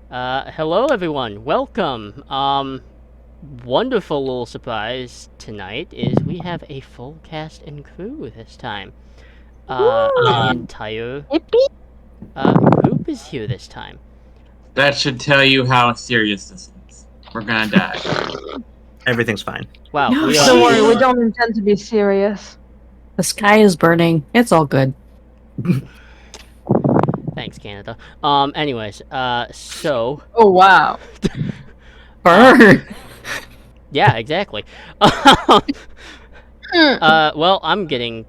Hello everyone, welcome. Wonderful little surprise tonight is we have a full cast and crew this time. The Woo! entire Yippee! group is here this time. That should tell you how serious this is. We're gonna die. Everything's fine. Wow, No we Don't are. worry, we shit. don't intend to be serious. The sky is burning. It's all good. Thanks, Canada. Anyways, so. Oh wow. Burn. Yeah, exactly. Well, I'm getting.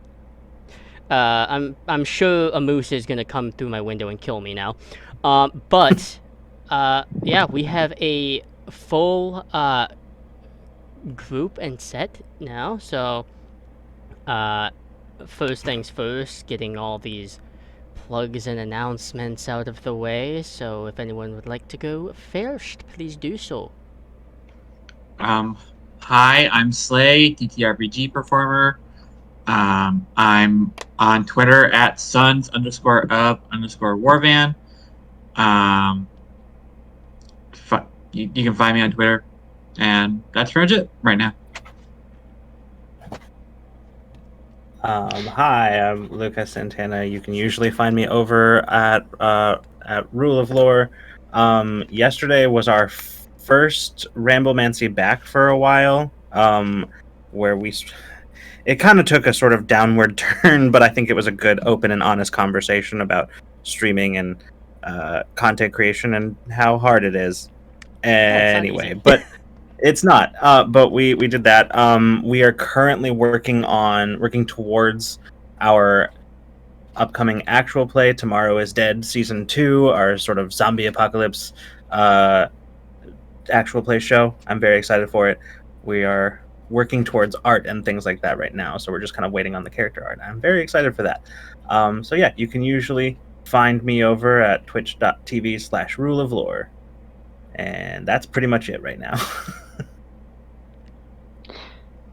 I'm sure a moose is gonna come through my window and kill me now. But, yeah, we have a full group and set now. So, uh, first things first, getting all these plugs and announcements out of the way. So, if anyone would like to go first, please do so. Hi, I'm Slay, TTRPG performer. I'm on Twitter at sons_of_warvan. You can find me on Twitter, and that's pretty much it right now. Hi, I'm Lucas Santana. You can usually find me over at Rule of Lore. Yesterday was our first Ramblemancy back for a while, where it kind of took a sort of downward turn, but I think it was a good, open, and honest conversation about streaming and content creation and how hard it is. That's not Anyway, easy. but it's not. But we did that. We are currently working towards our upcoming actual play. Tomorrow is Dead Season 2, our sort of zombie apocalypse actual play show. I'm very excited for it. We are working towards art and things like that right now, so we're just kind of waiting on the character art. I'm very excited for that. So yeah, you can usually find me over at twitch.tv/ruleoflore. And that's pretty much it right now.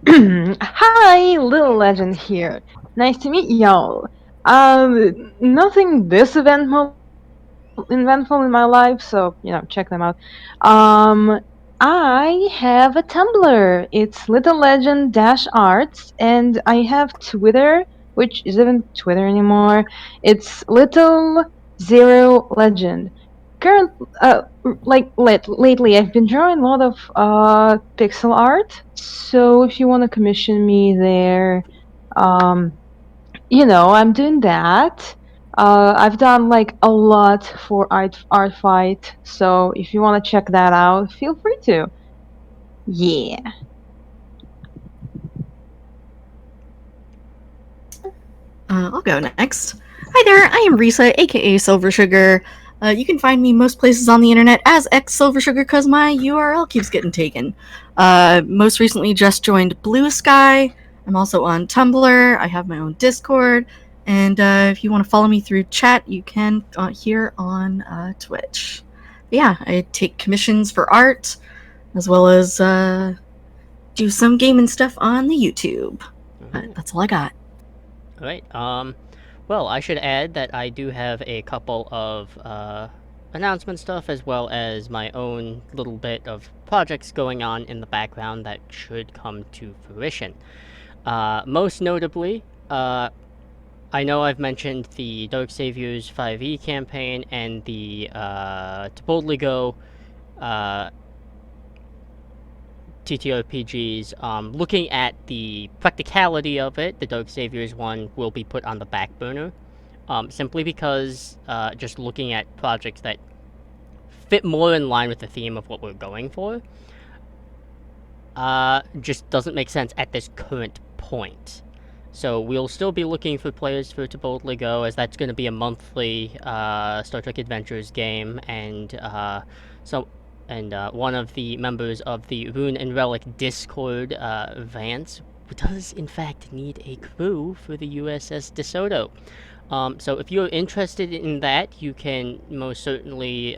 Hi, Little Legend here. Nice to meet y'all. Nothing this eventful in my life, so check them out. I have a Tumblr. It's Little Legend Dash Arts, and I have Twitter, which isn't Twitter anymore. It's Little Zero Legend. Lately, I've been drawing a lot of pixel art. So if you want to commission me there, I'm doing that. I've done like a lot for Art Fight, so if you want to check that out, feel free to. Yeah. I'll go next. Hi there, I am Risa, aka Silver Sugar. You can find me most places on the internet as X Silver Sugar because my URL keeps getting taken. Most recently, just joined Blue Sky. I'm also on Tumblr. I have my own Discord, and if you want to follow me through chat, you can here on Twitch. But yeah, I take commissions for art, as well as do some gaming stuff on the YouTube. That's all I got. All right. Well, I should add that I do have a couple of announcement stuff as well as my own little bit of projects going on in the background that should come to fruition. Most notably, I know I've mentioned the Dark Saviors 5e campaign and the To Boldly Go TTRPGs. Looking at the practicality of it, the Dark Saviors one will be put on the back burner, simply because just looking at projects that fit more in line with the theme of what we're going for, just doesn't make sense at this current point. So we'll still be looking for players for To Boldly Go, as that's going to be a monthly Star Trek Adventures game, and one of the members of the Rune and Relic Discord, Vance, does in fact need a crew for the USS DeSoto. So if you're interested in that, you can most certainly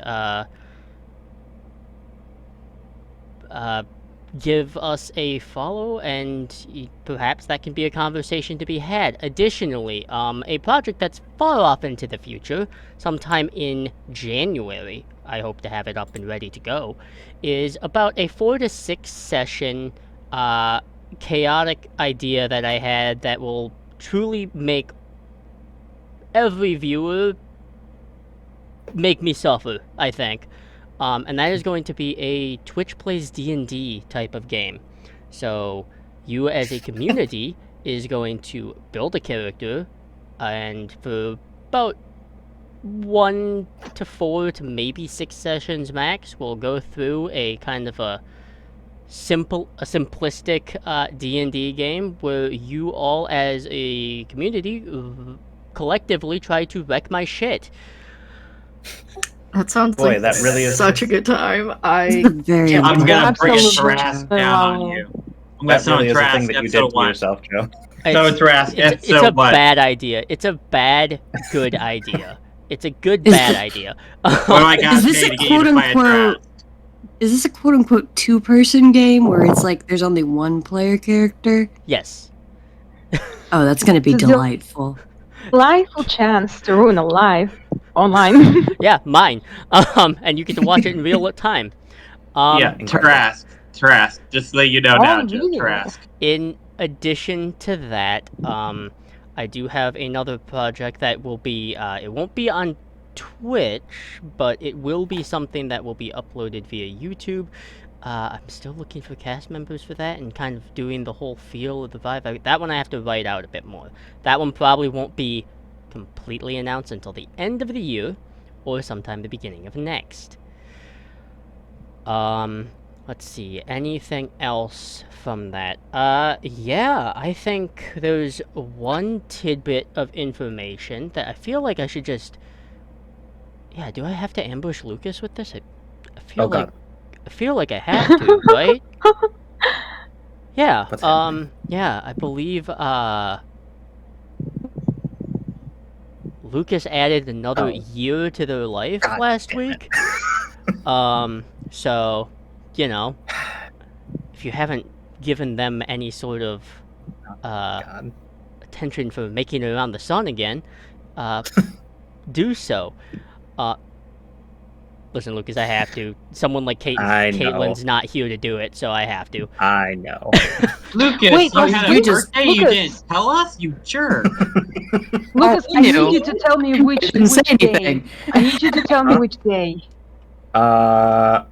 give us a follow, and perhaps that can be a conversation to be had. Additionally, a project that's far off into the future, sometime in January, I hope to have it up and ready to go, is about a 4 to 6 session chaotic idea that I had that will truly make every viewer make me suffer, I think. And that is going to be a Twitch plays D&D type of game. So you as a community is going to build a character, and for about 1 to 4 to maybe 6 sessions max, we'll go through a kind of a simplistic D&D game where you all as a community collectively try to wreck my shit. That sounds Boy, like that really is such a good time. It's a very can't I'm wait. gonna bring a Absolutely. Trask down on you. I'm gonna That summon really is a thing Trask, that you episode did to 1. yourself, Joe. So Trask, it's so a what? bad idea. It's a bad, good idea. It's a good, Is bad the- idea. What do I got Is to this say a to get you to fight a quote-unquote- Trask? Is this a quote unquote 2-person game where it's like there's only one player character? Yes. Oh, that's gonna be It's a delightful. delightful chance to ruin a life online. Yeah, mine. And you get to watch it in real time. Yeah, incredible. Trask. Just to let you know Oh, now, Joe. really? Trask. In addition to that, I do have another project that will be, it won't be on Twitch, but it will be something that will be uploaded via YouTube. I'm still looking for cast members for that and kind of doing the whole feel of the vibe. That one I have to write out a bit more. That one probably won't be completely announced until the end of the year or sometime the beginning of next. Let's see, anything else from that? Yeah, I think there's one tidbit of information that I feel like I should just... Yeah, do I have to ambush Lucas with this? I feel Oh, God. I feel like I have to, right? Yeah, What's happening? yeah, I believe, Lucas added another Oh. year to their life God last damn it. week. So, you know, if you haven't given them any sort of God. attention for making it around the sun again, do so. Listen, Lucas, I have to. Someone like I know. Caitlin's not here to do it, so I have to. I know. Lucas, Wait, you had a Lucas, birthday you Lucas. didn't tell us? You jerk. Lucas, I I need knew. you to tell me which Didn't say day. anything. I need you to tell me Huh? which day. I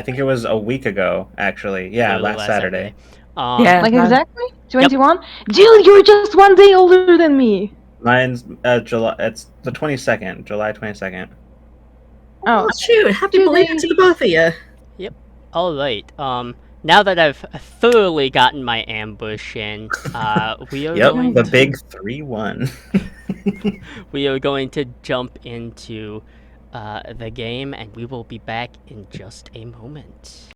think it was a week ago, actually. Yeah, Literally last Saturday. Yeah. Like exactly? 21? Jill, you're just 1 day older than me. Mine's July. It's the 22nd, July 22nd. Oh, Oh, shoot. Happy 2 belated to days. the both of you. Alright, now that I've thoroughly gotten my ambush in, we are Yep, going the to... big 3-1. We are going to jump into the game, and we will be back in just a moment.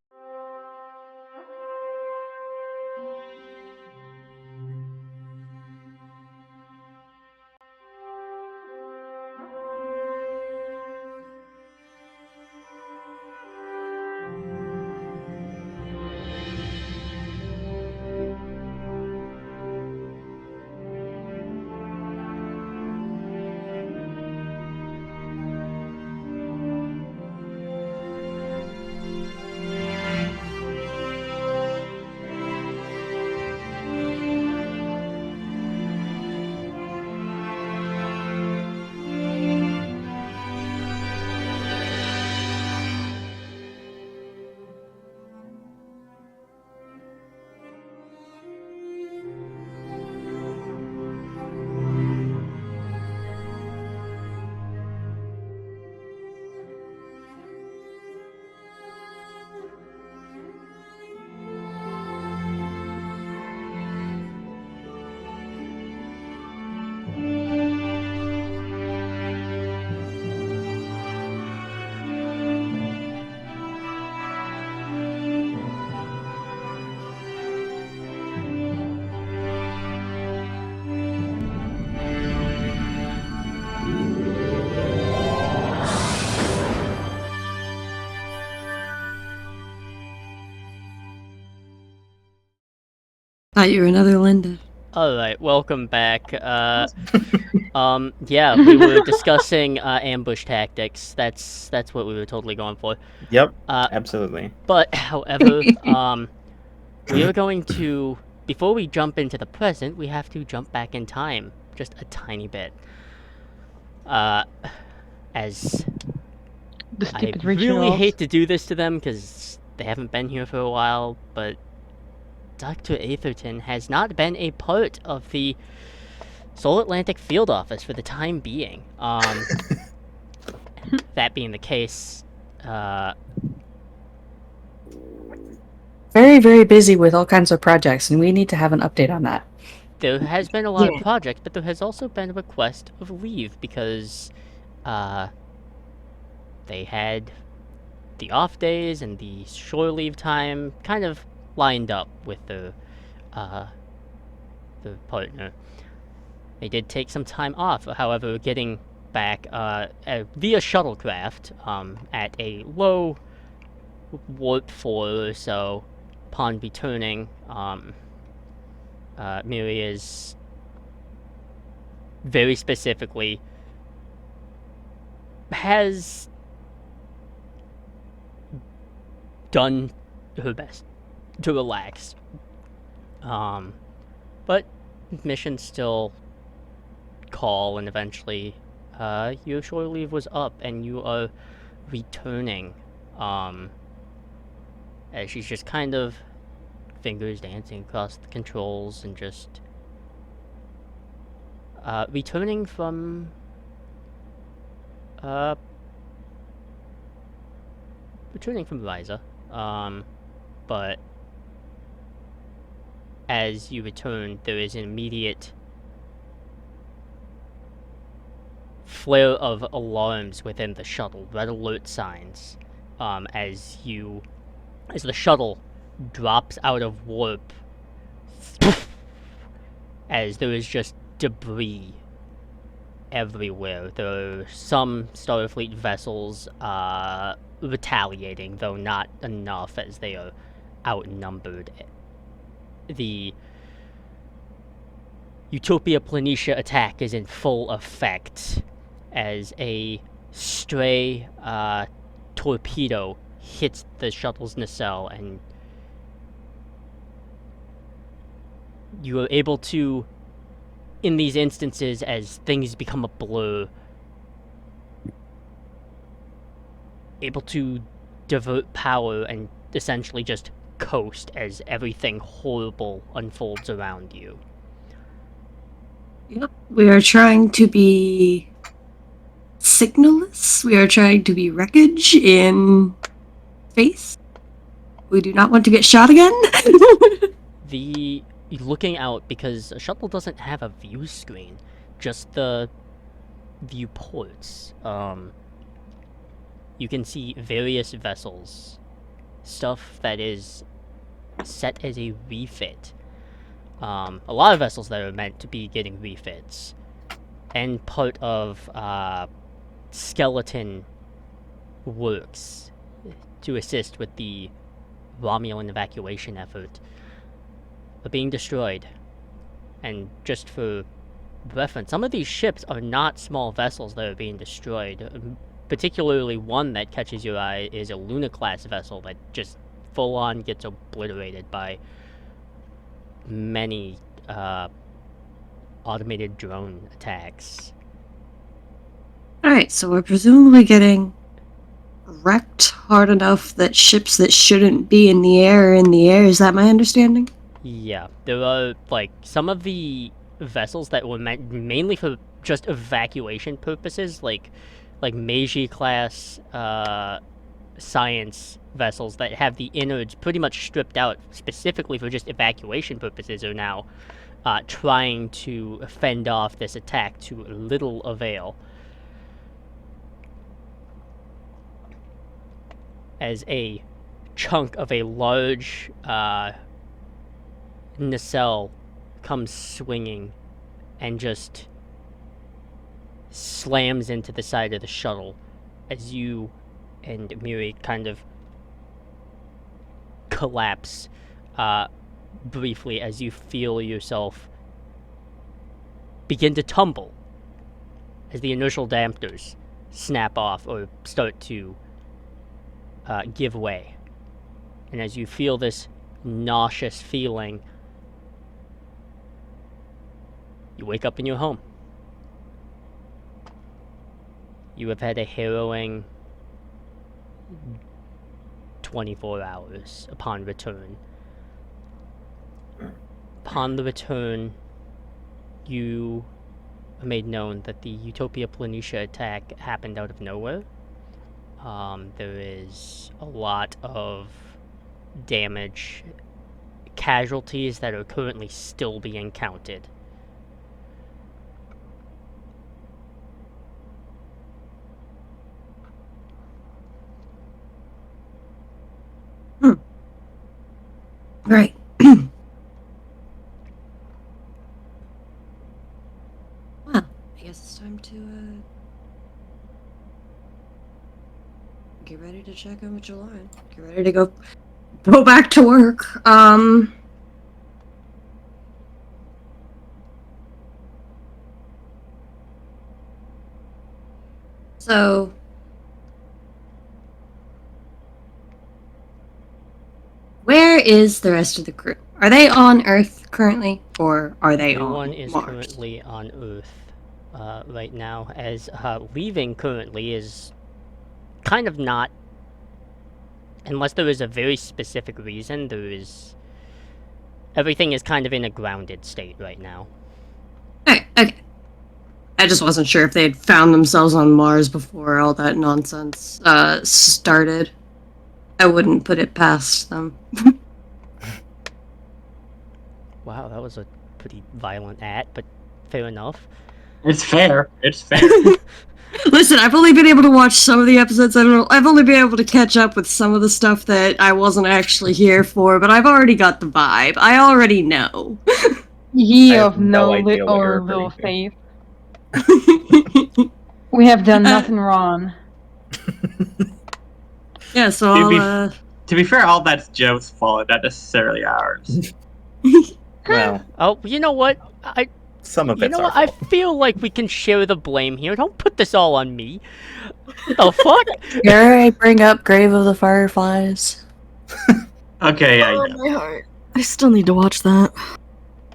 Thought you were another Linda. Alright, welcome back. Yeah, we were discussing ambush tactics. That's what we were totally going for. Yep, Uh, absolutely. but however, we are going to, before we jump into the present, we have to jump back in time just a tiny bit. As The I stupid really rituals. hate to do this to them because they haven't been here for a while, but Dr. Atherton has not been a part of the Seoul Atlantic Field Office for the time being. That being the case, Very, very busy with all kinds of projects, and we need to have an update on that. there has been a lot of Yeah. projects, but there has also been a request of leave because they had the off days and the shore leave time kind of lined up with the partner. They did take some time off, however, getting back via shuttlecraft at a low warp 4 or so upon returning. Miri is very specifically has done her best to relax. But missions still call, and eventually your shore leave was up and you are returning. As she's just kind of fingers dancing across the controls and just returning from Liza. But as you return, there is an immediate flare of alarms within the shuttle, red alert signs, as the shuttle drops out of warp, as there is just debris everywhere. There are some Starfleet vessels retaliating, though not enough, as they are outnumbered. The Utopia Planitia attack is in full effect, as a stray torpedo hits the shuttle's nacelle, and you are able to, in these instances, as things become a blur, able to divert power and essentially just coast as everything horrible unfolds around you. Yep. We are trying to be signalless. We are trying to be wreckage in space. We do not want to get shot again. Looking out, because a shuttle doesn't have a view screen, just the viewports. You can see various vessels, stuff that is set as a refit. A lot of vessels that are meant to be getting refits, and part of skeleton works to assist with the Romulan evacuation effort are being destroyed. And just for reference, some of these ships are not small vessels that are being destroyed. Particularly one that catches your eye is a Luna-class vessel that just full-on gets obliterated by many automated drone attacks. Alright, so we're presumably getting wrecked hard enough that ships that shouldn't be in the air are in the air. Is that my understanding? Yeah, there are, like, some of the vessels that were meant mainly for just evacuation purposes, like Meiji-class science vessels that have the innards pretty much stripped out specifically for just evacuation purposes, are now trying to fend off this attack to little avail. As a chunk of a large nacelle comes swinging and just slams into the side of the shuttle, as you and Miri kind of collapse briefly as you feel yourself begin to tumble as the inertial dampers snap off or start to give way. And as you feel this nauseous feeling, you wake up in your home. You have had a harrowing 24 hours upon return. Upon the return, you are made known that the Utopia Planitia attack happened out of nowhere. There is a lot of damage, casualties that are currently still being counted. Right. Well, I guess it's time to get ready to check in with July. Get ready to go back to work. So where is the rest of the crew? Are they on Earth currently, or are they Everyone on is Mars? currently on Earth right now, as leaving currently is kind of not, unless there is a very specific reason, everything is kind of in a grounded state right now. Okay. I just wasn't sure if they had found themselves on Mars before all that nonsense started. I wouldn't put it past them. Wow, that was a pretty violent act, but fair enough. It's fair. It's fair. Listen, I've only been able to watch some of the episodes. I've only been able to catch up with some of the stuff that I wasn't actually here for, but I've already got the vibe. I already know. Ye I have of no no idea what you're little referring faith. We have done nothing wrong. Yeah, so To be fair, all that's Joe's fault, not necessarily ours. Well, Oh, you know what? some of You it's know our what? I fault. feel like we can share the blame here. Don't put this all on me. What the fuck? Dare I bring up Grave of the Fireflies? Okay, yeah, Oh, yeah. my heart. I still need to watch that.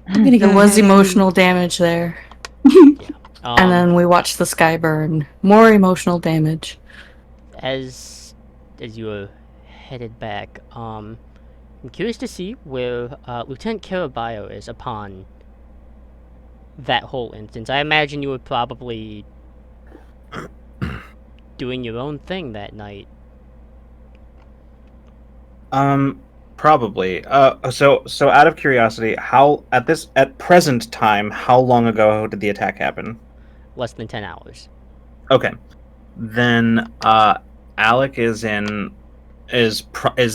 I'm gonna There was emotional damage there. And then we watched the sky burn. More emotional damage. As you were headed back, I'm curious to see where Lieutenant Caraballo is upon that whole instance. I imagine you were probably doing your own thing that night. Probably. So out of curiosity, at present time, how long ago did the attack happen? Less than 10 hours. Okay. Then Alec is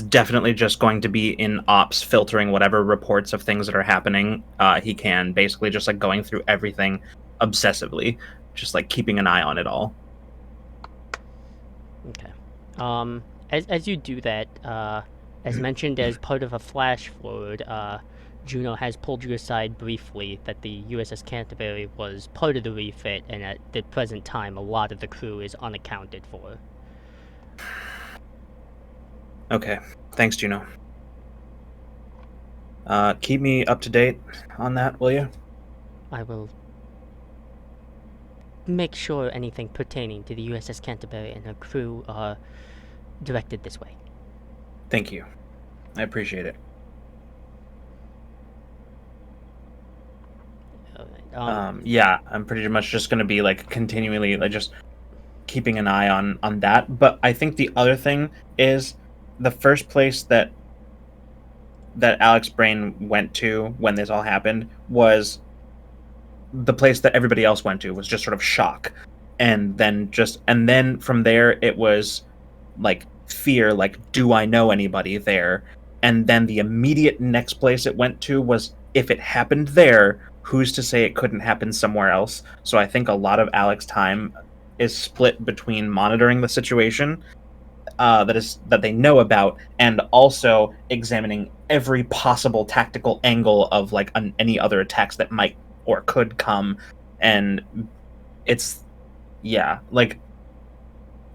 definitely just going to be in ops, filtering whatever reports of things that are happening he can, basically just like going through everything obsessively, just like keeping an eye on it all. Okay. As you do that, as mentioned as part of a flash forward, Juno has pulled you aside briefly that the USS Canterbury was part of the refit, and at the present time, a lot of the crew is unaccounted for. Okay. Thanks, Juno. Keep me up to date on that, will you? I will make sure anything pertaining to the USS Canterbury and her crew are directed this way. Thank you. I appreciate it. Alright, Yeah, I'm pretty much just going to be like continually like just keeping an eye on that. But I think the other thing is the first place that Alex's brain went to when this all happened was the place that everybody else went to, was just sort of shock. And then from there it was like fear, like, do I know anybody there? And then the immediate next place it went to was, if it happened there, who's to say it couldn't happen somewhere else? So I think a lot of Alex's time is split between monitoring the situation that they know about, and also examining every possible tactical angle of like any other attacks that might or could come. And it's like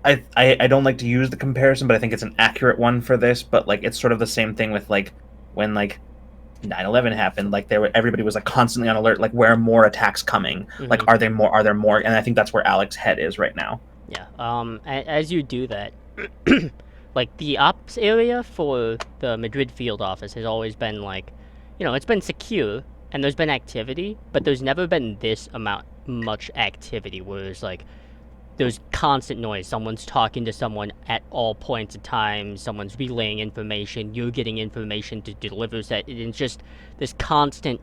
I don't like to use the comparison, but I think it's an accurate one for this. But like it's sort of the same thing with like when like 9/11 happened, like everybody was like constantly on alert, like where are more attacks coming? Like are there more? And I think that's where Alex's head is right now. Yeah. As you do that, like the ops area for the Madrid field office has always been like, it's been secure and there's been activity, but there's never been this much activity where there's constant noise. Someone's talking to someone at all points of time. Someone's relaying information. You're getting information to deliver that. It's just this constant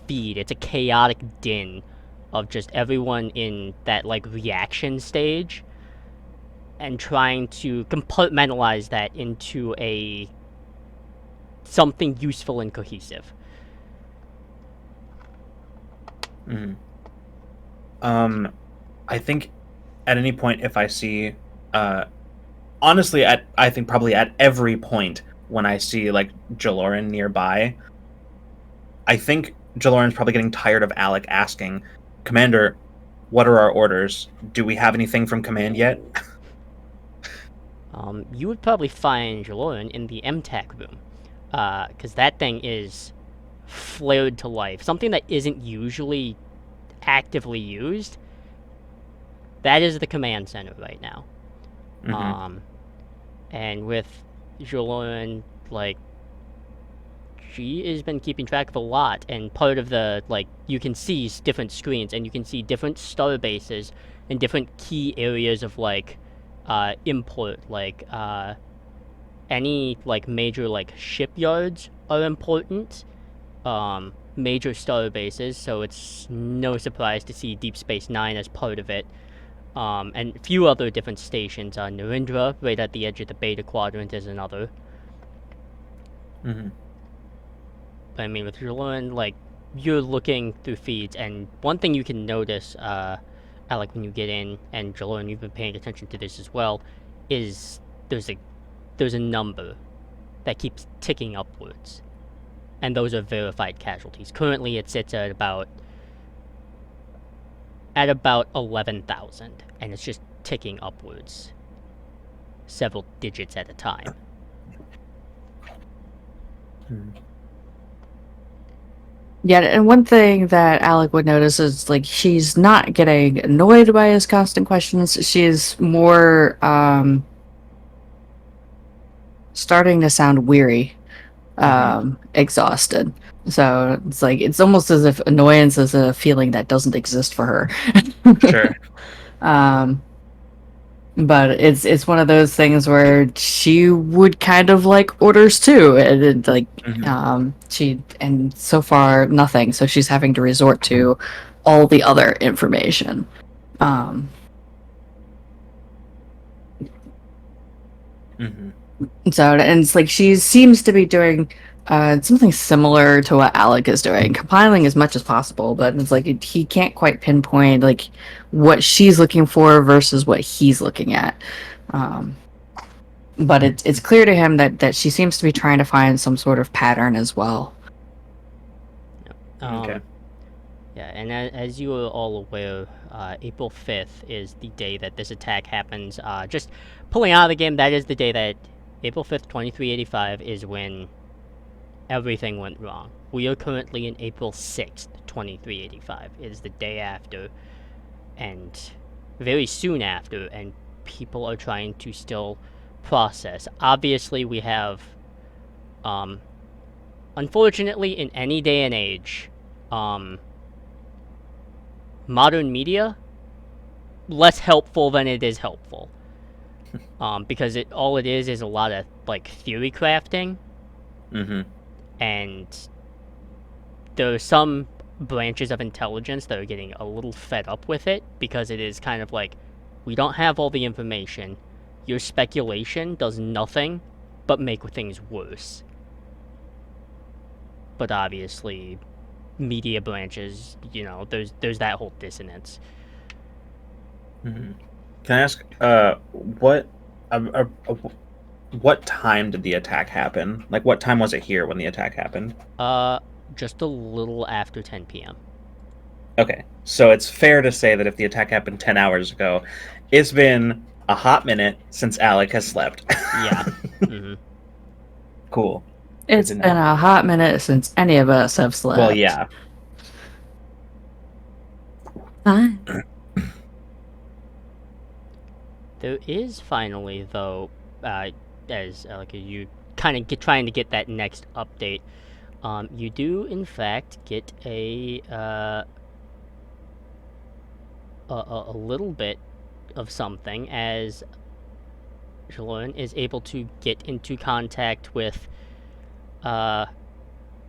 feed. It's a chaotic din of just everyone in that reaction stage and trying to compartmentalize that into something useful and cohesive. Mm-hmm. I think at any point, if I see, honestly, I think probably at every point when I see like Jaloran nearby, I think Jaloran's probably getting tired of Alec asking, "Commander, what are our orders? Do we have anything from command yet?" You would probably find Jaloran in the MTAC room, because that thing is flared to life. Something that isn't usually actively used. That is the command center right now. Mm-hmm. And with Jaloran, she has been keeping track of a lot, and part of the, you can see different screens, and you can see different star bases, and different key areas of, import, any, major, shipyards are important, major star bases, so it's no surprise to see Deep Space Nine as part of it. And a few other different stations. Narendra, right at the edge of the Beta Quadrant, is another. Mm-hmm. But I mean, with Jaloran, you're looking through feeds, and one thing you can notice, Alec, when you get in, and Jaloran, you've been paying attention to this as well, is there's a number that keeps ticking upwards. And those are verified casualties. Currently, it sits at about 11,000, and it's just ticking upwards, several digits at a time. Yeah, and one thing that Alec would notice is she's not getting annoyed by his constant questions. She's more starting to sound weary, exhausted. So it's almost as if annoyance is a feeling that doesn't exist for her. Sure. But it's one of those things where she would kind of like orders too, and and so far nothing. So she's having to resort to all the other information. So, and it's she seems to be doing something similar to what Alec is doing, compiling as much as possible, but it's he can't quite pinpoint what she's looking for versus what he's looking at. But it's clear to him that she seems to be trying to find some sort of pattern as well. Okay. Yeah, and as you are all aware, April 5th is the day that this attack happens. Just pulling out of the game, that is the day that April 5th, 2385 is when everything went wrong. We are currently in April 6th, 2385. It is the day after, and very soon after, and people are trying to still process. Obviously, we have, unfortunately, in any day and age, modern media, less helpful than it is helpful. Because all it is a lot of, theory crafting. And there are some branches of intelligence that are getting a little fed up with it, because it is kind of we don't have all the information. Your speculation does nothing but make things worse. But obviously, media branches, there's that whole dissonance. Can I ask, what what time did the attack happen? Like, what time was it here when the attack happened? Just a little after 10 p.m. Okay, so it's fair to say that if the attack happened 10 hours ago, it's been a hot minute since Alec has slept. Yeah. Mm-hmm. Cool. It's to know. been a hot minute since any of us have slept. Well, yeah. Fine. There is finally, though, as like you kind of trying to get that next update, you do in fact get a little bit of something as Jaloran is able to get into contact with.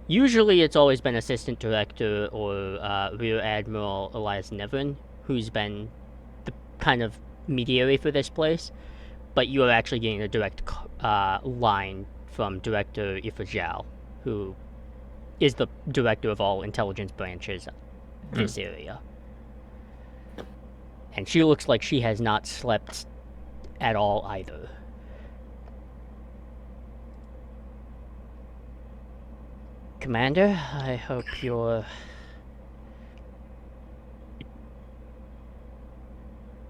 Usually, it's always been Assistant Director or Rear Admiral Elias Nevin, who's been the kind of mediator for this place. But you are actually getting a direct line from Director Ifajal, who is the director of all intelligence branches this area. And she looks like she has not slept at all either. Commander, I hope you're...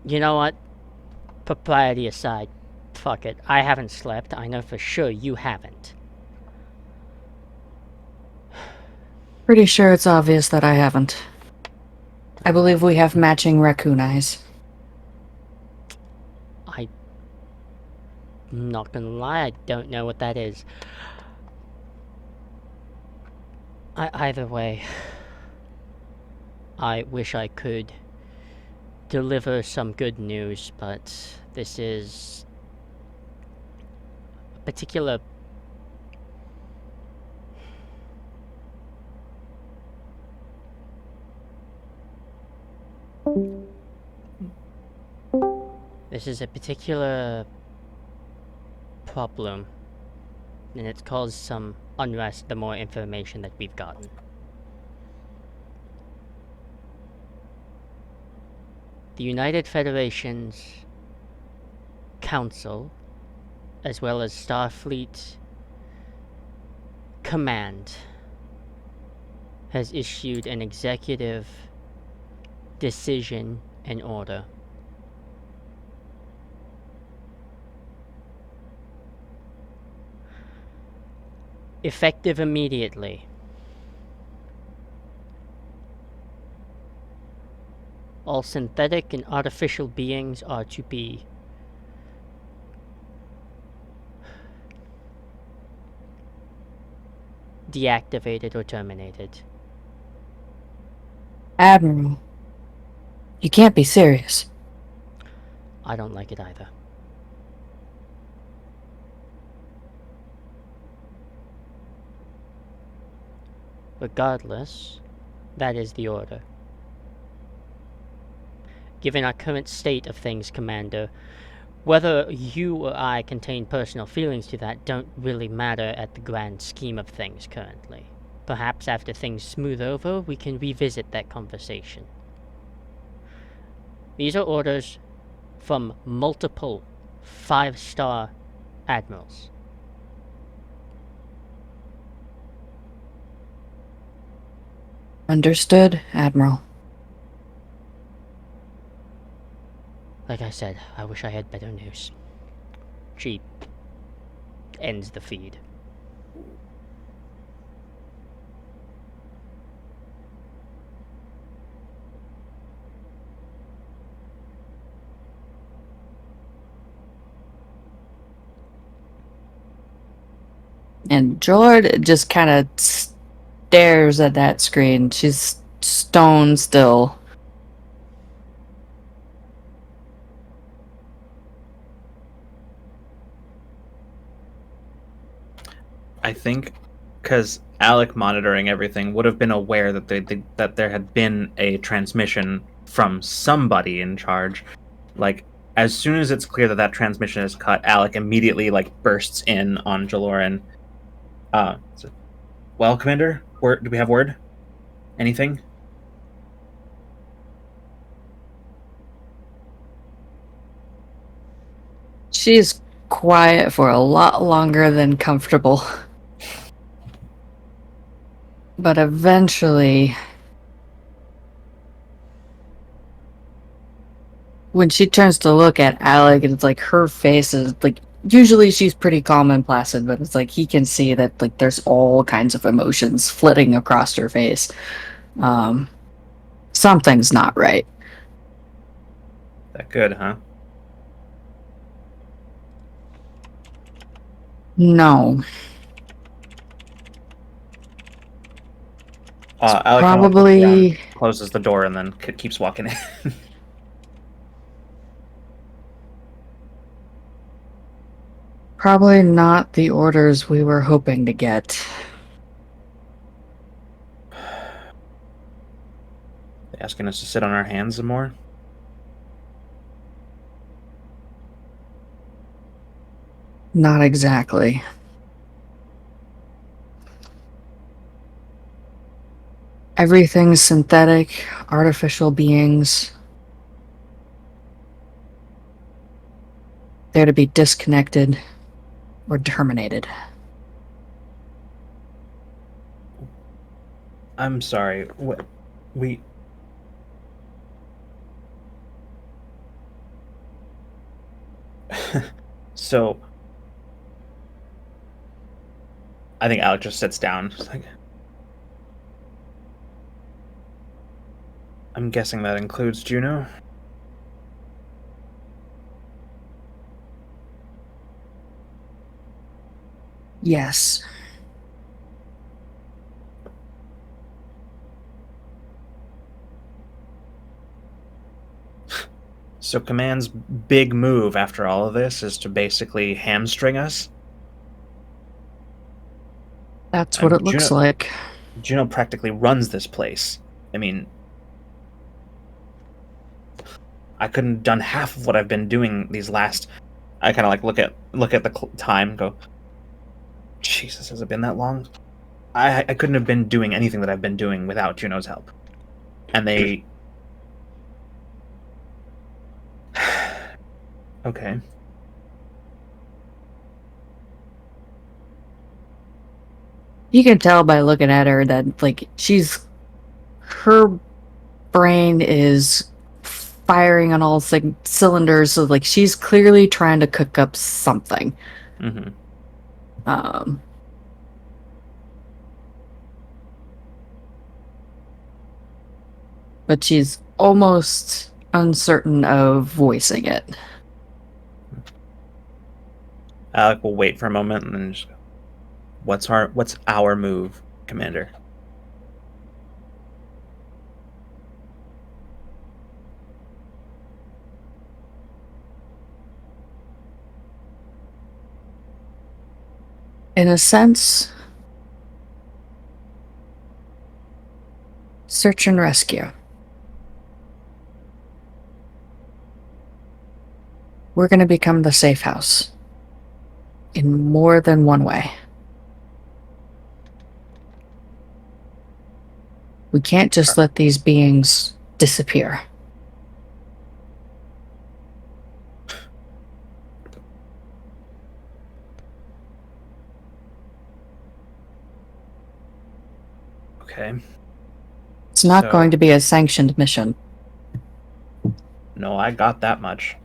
You know what? Propriety aside, fuck it. I haven't slept. I know for sure you haven't. Pretty sure it's obvious that I haven't. I believe we have matching raccoon eyes. I'm not gonna lie, I don't know what that is. Either way, I wish I could deliver some good news, but this is a particular... This is a particular problem, and it's caused some unrest the more information that we've gotten. The United Federation's Council, as well as Starfleet Command, has issued an executive decision and order. Effective immediately. All synthetic and artificial beings are to be deactivated or terminated. Admiral, you can't be serious. I don't like it either. Regardless, that is the order. Given our current state of things, Commander, whether you or I contain personal feelings to that don't really matter at the grand scheme of things currently. Perhaps after things smooth over, we can revisit that conversation. These are orders from multiple 5-star admirals. Understood, Admiral. Like I said, I wish I had better news. She ends the feed. And Jord just kind of stares at that screen. She's stone still. I think because Alec monitoring everything would have been aware that that there had been a transmission from somebody in charge. Like, as soon as it's clear that that transmission is cut, Alec immediately bursts in on Jaloran. Well, Commander, do we have word? Anything? She's quiet for a lot longer than comfortable. But eventually, when she turns to look at Alec, it's like her face is like, usually she's pretty calm and placid, but it's like he can see that like there's all kinds of emotions flitting across her face. Something's not right. That good, huh? No. Alec kind of looks around, closes the door, and then keeps walking in. Probably not the orders we were hoping to get. They asking us to sit on our hands some more? Not exactly. Everything's synthetic, artificial beings. They're to be disconnected or terminated. I'm sorry. What? We... So... I think Alec just sits down. Just like... I'm guessing that includes Juno? Yes. So Command's big move after all of this is to basically hamstring us? That's what it looks like. Juno practically runs this place. I mean, I couldn't have done half of what I've been doing these last... I kind of like look at the time and go, Jesus, has it been that long? I couldn't have been doing anything that I've been doing without Juno's help. And they... Okay. You can tell by looking at her that, like, her brain is firing on all cylinders, so, like, she's clearly trying to cook up something. Mm-hmm. But she's almost uncertain of voicing it. Alec will wait for a moment and then just go, what's our move, Commander? In a sense, search and rescue. We're going to become the safe house in more than one way. We can't just let these beings disappear. Okay. It's not going to be a sanctioned mission. No, I got that much.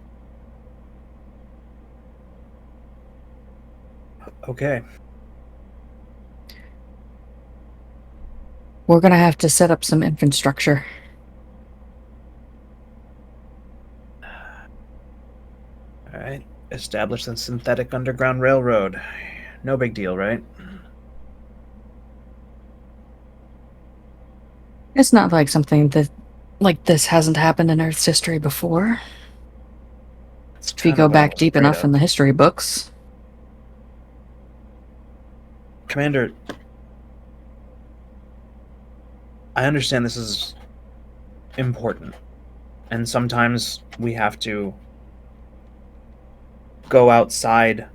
Okay. We're going to have to set up some infrastructure. Alright. Establish the synthetic underground railroad. No big deal, right? It's not like something that, like this hasn't happened in Earth's history before. If you go back deep enough in the history books. Commander, I understand this is important, and sometimes we have to go outside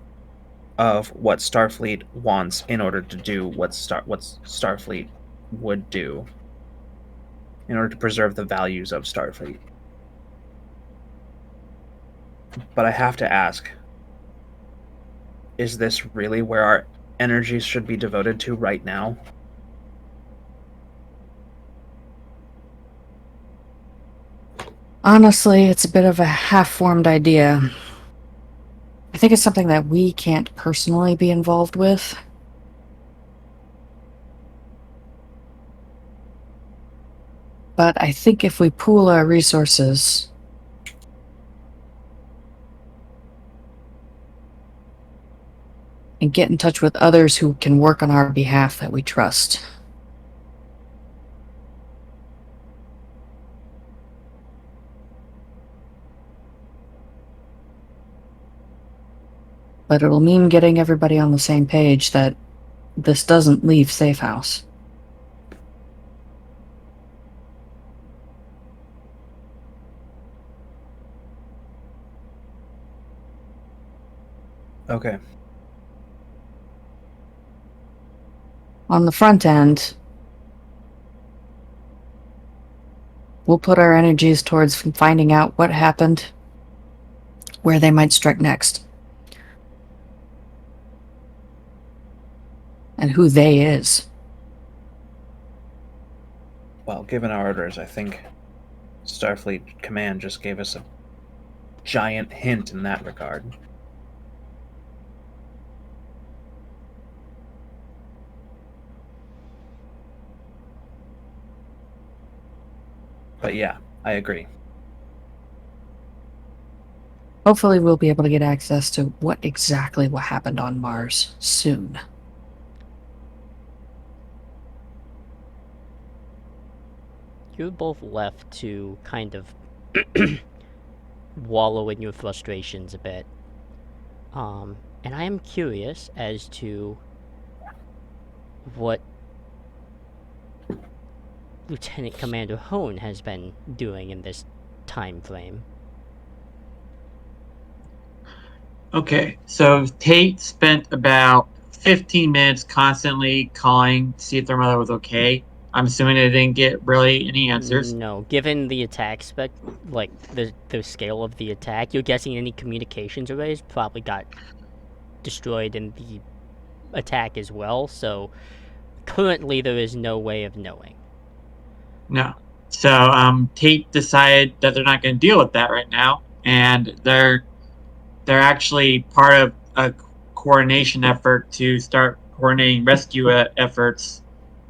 of what Starfleet wants in order to do what Starfleet would do, in order to preserve the values of Starfleet. But I have to ask, is this really where our energies should be devoted to right now? Honestly, it's a bit of a half-formed idea. I think it's something that we can't personally be involved with. But I think if we pool our resources and get in touch with others who can work on our behalf that we trust. But it'll mean getting everybody on the same page that this doesn't leave Safe House. Okay. On the front end, we'll put our energies towards finding out what happened, where they might strike next, and who they is. Well, given our orders, I think Starfleet Command just gave us a giant hint in that regard. But yeah, I agree. Hopefully we'll be able to get access to what happened on Mars soon. You're both left to kind of wallow in your frustrations a bit. And I am curious as to what Lieutenant Commander Hone has been doing in this time frame. Okay, so Tate spent about 15 minutes constantly calling to see if their mother was okay. I'm assuming they didn't get really any answers. No, given the attack like the scale of the attack, you're guessing any communications arrays probably got destroyed in the attack as well, so currently there is no way of knowing. No. So Tate decided that they're not going to deal with that right now, and they're actually part of a coordination effort to start coordinating rescue efforts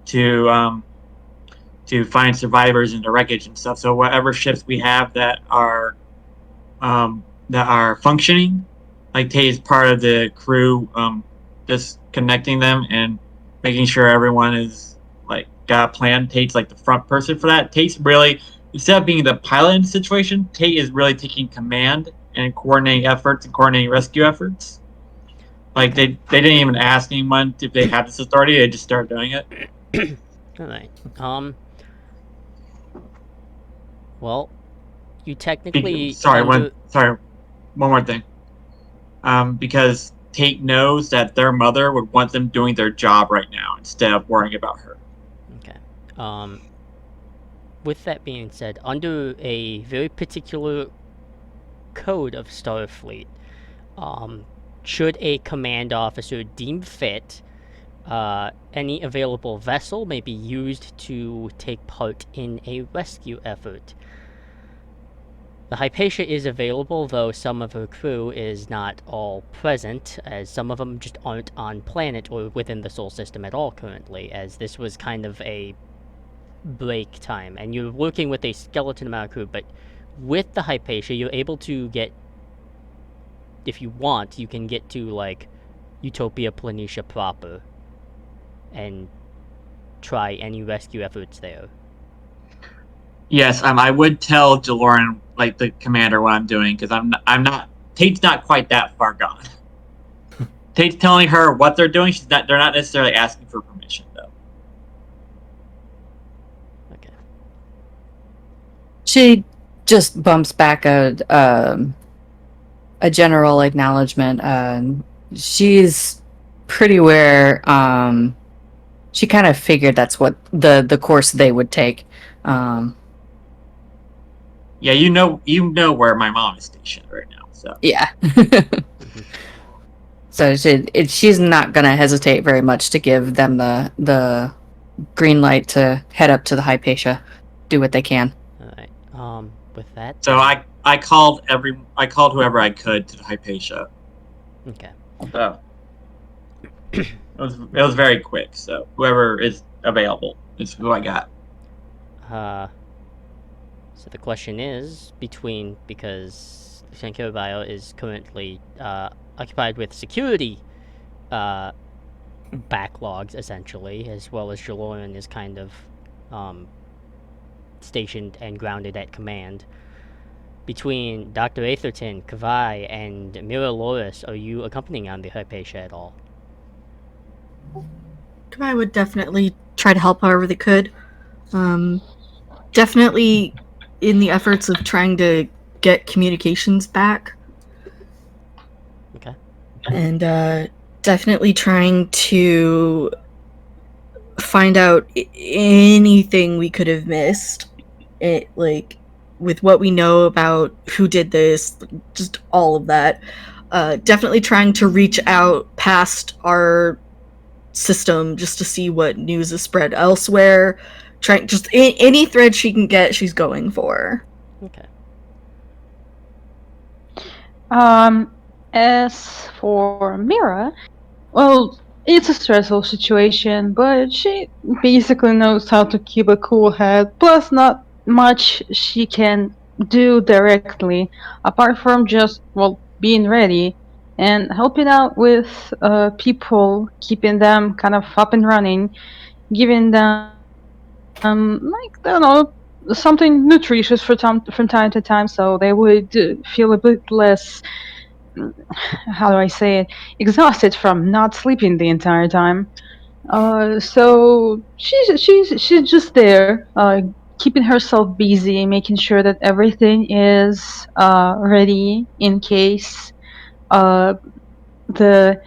to find survivors in the wreckage and stuff. So whatever ships we have that are functioning, like Tate is part of the crew, just connecting them and making sure everyone is like got a plan. Tate's like the front person for that. Tate's really, instead of being the pilot in the situation, Tate is really taking command and coordinating efforts and coordinating rescue efforts. Like they didn't even ask anyone if they had this authority; they just started doing it. All right. Well, you technically One more thing. Because Tate knows that their mother would want them doing their job right now instead of worrying about her. Okay. With that being said, under a very particular code of Starfleet, should a command officer deem fit, any available vessel may be used to take part in a rescue effort. The Hypatia is available, though some of her crew is not all present, as some of them just aren't on planet or within the Sol system at all currently, as this was kind of a break time, and you're working with a skeleton amount of crew, but with the Hypatia, you're able to get, if you want, you can get to, like, Utopia Planitia proper, and try any rescue efforts there. Yes, I would tell Jaloran, like the commander, what I'm doing, because I'm not. Tate's not quite that far gone. Tate's telling her what they're doing. They're not necessarily asking for permission, though. Okay. She just bumps back a general acknowledgement. She's pretty aware. She kind of figured that's what the course they would take. Yeah, you know where my mom is stationed right now. So Yeah. So she's not gonna hesitate very much to give them the green light to head up to the Hypatia, do what they can. All right. With that. So I called whoever I could to the Hypatia. Okay. So it was very quick. So whoever is available is who I got. So the question is because Lieutenant Kiribio is currently occupied with security backlogs, essentially, as well as Jaloran is kind of stationed and grounded at command. Between Dr. Atherton, Kavai, and Mira Loris, are you accompanying on the Hypatia at all? I would definitely try to help however they could. Definitely in the efforts of trying to get communications back. Okay. And definitely trying to find out anything we could have missed. Like, with what we know about who did this, just all of that. Definitely trying to reach out past our system just to see what news is spread elsewhere. Trying just any thread she can get, she's going for. Okay. As for Mira, well, it's a stressful situation, but she basically knows how to keep a cool head. Plus, not much she can do directly, apart from just, well, being ready and helping out with people, keeping them kind of up and running, giving them, like, I don't know, something nutritious from time to time, so they would feel a bit less, how do I say it, exhausted from not sleeping the entire time. So she's just there, keeping herself busy, making sure that everything is ready in case the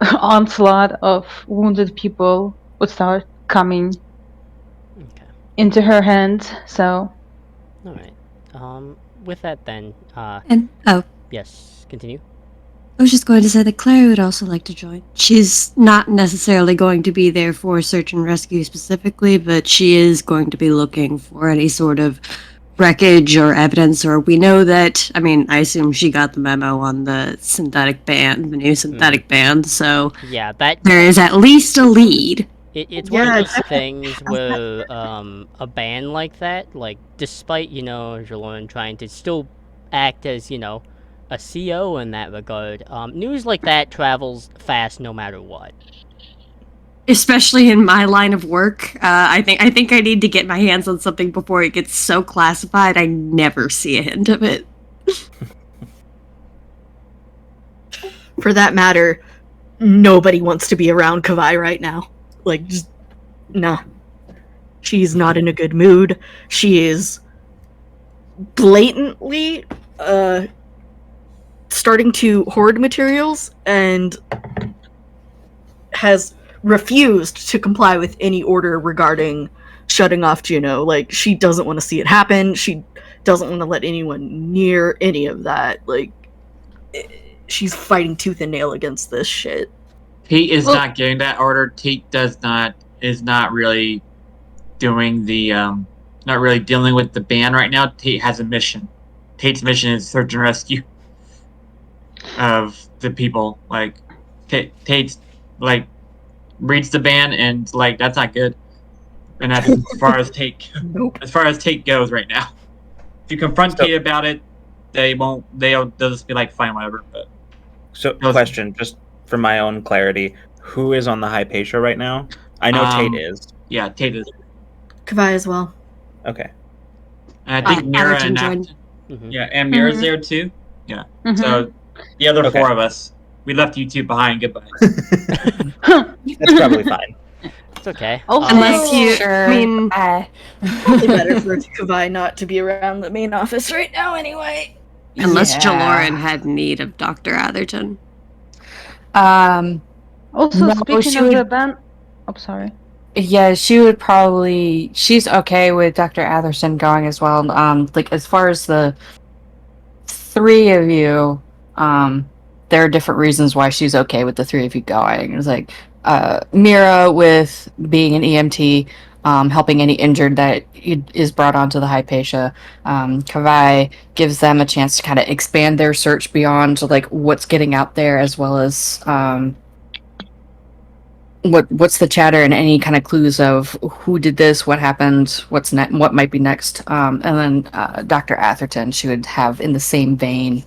onslaught of wounded people would start coming Okay. into her hands. So All right. With that then, And yes, continue. I was just going to say that Claire would also like to join. She's not necessarily going to be there for search and rescue specifically, but she is going to be looking for any sort of wreckage or evidence. Or we know that, I mean, I assume she got the memo on the synthetic band, the new synthetic band, so Yeah, that there is at least a lead. it's one of Yeah, those things where a band like that, like, despite, Jaloran trying to still act as, a CO in that regard, news like that travels fast no matter what. Especially in my line of work, I think I need to get my hands on something before it gets so classified I never see a hint of it. For that matter, nobody wants to be around Kavai right now. Like, just nah. She's not in a good mood. She is blatantly starting to hoard materials and has refused to comply with any order regarding shutting off Juno. Like, she doesn't want to see it happen. She doesn't want to let anyone near any of that. Like, she's fighting tooth and nail against this shit. Tate is not getting that order. Tate is not really doing the not really dealing with the band right now. Tate has a mission. Tate's mission is search and rescue of the people. Like, Tate's like reads the band and like that's not good. And that's as far as Tate as far as Tate goes right now. If you confront Tate about it, they'll just be like, fine, whatever. But question, just for my own clarity, who is on the Hypatia right now? I know Tate is. Yeah, Tate is. Kavai as well. Okay. And I think Mira Allerton and joined. yeah, and Mira's there too. Yeah. Mhm. So the other Okay. four of us, we left you two behind. Goodbye. That's probably fine. It's okay. Also, Unless you, Sure. I mean, Probably better for Kavai not to be around the main office right now anyway. unless Yeah. Jaloran had need of Dr. Atherton. also No, speaking she of would- the band, oh sorry. Yeah, she would probably. She's okay with Dr. Atherton going as well. Like, as far as the three of you, there are different reasons why she's okay with the three of you going. It's like Mira with being an EMT, helping any injured that is brought onto the Hypatia. Kavai gives them a chance to kind of expand their search beyond like what's getting out there, as well as what's the chatter and any kind of clues of who did this, what happened, what might be next. And then Dr. Atherton, she would have in the same vein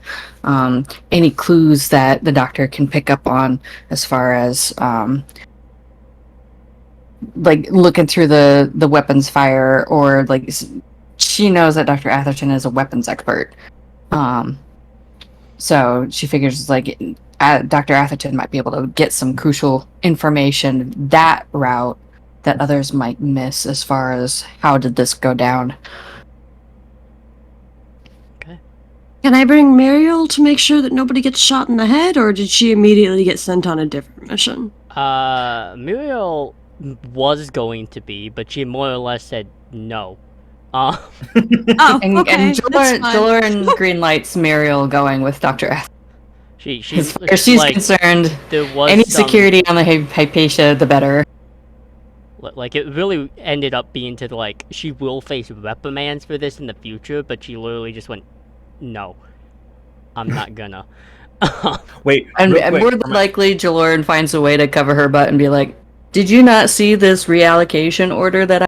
any clues that the doctor can pick up on as far as like looking through the weapons fire, or like she knows that Dr. Atherton is a weapons expert. So she figures like Dr. Atherton might be able to get some crucial information that route that others might miss as far as how did this go down. Okay. Can I bring Muriel to make sure that nobody gets shot in the head, or did she immediately get sent on a different mission? Muriel was going to be, but she more or less said no. Oh, And okay, that's fine. Jolor green lights Muriel going with Dr. Atherton. As far as she's like, concerned, there was any some, security on the Hypatia, the better. like, it really ended up being to, like, she will face reprimands for this in the future, but she literally just went, no, I'm not gonna. Wait, And real quick, more than likely, Jaloran finds a way to cover her butt and be like, did you not see this reallocation order that I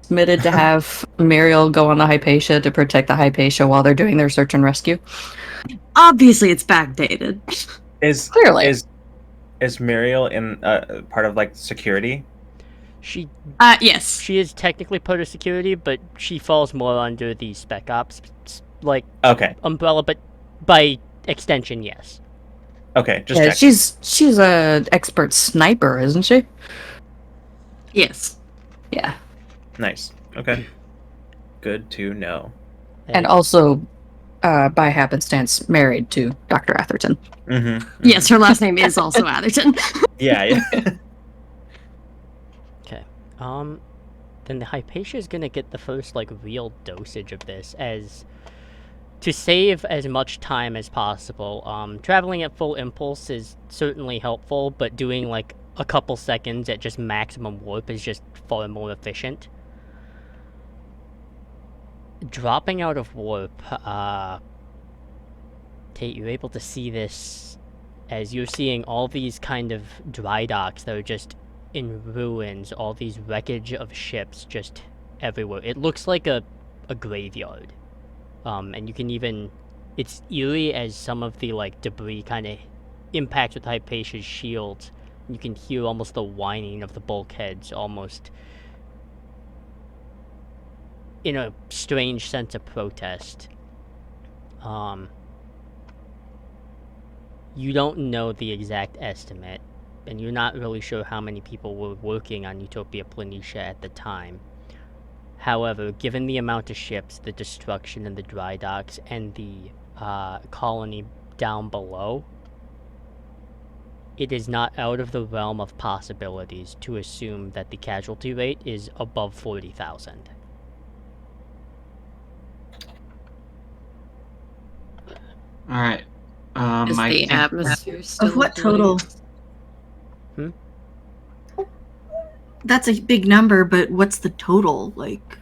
submitted to have Muriel go on the Hypatia to protect the Hypatia while they're doing their search and rescue? Obviously, it's backdated. is Clearly. is Muriel in part of like security? Yes. She is technically part of security, but she falls more under the Spec Ops, like, Okay. umbrella, but by extension, yes. Okay, just Yeah, check. she's a expert sniper, isn't she? Yes. Yeah. Nice. Okay. Good to know. And also, by happenstance, married to Dr. Atherton. Mm-hmm. Yes, her last name is also Atherton. Yeah. Okay. Then the Hypatia is gonna get the first, like, real dosage of this, as to save as much time as possible. Traveling at full impulse is certainly helpful, but doing, like, a couple seconds at just maximum warp is just far more efficient. Dropping out of warp, Kate, you're able to see this as you're seeing all these kind of dry docks that are just in ruins, all these wreckage of ships just everywhere. It looks like a graveyard. And you can even, it's eerie as some of the, like, debris kind of impacts with Hypatia's shields. You can hear almost the whining of the bulkheads, almost in a strange sense of protest. You don't know the exact estimate, and you're not really sure how many people were working on Utopia Planitia at the time. However, given the amount of ships, the destruction in the dry docks, and the colony down below, it is not out of the realm of possibilities to assume that the casualty rate is above 40,000. All right. Is I the think atmosphere still Of what ablaze? total? That's a big number, but what's the total? Like,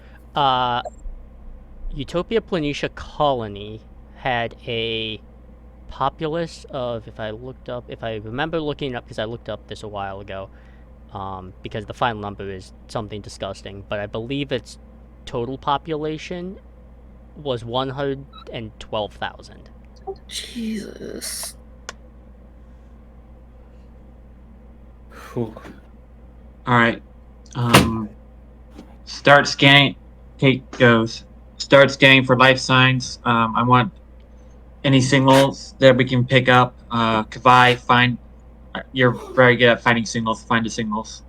Utopia Planitia colony had a populace of, if I remember looking up, because I looked up this a while ago, because the final number is something disgusting, but I believe its total population was 112,000. Jesus. Whew. All right. Start scanning. Kate goes. Start scanning for life signs. I want any signals that we can pick up. Kavai, find. You're very good at finding signals. Find the signals,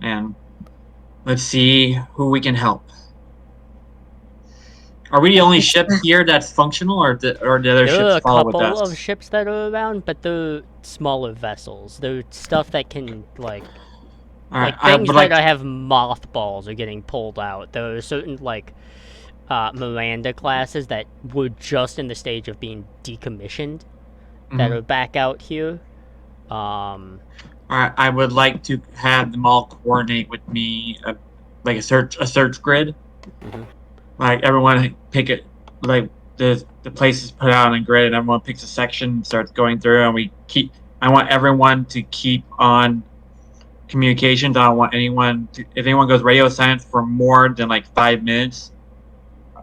and let's see who we can help. Are we the only ship here that's functional, or the other There ships are a follow with couple us? of ships that are around, but they're smaller vessels. They're stuff that can, like, All right. like I things would like. that have mothballs are getting pulled out. There are certain, like, Miranda classes that were just in the stage of being decommissioned, that Mhm. are back out here. I would like to have them all coordinate with me, like a search grid. Mhm. Like everyone pick it, like the place is put out on a grid, and everyone picks a section, and starts going through, and we keep. I want everyone to keep on communications. I don't want anyone to. If anyone goes radio silence for more than like 5 minutes,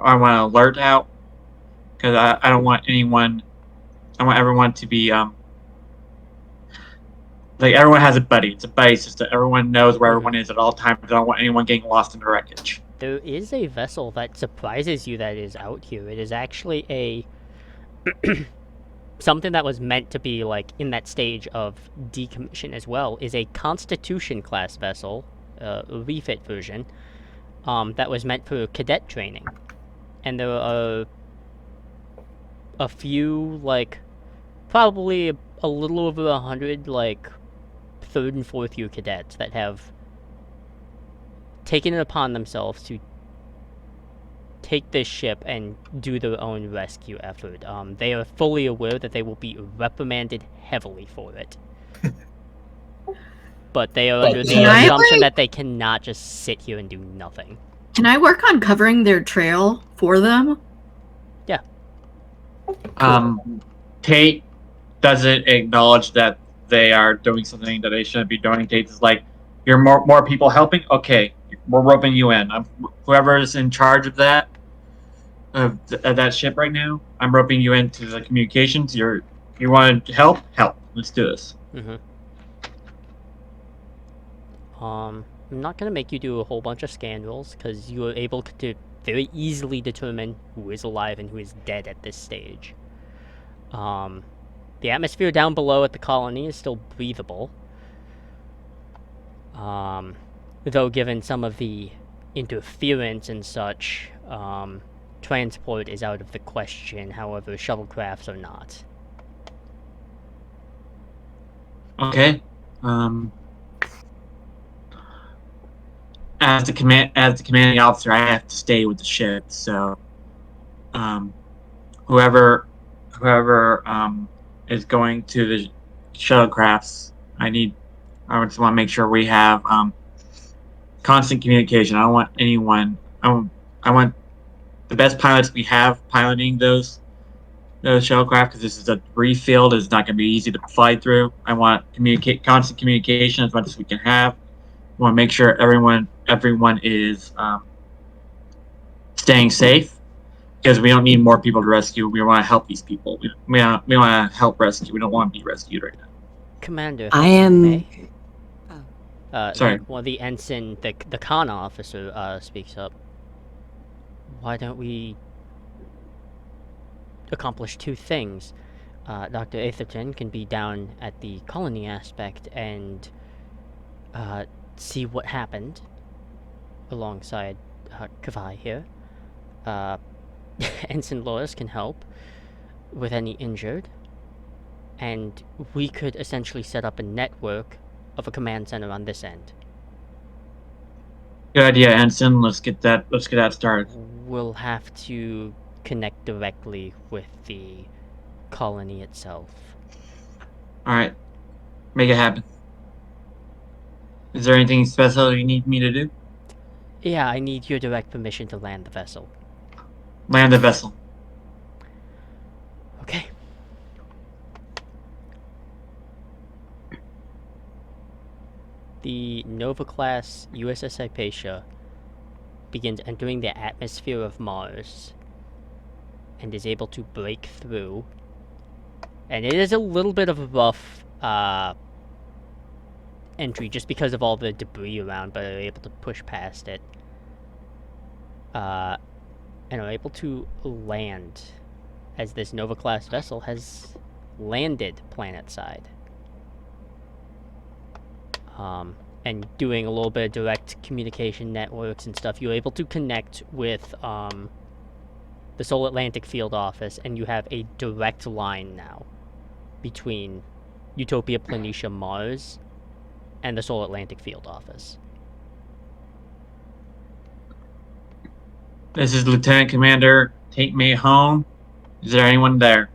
I want an alert out because I don't want anyone. I want everyone to be like everyone has a buddy. It's a buddy system. Everyone knows where everyone is at all times. I don't want anyone getting lost in the wreckage. There is a vessel that surprises you that is out here. It is actually a something that was meant to be like in that stage of decommission as well. Is a Constitution class vessel, a refit version, that was meant for cadet training, and there are a few like probably a little over 100 like third and fourth year cadets that have taken it upon themselves to take this ship and do their own rescue effort. They are fully aware that they will be reprimanded heavily for it. But they are under the Can I, assumption like- that they cannot just sit here and do nothing. Can I work on covering their trail for them? Tate doesn't acknowledge that they are doing something that they shouldn't be doing. Tate is like, "You're more people helping. Okay, we're roping you in. Whoever is in charge of that that ship right now. I'm roping you into the communications. You want to help? Help. Let's do this." I'm not gonna make you do a whole bunch of scan rolls because you are able to very easily determine who is alive and who is dead at this stage. The atmosphere down below at the colony is still breathable. Though given some of the interference and such, transport is out of the question. However, shuttlecrafts are not. Okay. As the commanding officer, I have to stay with the ship. So, whoever is going to the shuttlecrafts, I just want to make sure we have constant communication. I don't want anyone. I want the best pilots we have piloting those shuttlecraft because this is a debris field. It's not going to be easy to fly through. I want constant communication as much as we can have. I want to make sure everyone is staying safe because we don't need more people to rescue. We want to help these people. We want to help rescue. We don't want to be rescued right now. Commander, if I am. may. Sorry. Well, the ensign, the con officer, speaks up. Why don't we accomplish two things? Dr. Atherton can be down at the colony aspect and see what happened alongside Kavai here. Ensign Lois can help with any injured. And we could essentially set up a network of a command center on this end. Good idea, Ensign. Let's get that started. We'll have to connect directly with the colony itself. All right, make it happen. Is there anything special you need me to do? Yeah, I need your direct permission to land the vessel. Land the vessel. Okay. The Nova-class USS Hypatia begins entering the atmosphere of Mars and is able to break through. And it is a little bit of a rough entry just because of all the debris around, but are able to push past it. And are able to land as this Nova-class vessel has landed planet-side. And doing a little bit of direct communication networks and stuff, you're able to connect with the Sol Atlantic Field Office, and you have a direct line now between Utopia Planitia Mars and the Sol Atlantic Field Office. This is Lieutenant Commander. Take me home. Is there anyone there?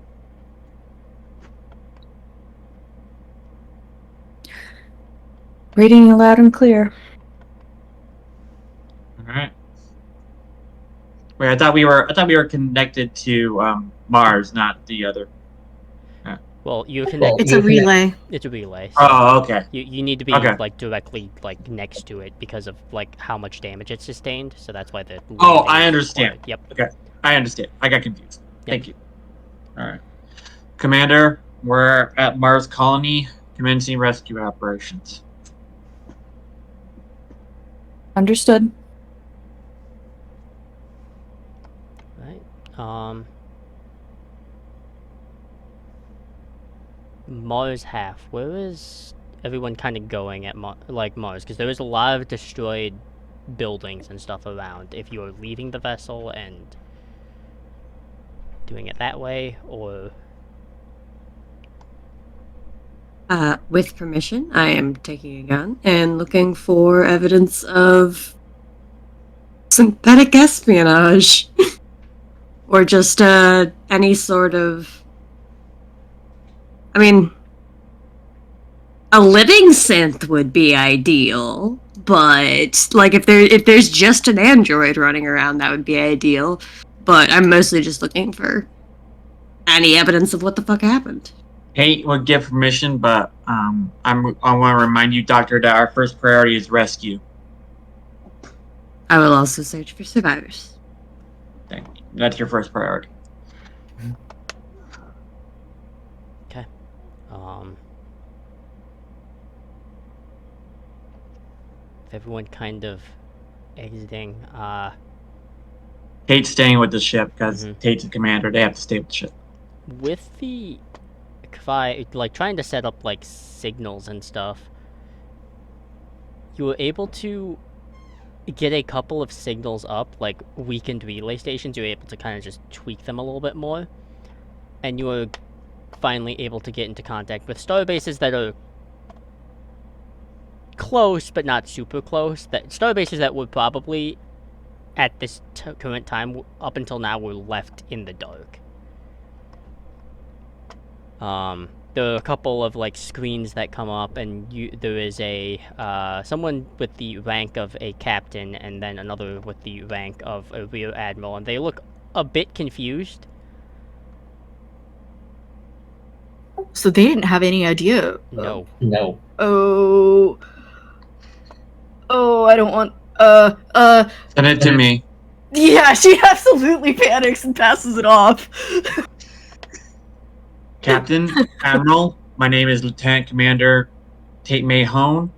Reading you loud and clear. All right. Wait, I thought we were connected to Mars, not the other. Well, you're connected. It's a relay. It's a relay. So Oh, okay. you need to be Okay. like directly like next to it because of like how much damage it sustained. So that's why the. Oh, landing I is understand. required. Yep. Okay, I understand. I got confused. Yep. Thank you. All right, Commander, we're at Mars Colony, commencing rescue operations. Understood. Right. Mars half. Where is everyone kind of going at Mars? Because there is a lot of destroyed buildings and stuff around. If you are leaving the vessel and doing it that way, or With permission, I am taking a gun and looking for evidence of synthetic espionage. Or just any sort of... I mean, a living synth would be ideal, but like if there's just an android running around, that would be ideal. But I'm mostly just looking for any evidence of what the fuck happened. Kate would give permission, but I want to remind you, Doctor, that our first priority is rescue. I will also search for survivors. Thank you. That's your first priority. okay. With everyone kind of exiting. Kate's staying with the ship because Mhm. Kate's the commander. They have to stay with the ship. With the like trying to set up like signals and stuff, you were able to get a couple of signals up, like weakened relay stations. You were able to kind of just tweak them a little bit more, and you were finally able to get into contact with star bases that are close but not super close. That star bases that would probably at this current time up until now were left in the dark. There are a couple of like screens that come up, and there is a someone with the rank of a captain, and then another with the rank of a rear admiral, and they look a bit confused. So they didn't have any idea. No. No. Oh, I don't want. Send it to me. Yeah, she absolutely panics and passes it off. Captain, Admiral, my name is Lieutenant Commander Tate Mahone.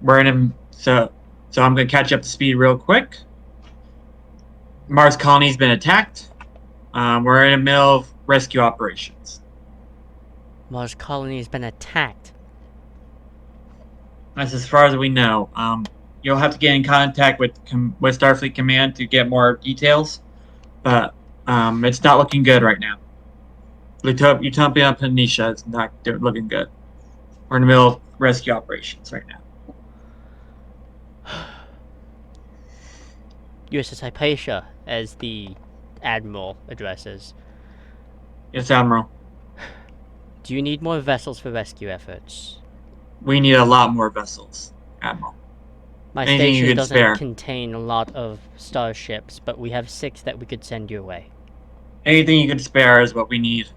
We're in a, so I'm gonna catch up to speed real quick. Mars colony's been attacked. We're in the middle of rescue operations. Mars colony has been attacked. That's as far as we know. You'll have to get in contact with Starfleet Command to get more details, but it's not looking good right now. Utopia Panisha is not looking good. We're in the middle of rescue operations right now. USS Hypatia, as the Admiral addresses. Yes, Admiral. Do you need more vessels for rescue efforts? We need a lot more vessels, Admiral. My Anything you station can doesn't spare. contain a lot of starships, but we have 6 that we could send your way. Anything you can spare is what we need.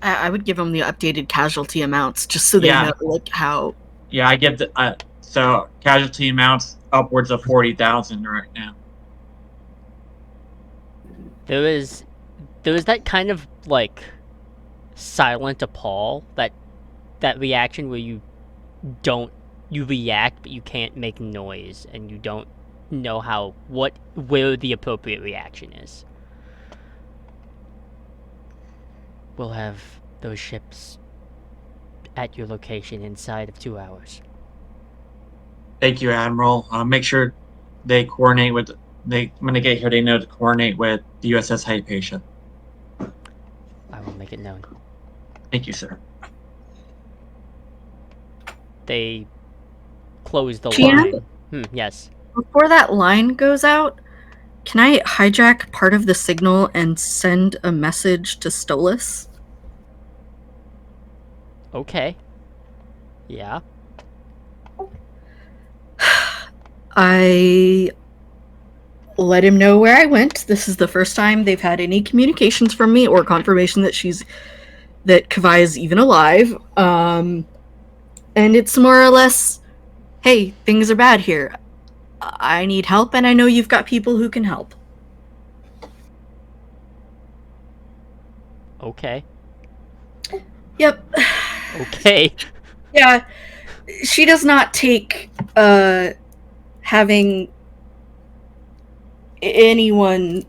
I would give them the updated casualty amounts just so they Yeah. know like how. Yeah, I get the so casualty amounts upwards of 40,000 right now. There is that kind of like silent appall, that reaction where you react but you can't make noise and you don't know where the appropriate reaction is. We'll have those ships at your location inside of 2 hours. Thank you, Admiral. Make sure they coordinate with when they get here. They know to coordinate with the USS Hypatia. I will make it known. Thank you, sir. They close the Gian? line. Yes. Before that line goes out, can I hijack part of the signal and send a message to Stolas? Okay. Yeah. I let him know where I went. This is the first time they've had any communications from me or confirmation that Kavai is even alive. And it's more or less, hey, things are bad here. I need help, and I know you've got people who can help. Okay. Yep. Okay. Yeah. She does not take having anyone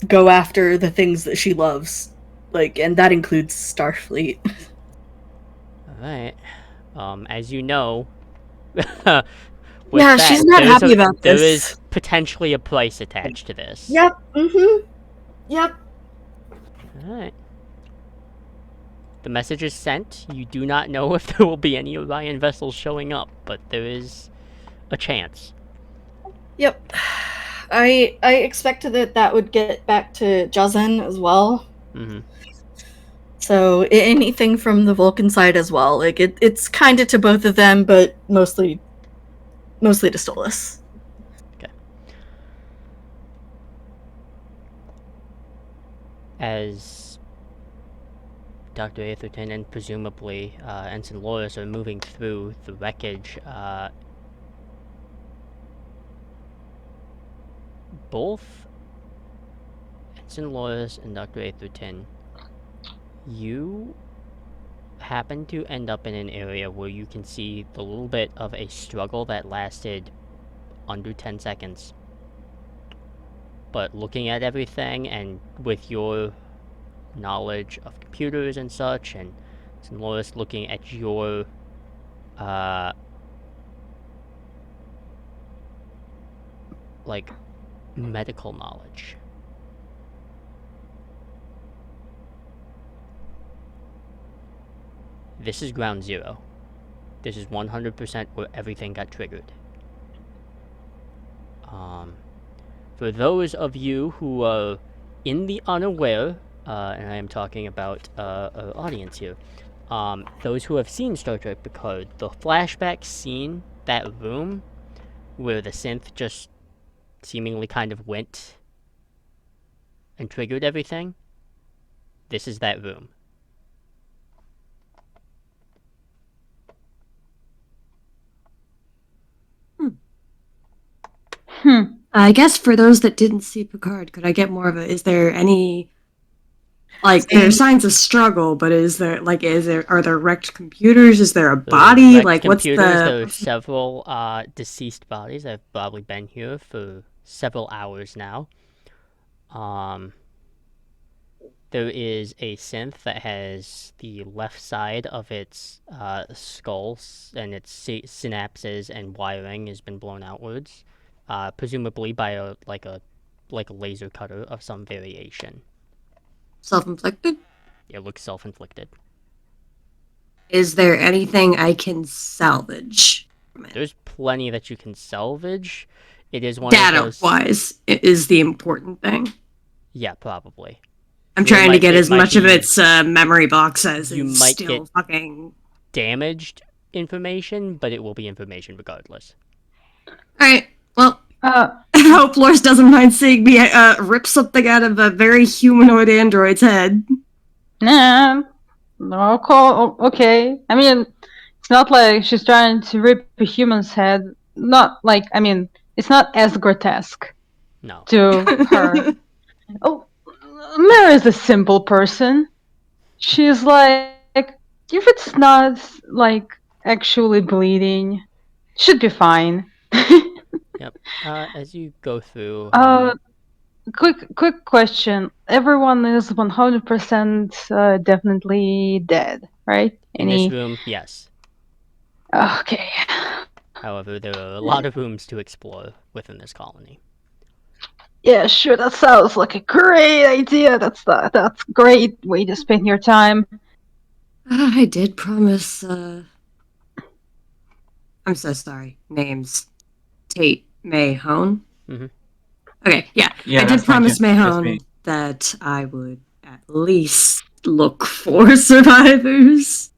go after the things that she loves. And that includes Starfleet. Alright. As you know, with Yeah, that, she's not happy about there this. is potentially a price attached to this. Yep. Mm-hmm. Yep. Alright. The message is sent. You do not know if there will be any Orion vessels showing up, but there is a chance. Yep. I expected that would get back to Jazen as well. Mm-hmm. So anything from the Vulcan side as well. It's kind of to both of them, but mostly to Stolas. Okay. As Dr. Atherton and presumably Ensign Loris are moving through the wreckage, both Ensign Loris and Dr. Atherton, you happen to end up in an area where you can see the little bit of a struggle that lasted under 10 seconds. But looking at everything, and with your knowledge of computers and such, and Lois looking at your like medical knowledge, this is ground zero. This is 100% where everything got triggered. For those of you who are in the unaware, and I am talking about our audience here, those who have seen Star Trek Picard, the flashback scene, that room where the synth just seemingly kind of went and triggered everything, this is that room. I guess for those that didn't see Picard, could I get more of a? Is there any there are signs of struggle, but are there wrecked computers? Is there a body? Wrecked What's computers, the? there are several deceased bodies that have probably been here for several hours now. There is a synth that has the left side of its skull and its synapses and wiring has been blown outwards, presumably by a laser cutter of some variation. Self-inflicted? It looks self-inflicted. Is there anything I can salvage from it? There's plenty that you can salvage. It is one of those... Data-wise, it is the important thing. Yeah, probably. I'm trying to get as much of its memory box as you is might still get fucking damaged information, but it will be information regardless. Alright, well, I hope Loris doesn't mind seeing me rip something out of a very humanoid android's head. Nah, no, okay. I mean, it's not like she's trying to rip a human's head. Not like, I mean, it's not as grotesque. No. To her. Oh, Mary is a simple person. She's like, if it's not like actually bleeding, should be fine. Yep. As you go through. Quick question. Everyone is 100% definitely dead, right? In this room, yes. Okay. However, there are a lot of rooms to explore within this colony. Yeah, sure. That sounds like a great idea. That's great way to spend your time. I did promise. I'm so sorry. Names. Tate Mahone. Mm-hmm. Okay, yeah. I did promise Mahone that I would at least look for survivors.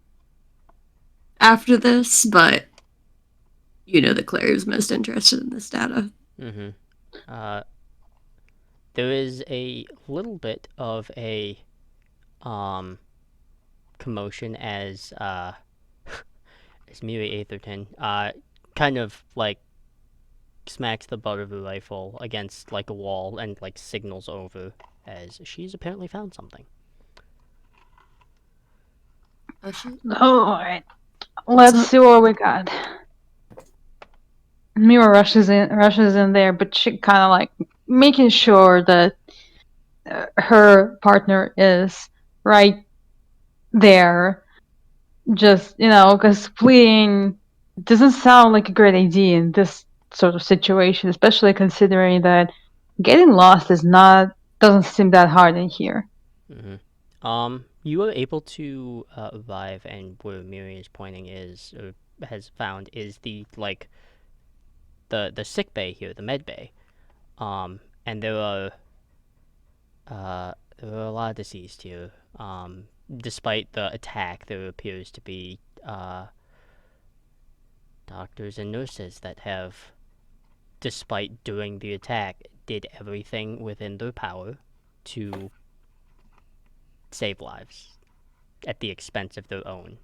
after this, but you know that Claire is most interested in this data. Mm-hmm. There is a little bit of a commotion as as Miri Atherton kind of like smacks the butt of the rifle against like a wall and like signals over as she's apparently found something. Oh, she. Alright. Let's So- see what we got. Mira rushes in there, but she kind of like making sure that her partner is right there. Just, because fleeing doesn't sound like a great idea in this sort of situation, especially considering that getting lost doesn't seem that hard in here. Mm-hmm. You were able to arrive, and where Miri is pointing is or has found is the like the sick bay here, the med bay. And there are a lot of deceased here. Despite the attack, there appears to be doctors and nurses that have, despite doing the attack, did everything within their power to save lives at the expense of their own.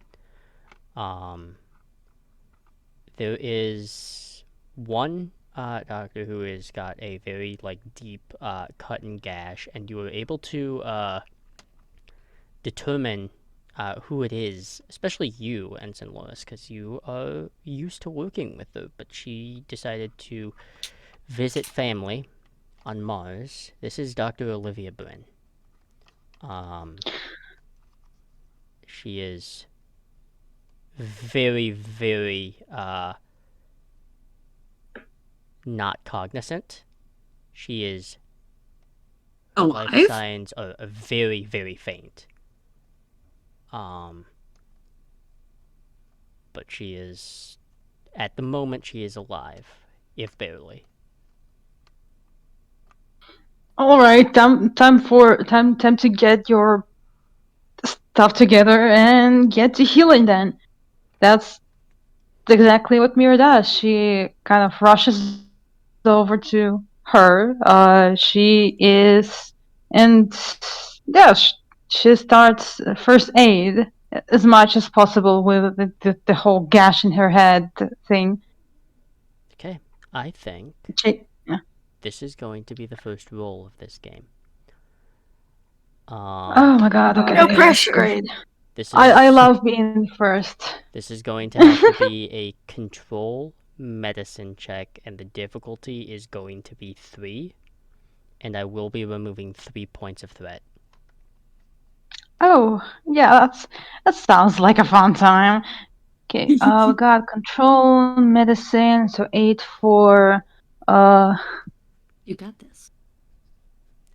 There is one doctor who has got a very like deep cut and gash, and you were able to determine who it is, especially you, Ensign Lois, because you are used to working with her, but she decided to visit family on Mars. This is Dr. Olivia Bryn. She is very, very not cognizant. She is life alive? signs are very, very faint. But she is, at the moment, she is alive, if barely. All right, time to get your stuff together and get to healing. Then that's exactly what Mira does. She kind of rushes over to her. She is, and yeah, she starts first aid as much as possible with the whole gash in her head thing. Okay, I think Yeah. this is going to be the first roll of this game. Oh my god, okay. No pressure. Great. This is I love being first. This is going to have to be a control medicine check, and the difficulty is going to be 3, and I will be removing 3 points of threat. Oh, yeah, that sounds like a fun time. Okay, we got control, medicine, so 8 for You got this.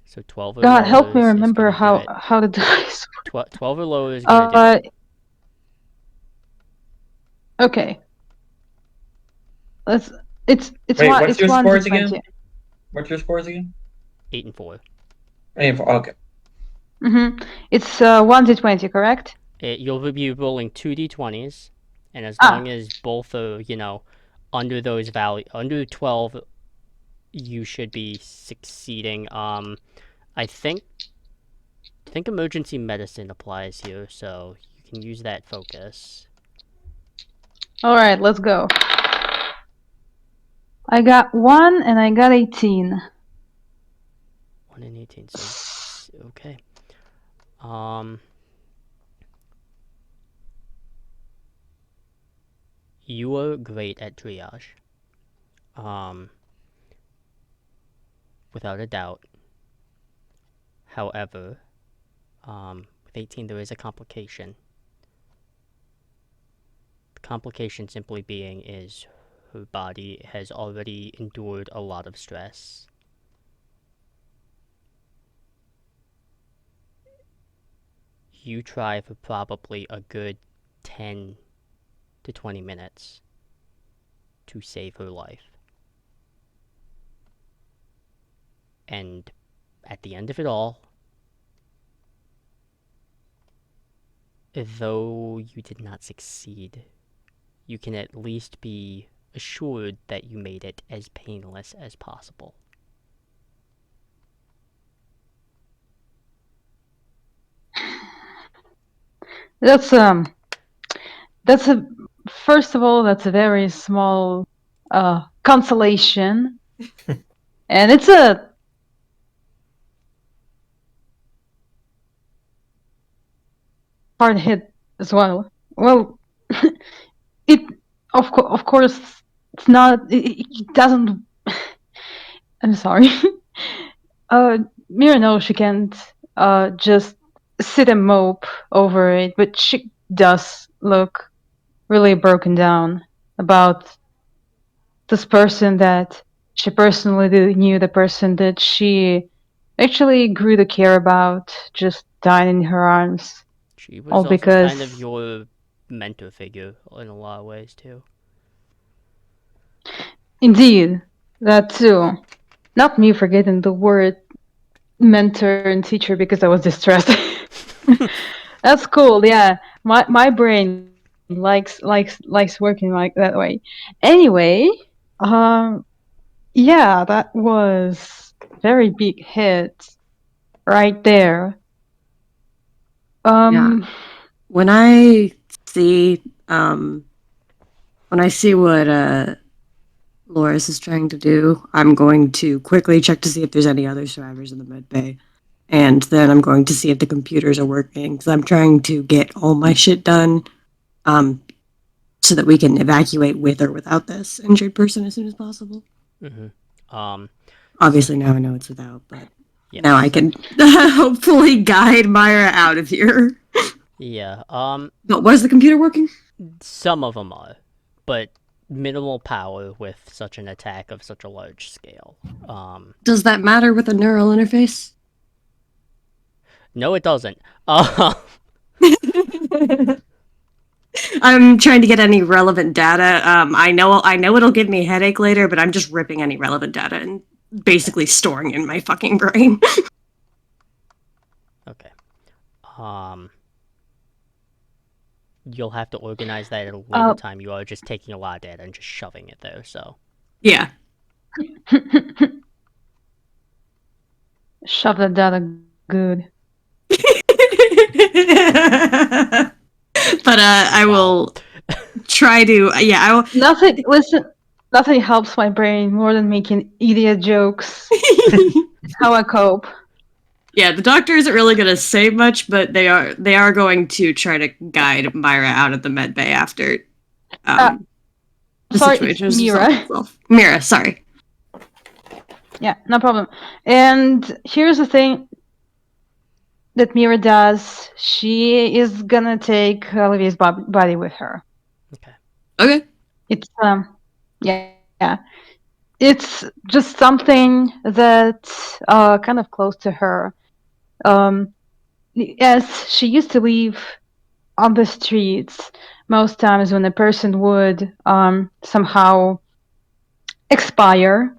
So 12 or God, lower help me is remember going to do it. how the dice. 12 or lower is going to do it. Okay. Let's. It's Wait, one. what's It's your 1 to scores 20. again? What's your scores again? 8 and 4. Okay. It's 1 to 20, correct? You'll be rolling 2d20s, and as long as both are, under those under 12, you should be succeeding. I think emergency medicine applies here, so you can use that focus. All right, let's go. I got 1 and I got 18. 1 and 18. So okay. You are great at triage. Without a doubt. However, with 18 there is a complication. The complication simply being is her body has already endured a lot of stress. You try for probably a good 10 to 20 minutes to save her life. And at the end of it all, though you did not succeed, you can at least be assured that you made it as painless as possible. That's that's a first of all, that's a very small consolation, and it's a hard hit as well. Well, it of course it's not. It doesn't. I'm sorry. Mira knows she can't just sit and mope over it, but she does look really broken down about this person that she personally knew, the person that she actually grew to care about, just died in her arms. She All was also kind of because, your mentor figure in a lot of ways, too. indeed, that too. Not me forgetting the word mentor and teacher because I was distressed. That's cool. Yeah, my brain likes working like that way. Anyway, um, yeah, that was very big hit right there. Um, When I see when I see what Loris is trying to do, I'm going to quickly check to see if there's any other survivors in the med bay. And then I'm going to see if the computers are working because I'm trying to get all my shit done so that we can evacuate with or without this injured person as soon as possible. Obviously, now I know it's without, but yes. now I can hopefully guide Myra out of here. Yeah, But was the computer working? some of them are, but minimal power with such an attack of such a large scale. Does that matter with a neural interface? No, it doesn't. I'm trying to get any relevant data. I know it'll give me a headache later, but I'm just ripping any relevant data and basically storing in my fucking brain. Okay. You'll have to organize that at a later Oh. time. You are just taking a lot of data and just shoving it there, so. Yeah. Shove that data good. But I will try to. Yeah, I will. Nothing. Listen, nothing helps my brain more than making idiot jokes. How I cope. Yeah, the doctor isn't really going to say much, but they are going to try to guide Myra out of the med bay after the Sorry, situation it's has resolved Mira. itself. Mira, sorry. Yeah, no problem. And here's the thing that Mira does. She is gonna take Olivia's body with her. Okay. It's yeah. It's just something that's kind of close to her. Yes, she used to live on the streets most times when a person would somehow expire,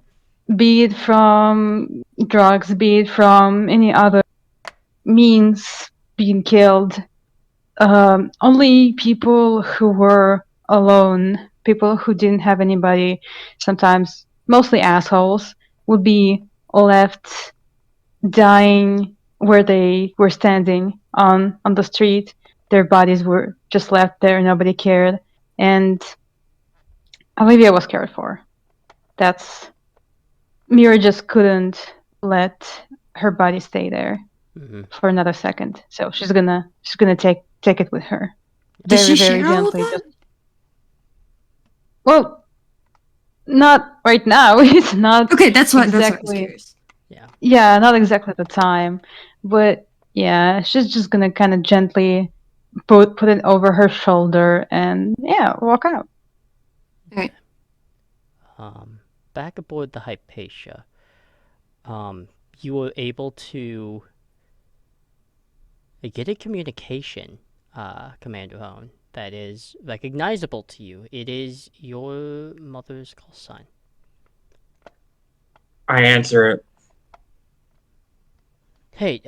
be it from drugs, be it from any other means being killed. Only people who were alone, people who didn't have anybody, sometimes mostly assholes, would be left dying where they were standing on the street. Their bodies were just left there, nobody cared, and Olivia was cared for. That's Mira just couldn't let her body stay there for another second, so she's gonna take it with her. Does Very, she very share all of gently. that? Well, not right now. It's not Okay, that's what I was exactly. curious. Yeah, not exactly the time, but yeah, she's just gonna kind of gently put it over her shoulder and yeah, walk out. Alright. Back aboard the Hypatia, you were able to get a communication, Commander Hone, that is recognizable to you. It is your mother's call sign. I answer it. Hey,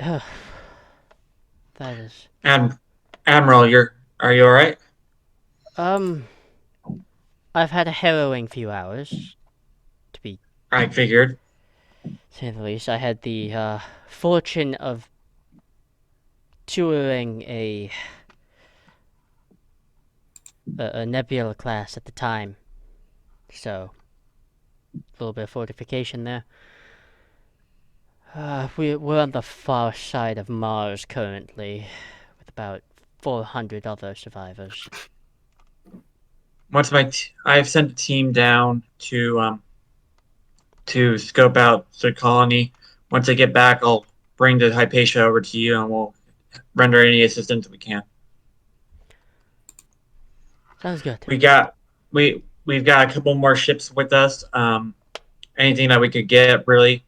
that is... Admiral, are you all right? I've had a harrowing few hours, to be I figured. say the least. I had the fortune of touring a nebula class at the time, so a little bit of fortification there. We're on the far side of Mars currently, with about 400 other survivors. I've sent a team down to scope out the colony. Once I get back, I'll bring the Hypatia over to you, and we'll render any assistance we can. Sounds good. We've got a couple more ships with us. Anything that we could get, really.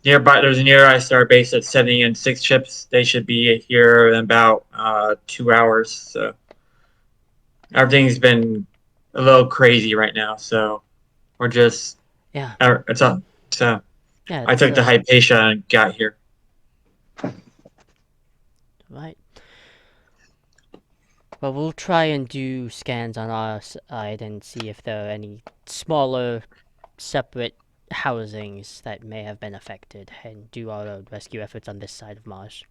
Nearby, there's a nearby star base that's sending in 6 ships. They should be here in about 2 hours. So everything's been a little crazy right now. So we're just Yeah, it's on. So yeah, I it's took the Hypatia and got here. right. Well, we'll try and do scans on our side and see if there are any smaller, separate housings that may have been affected, and do our own rescue efforts on this side of Mars.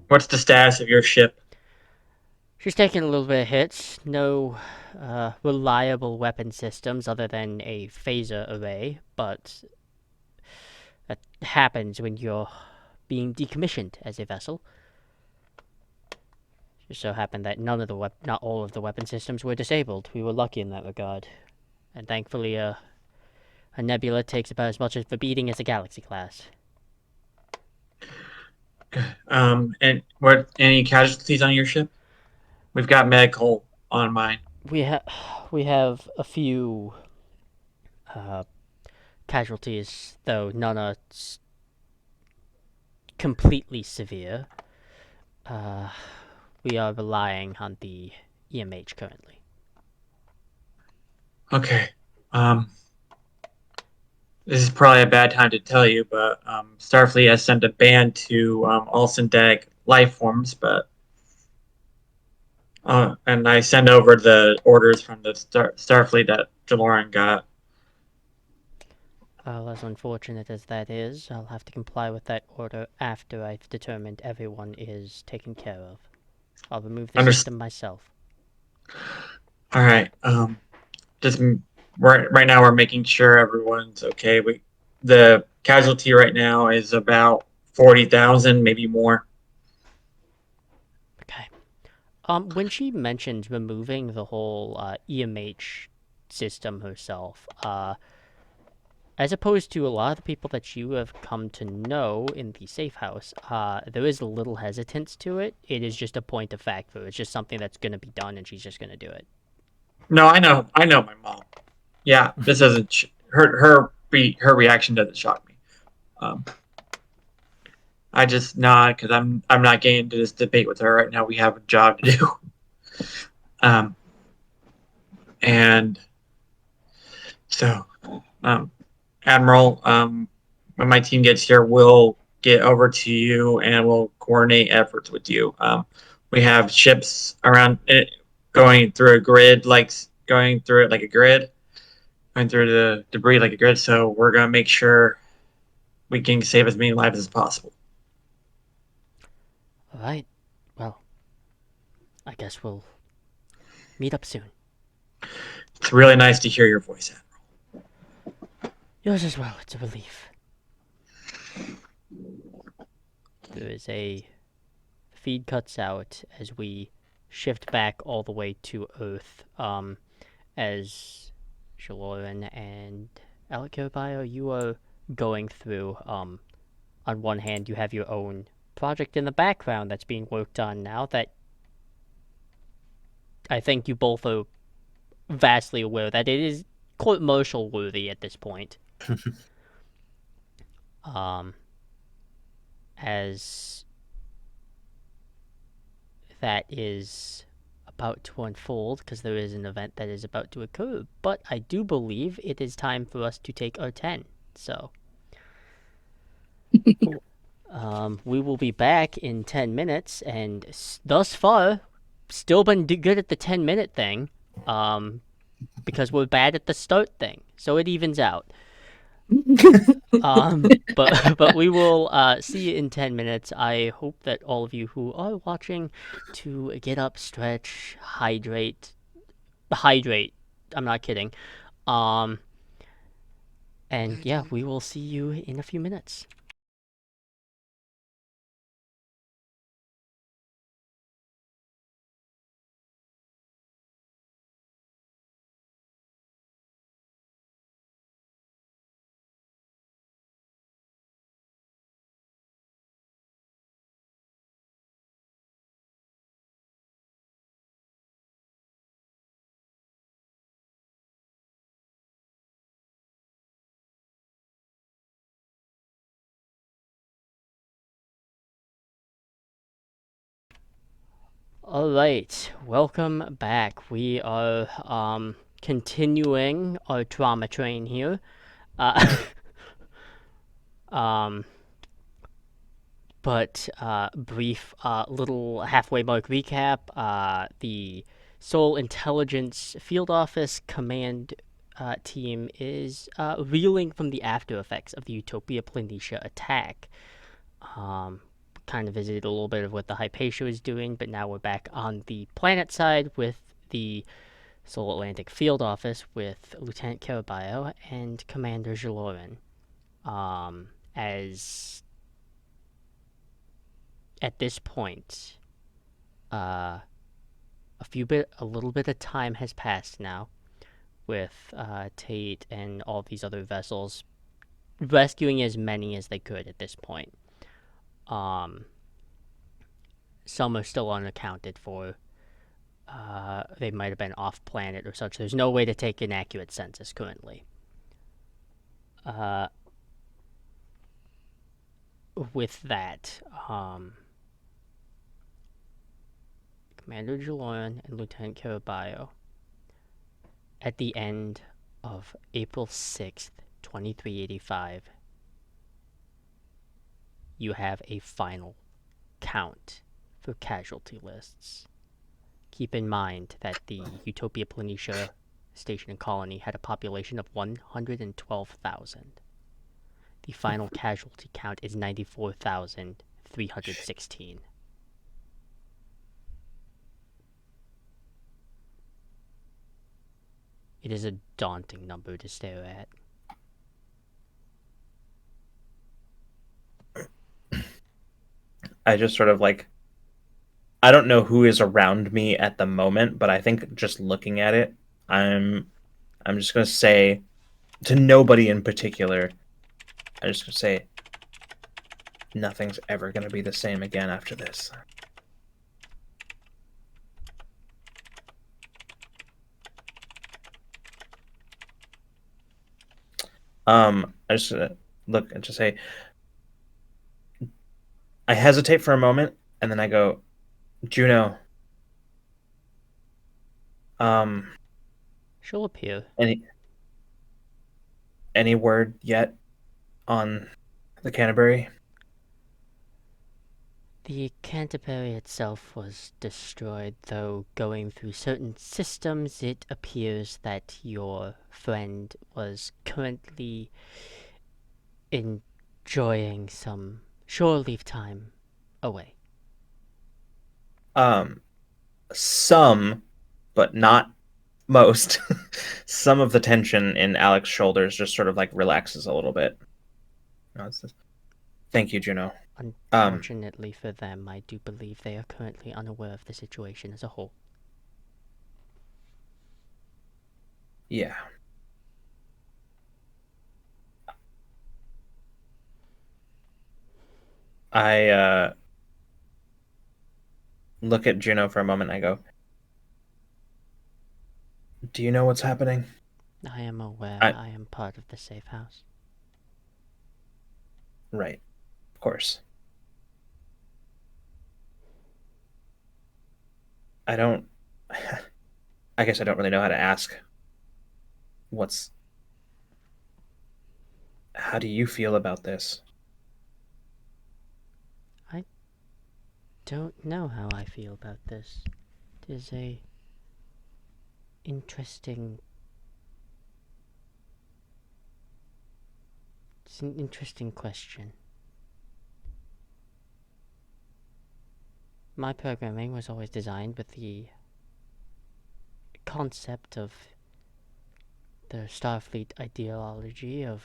What's the status of your ship? She's taking a little bit of hits. No reliable weapon systems other than a phaser array, but that happens when you're being decommissioned as a vessel. Just so happened that not all of the weapon systems were disabled. We were lucky in that regard, and thankfully, a nebula takes about as much of a beating as a galaxy class. And what? Any casualties on your ship? We've got medical on mine. We have a few casualties, though none are completely severe. We are relying on the EMH currently. Okay. This is probably a bad time to tell you, but Starfleet has sent a ban to all synthetic life forms, but and I send over the orders from the Starfleet that DeLorean got. Well, as unfortunate as that is, I'll have to comply with that order after I've determined everyone is taken care of. I'll remove the system myself. All right. Just right now we're making sure everyone's okay. The casualty right now is about 40,000, maybe more. Okay. When she mentioned removing the whole EMH system herself, as opposed to a lot of the people that you have come to know in the safe house, there is a little hesitance to it. It is just a point of fact, though. It's just something that's going to be done, and she's just going to do it. No, I know my mom. Yeah, this doesn't her reaction doesn't shock me. I just nod because I'm not getting into this debate with her right now. We have a job to do. And so, Admiral, when my team gets here, we'll get over to you and we'll coordinate efforts with you. We have ships around it going through a grid, going through the debris like a grid. So we're gonna make sure we can save as many lives as possible. All right. Well, I guess we'll meet up soon. It's really nice to hear your voice, Admiral. Yours as well. It's a relief. There is a feed cuts out as we shift back all the way to Earth. As Shaloran and Alikobio, you are going through. On one hand, you have your own project in the background that's being worked on now that I think you both are vastly aware that it is commercial worthy at this point. As that is about to unfold, because there is an event that is about to occur, but I do believe it is time for us to take our 10, so we will be back in 10 minutes, and thus far, still been good at the 10-minute thing. because we're bad at the start thing, so it evens out. But we will see you in 10 minutes. I hope that all of you who are watching to get up, stretch, hydrate. I'm not kidding. Um, and yeah, we will see you in a few minutes. Alright, welcome back. We are continuing our drama train here. Uh, um, but brief little halfway mark recap. The Seoul Intelligence Field Office Command team is reeling from the after effects of the Utopia Planitia attack. Kind of visited a little bit of what the Hypatia is doing, but now we're back on the planet side with the Seoul Atlantic Field Office with Lieutenant Karabayo and Commander Jalorin. As at this point, a little bit of time has passed now, with Tate and all these other vessels rescuing as many as they could at this point. Some are still unaccounted for. They might have been off planet or such. There's no way to take an accurate census currently. With that, Commander Jaloran and Lieutenant Karabayo, at the end of April 6th, 2385, you have a final count for casualty lists. Keep in mind that the Utopia Planitia station and colony had a population of 112,000. The final casualty count is 94,316. It is a daunting number to stare at. I just sort of like, I don't know who is around me at the moment, but I think just looking at it, I'm just gonna say to nobody in particular, I'm just gonna say nothing's ever gonna be the same again after this. I just look and just say, I hesitate for a moment, and then I go, Juno. She'll appear. Any word yet on the Canterbury? The Canterbury itself was destroyed, though going through certain systems it appears that your friend was currently enjoying some shore leave time away. Some, but not most. Some of the tension in Alex's shoulders just sort of like relaxes a little bit. Thank you, Juno. Unfortunately for them, I do believe they are currently unaware of the situation as a whole. Yeah. I look at Juno for a moment and I go, do you know what's happening? I am aware. I am part of the safe house. Right. Of course. I guess I don't really know how to ask. How do you feel about this? I don't know how I feel about this. It is a interesting It's an interesting question. My programming was always designed with the concept of the Starfleet ideology of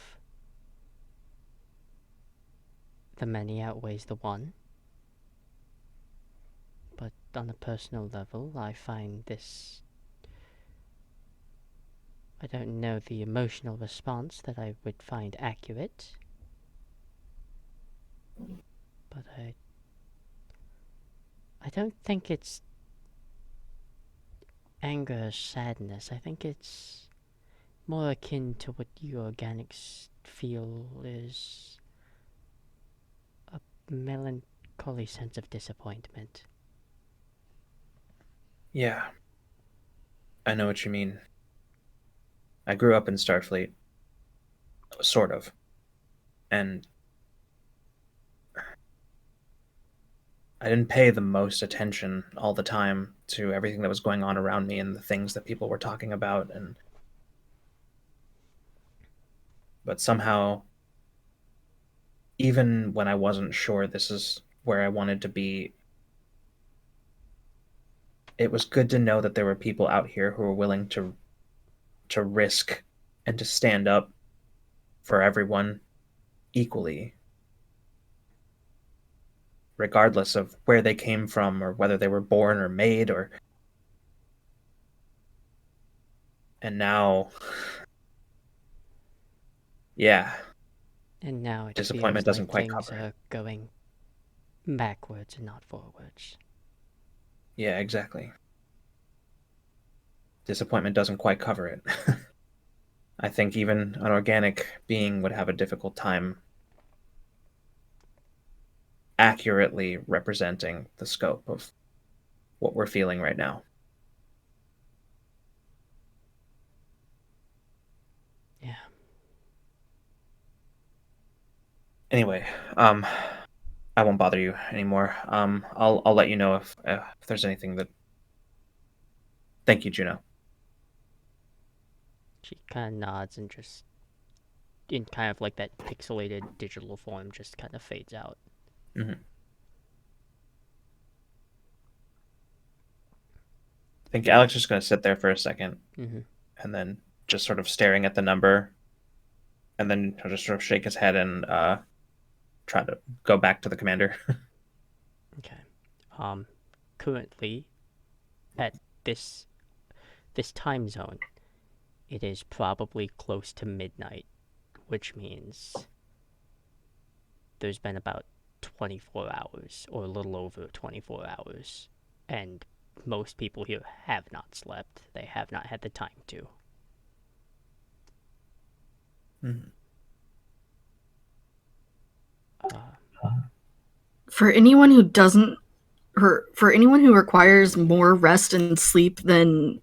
the many outweighs the one. But on a personal level, I find this... I don't know the emotional response that I would find accurate. But I don't think it's anger or sadness. I think it's more akin to what you organics feel is a melancholy sense of disappointment. Yeah. I know what you mean. I grew up in Starfleet. Sort of. And I didn't pay the most attention all the time to everything that was going on around me and the things that people were talking about, but somehow, even when I wasn't sure this is where I wanted to be, it was good to know that there were people out here who were willing to risk and to stand up for everyone equally, regardless of where they came from or whether they were born or made. Or and now, yeah, And now it disappointment feels doesn't like quite things cover it. are going backwards and not forwards. Yeah, exactly. Disappointment doesn't quite cover it. I think even an organic being would have a difficult time accurately representing the scope of what we're feeling right now. Yeah. Anyway, I won't bother you anymore. I'll let you know if there's anything that. Thank you, Juno. She kind of nods and just, in kind of like that pixelated digital form, just kind of fades out. Mm-hmm. I think Alex is going to sit there for a second, and then just sort of staring at the number, and then he'll just sort of shake his head and try to go back to the commander. Okay. Currently, at this time zone, it is probably close to midnight, which means there's been about 24 hours, or a little over 24 hours, and most people here have not slept. They have not had the time to. Mm-hmm. For anyone who doesn't, for anyone who requires more rest and sleep than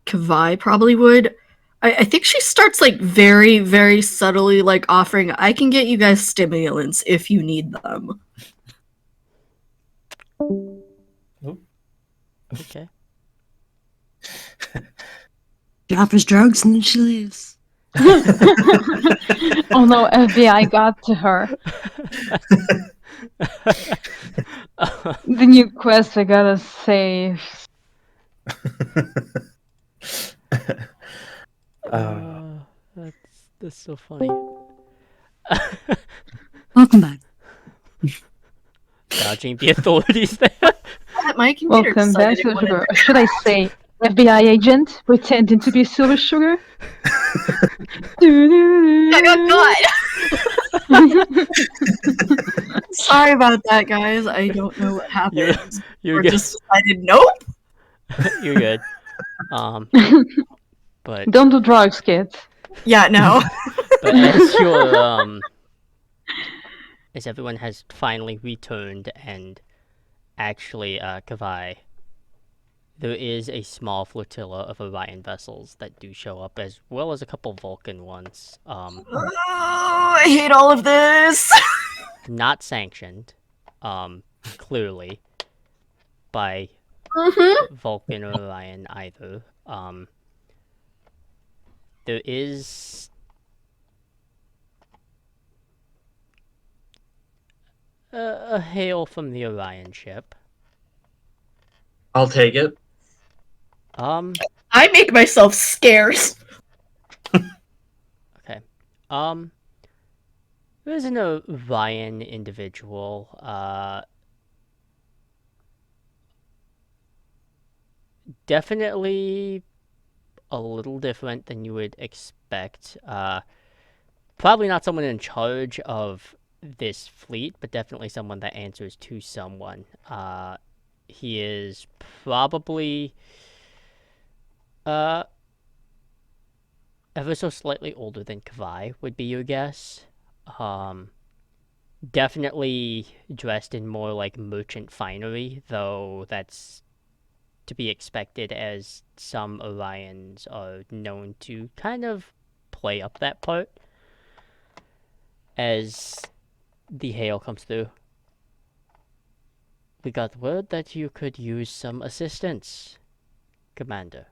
Kavai probably would, I think she starts like very, very subtly like offering, I can get you guys stimulants if you need them. Okay. She offers drugs and then she leaves. Oh no, FBI got to her. The new quest I gotta save. That's so funny. Welcome back. Dodging the authorities there. My computer Welcome back, decided it Silver wanted Sugar. to Should I say FBI agent pretending to be Silver Sugar? Oh god! Sorry about that, guys. I don't know what happened. You're Or good. just decided, nope. You're good. But Don't do drugs, kids. Yeah, no. but as your as everyone has finally returned and actually Kavai, there is a small flotilla of Orion vessels that do show up, as well as a couple Vulcan ones. Oh, I hate all of this. Not sanctioned, clearly, by Vulcan or Orion either. There is A hail from the Orion ship. I'll take it. I made myself scarce. Okay. There's an Orion individual, definitely a little different than you would expect. Probably not someone in charge of this fleet, but definitely someone that answers to someone. He is probably uh ever so slightly older than Kavai would be your guess. Um, Definitely dressed in more like merchant finery, though that's to be expected as some Orions are known to kind of play up that part as the hail comes through. We got word that you could use some assistance, Commander.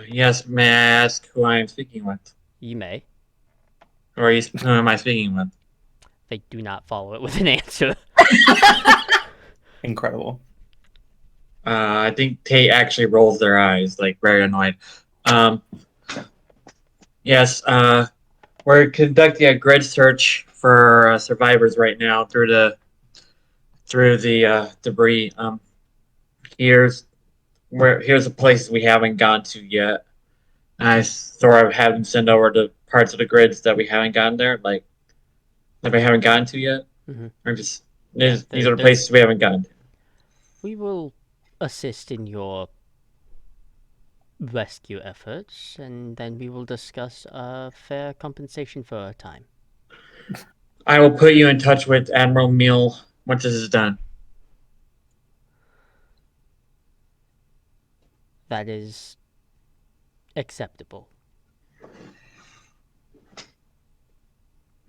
Yes, may I ask who I am speaking with? You may. Or who am I speaking with? They do not follow it with an answer. Incredible. I think Tate actually rolls their eyes, like very annoyed. Yes, we're conducting a grid search for survivors right now through the debris. Here's the places we haven't gone to yet. I sort of have them send over the parts of the grids that we haven't gotten there, like that we haven't gotten to yet, Mm-hmm. or just Yeah, these are the places we haven't gotten to. We will assist in your rescue efforts, and then we will discuss fair compensation for our time. I will put you in touch with Admiral Meal once this is done. That is acceptable.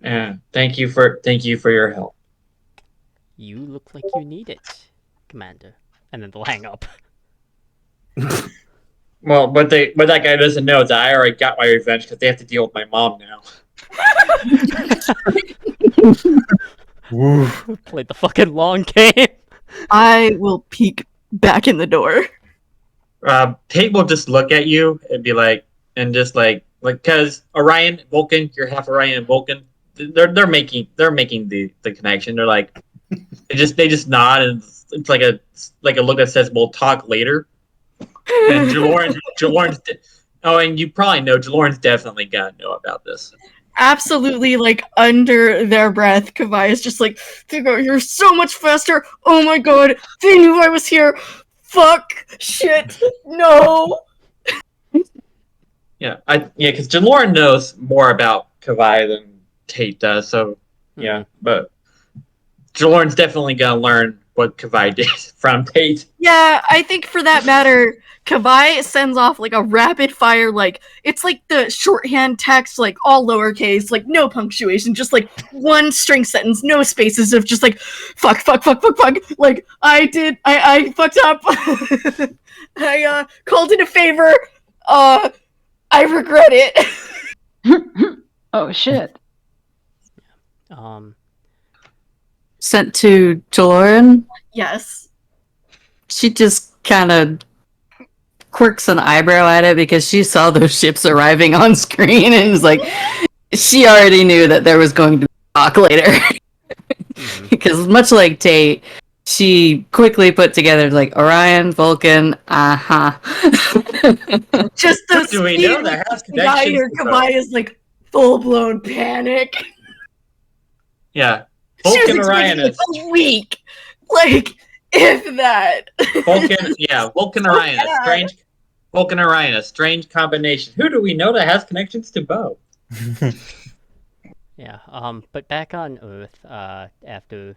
And thank you for your help. You look like you need it, Commander. And then they'll hang up. Well, what that guy doesn't know is that I already got my revenge because they have to deal with my mom now. Played the fucking long game. I will peek back in the door. Tate will just look at you and be like, because Orion, Vulcan, you're half Orion and Vulcan. They're making the connection. They're like, they just nod, and it's like a look that says we'll talk later. And Jalorn's oh, and you probably know Jalorn's definitely gotta know about this. Absolutely, like under their breath, Kavai is just like, "You're so much faster! Oh my god, they knew I was here! Fuck! Shit! No!" Yeah, because Jalorn knows more about Kavai than Tate does. So yeah, but Jalorn's definitely gonna learn what Kavai did from Tate. Yeah, I think for that matter, Kavai sends off like a rapid fire, like it's like the shorthand text, like all lowercase, like no punctuation, just like one string sentence, no spaces of just like fuck, fuck, fuck, fuck, fuck. Like I fucked up. I called in a favor. I regret it. Oh shit. Sent to Jaloran. Yes. She just kind of quirks an eyebrow at it because she saw those ships arriving on screen and was like, she already knew that there was going to be talk later. Because much like Tate, she quickly put together like Orion, Vulcan, Just the Do we know that has connections or to Kavai is like full blown panic. Yeah, She was Vulcan Orion expecting is a week, like if that. Vulcan Orion, a strange Vulcan Orion, a strange combination. Who do we know that has connections to both? Yeah, but back on Earth, after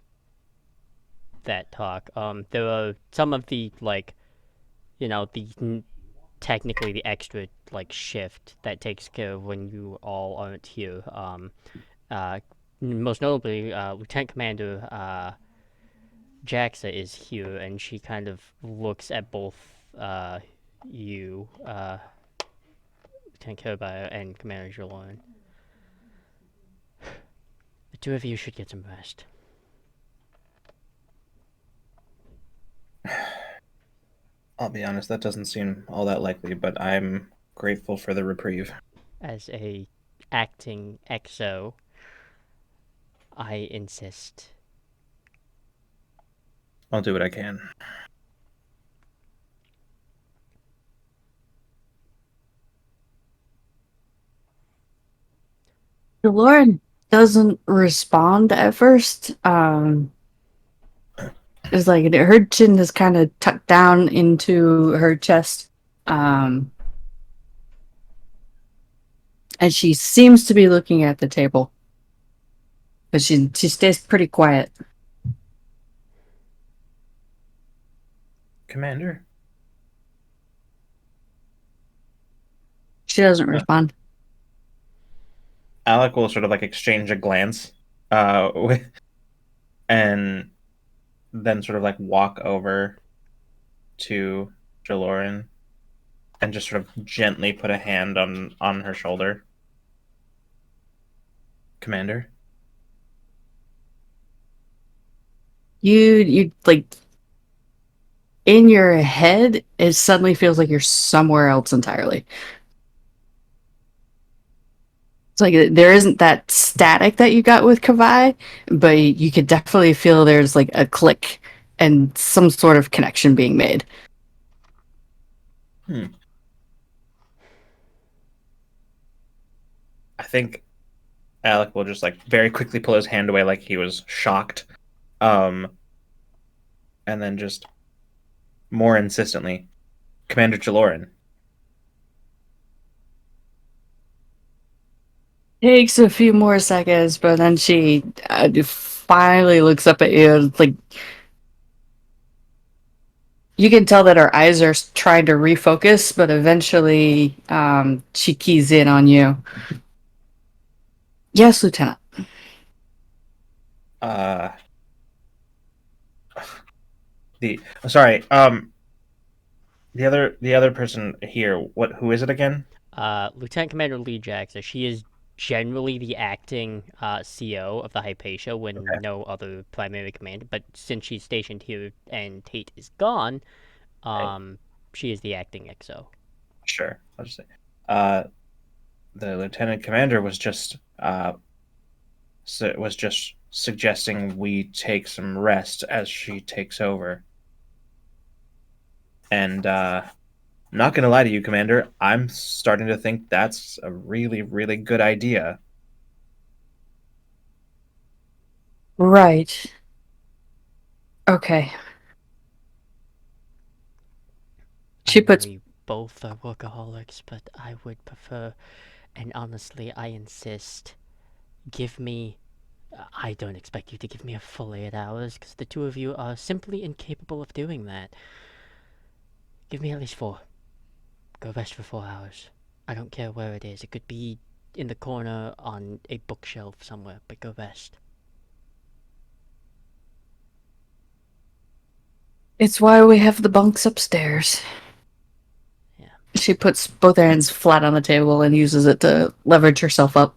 that talk, there are some of the, like, technically the extra, like, shift that takes care of when you all aren't here. Most notably, Lieutenant Commander, Jaxa is here, and she kind of looks at both, you, Lieutenant Kerbire and Commander Jaloran. The two of you should get some rest. I'll be honest, that doesn't seem all that likely, but I'm grateful for the reprieve. As a acting exo, I insist. I'll do what I can. Lauren doesn't respond at first. It's like her chin is kind of tucked down into her chest. And she seems to be looking at the table. But she stays pretty quiet. Commander? She doesn't respond. Alec will sort of like exchange a glance with, and then sort of like walk over to Jaloran and just sort of gently put a hand on her shoulder. Commander? You like in your head, it suddenly feels like you're somewhere else entirely. It's like there isn't that static that you got with Kavai, but you could definitely feel there's like a click and some sort of connection being made. I think Alec will just like very quickly pull his hand away like he was shocked. And then just more insistently, Commander Jaloran. Takes a few more seconds, but then she finally looks up at you. Like you can tell that her eyes are trying to refocus, but eventually she keys in on you. Yes, Lieutenant. Sorry, the other person here, who is it again? Lieutenant Commander Lee Jackson, she is generally the acting CO of the Hypatia when Okay. no other primary commander, but since she's stationed here and Tate is gone, she is the acting XO. Sure, I'll just say. The lieutenant commander was just suggesting we take some rest as she takes over. And not gonna lie to you, Commander, I'm starting to think that's a really, really good idea. Right. Okay. She I know puts we both are workaholics, but I would prefer, and honestly, I insist, give me. I don't expect you to give me a full 8 hours, because the two of you are simply incapable of doing that. Give me at least 4. Go rest for 4 hours. I don't care where it is. It could be in the corner on a bookshelf somewhere, but go rest. It's why we have the bunks upstairs. Yeah. She puts both hands flat on the table and uses it to leverage herself up.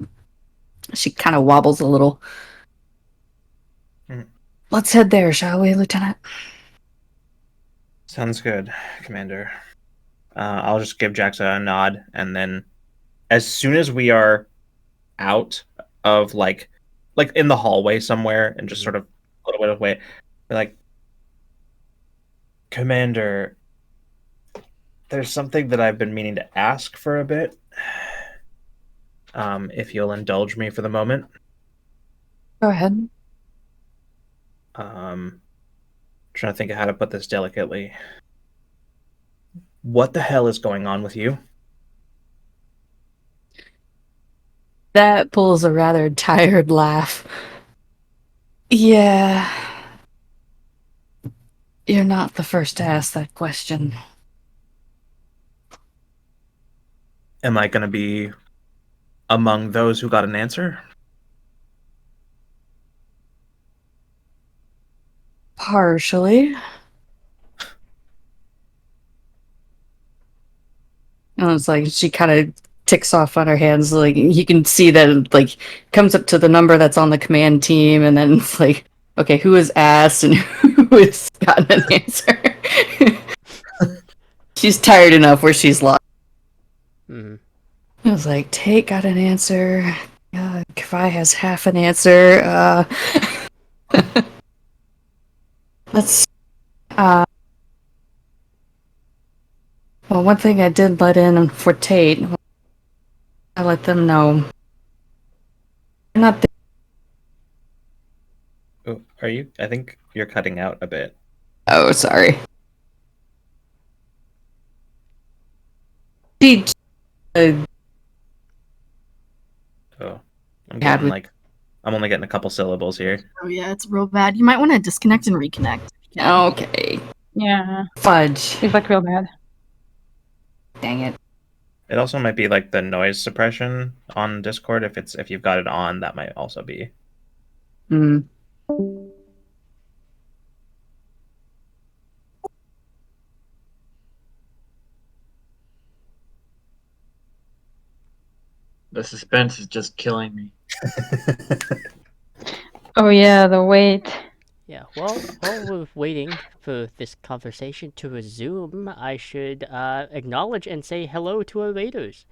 She kind of wobbles a little. Mm. Let's head there, shall we, Lieutenant? Sounds good, Commander. I'll just give Jaxa a nod, and then as soon as we are out of like in the hallway somewhere, and just sort of a little bit away, we're like, Commander, there's something that I've been meaning to ask for a bit. If you'll indulge me for the moment. Go ahead. Trying to think of how to put this delicately. What the hell is going on with you? That pulls a rather tired laugh. Yeah. You're not the first to ask that question. Am I going to be among those who got an answer? Partially. And it's like she kind of ticks off on her hands. Like you can see that it, like comes up to the number that's on the command team, and then it's like, okay, who has asked and who has gotten an answer. She's tired enough where she's lost. Hmm. I was like, Tate got an answer. Kavai has half an answer. Let's. Well, one thing I did let in for Tate, I let them know. Not. Oh, are you? I think you're cutting out a bit. Oh, sorry. She. Oh, I'm Had getting with- like, I'm only getting a couple syllables here. Oh yeah, it's real bad. You might want to disconnect and reconnect. Okay. Yeah, Fudge. it's like real bad. Dang it. It also might be like the noise suppression on Discord. If you've got it on, that might also be. Hmm. The suspense is just killing me. Oh yeah, the wait. Yeah, well, while we're waiting for this conversation to resume, I should acknowledge and say hello to our raiders.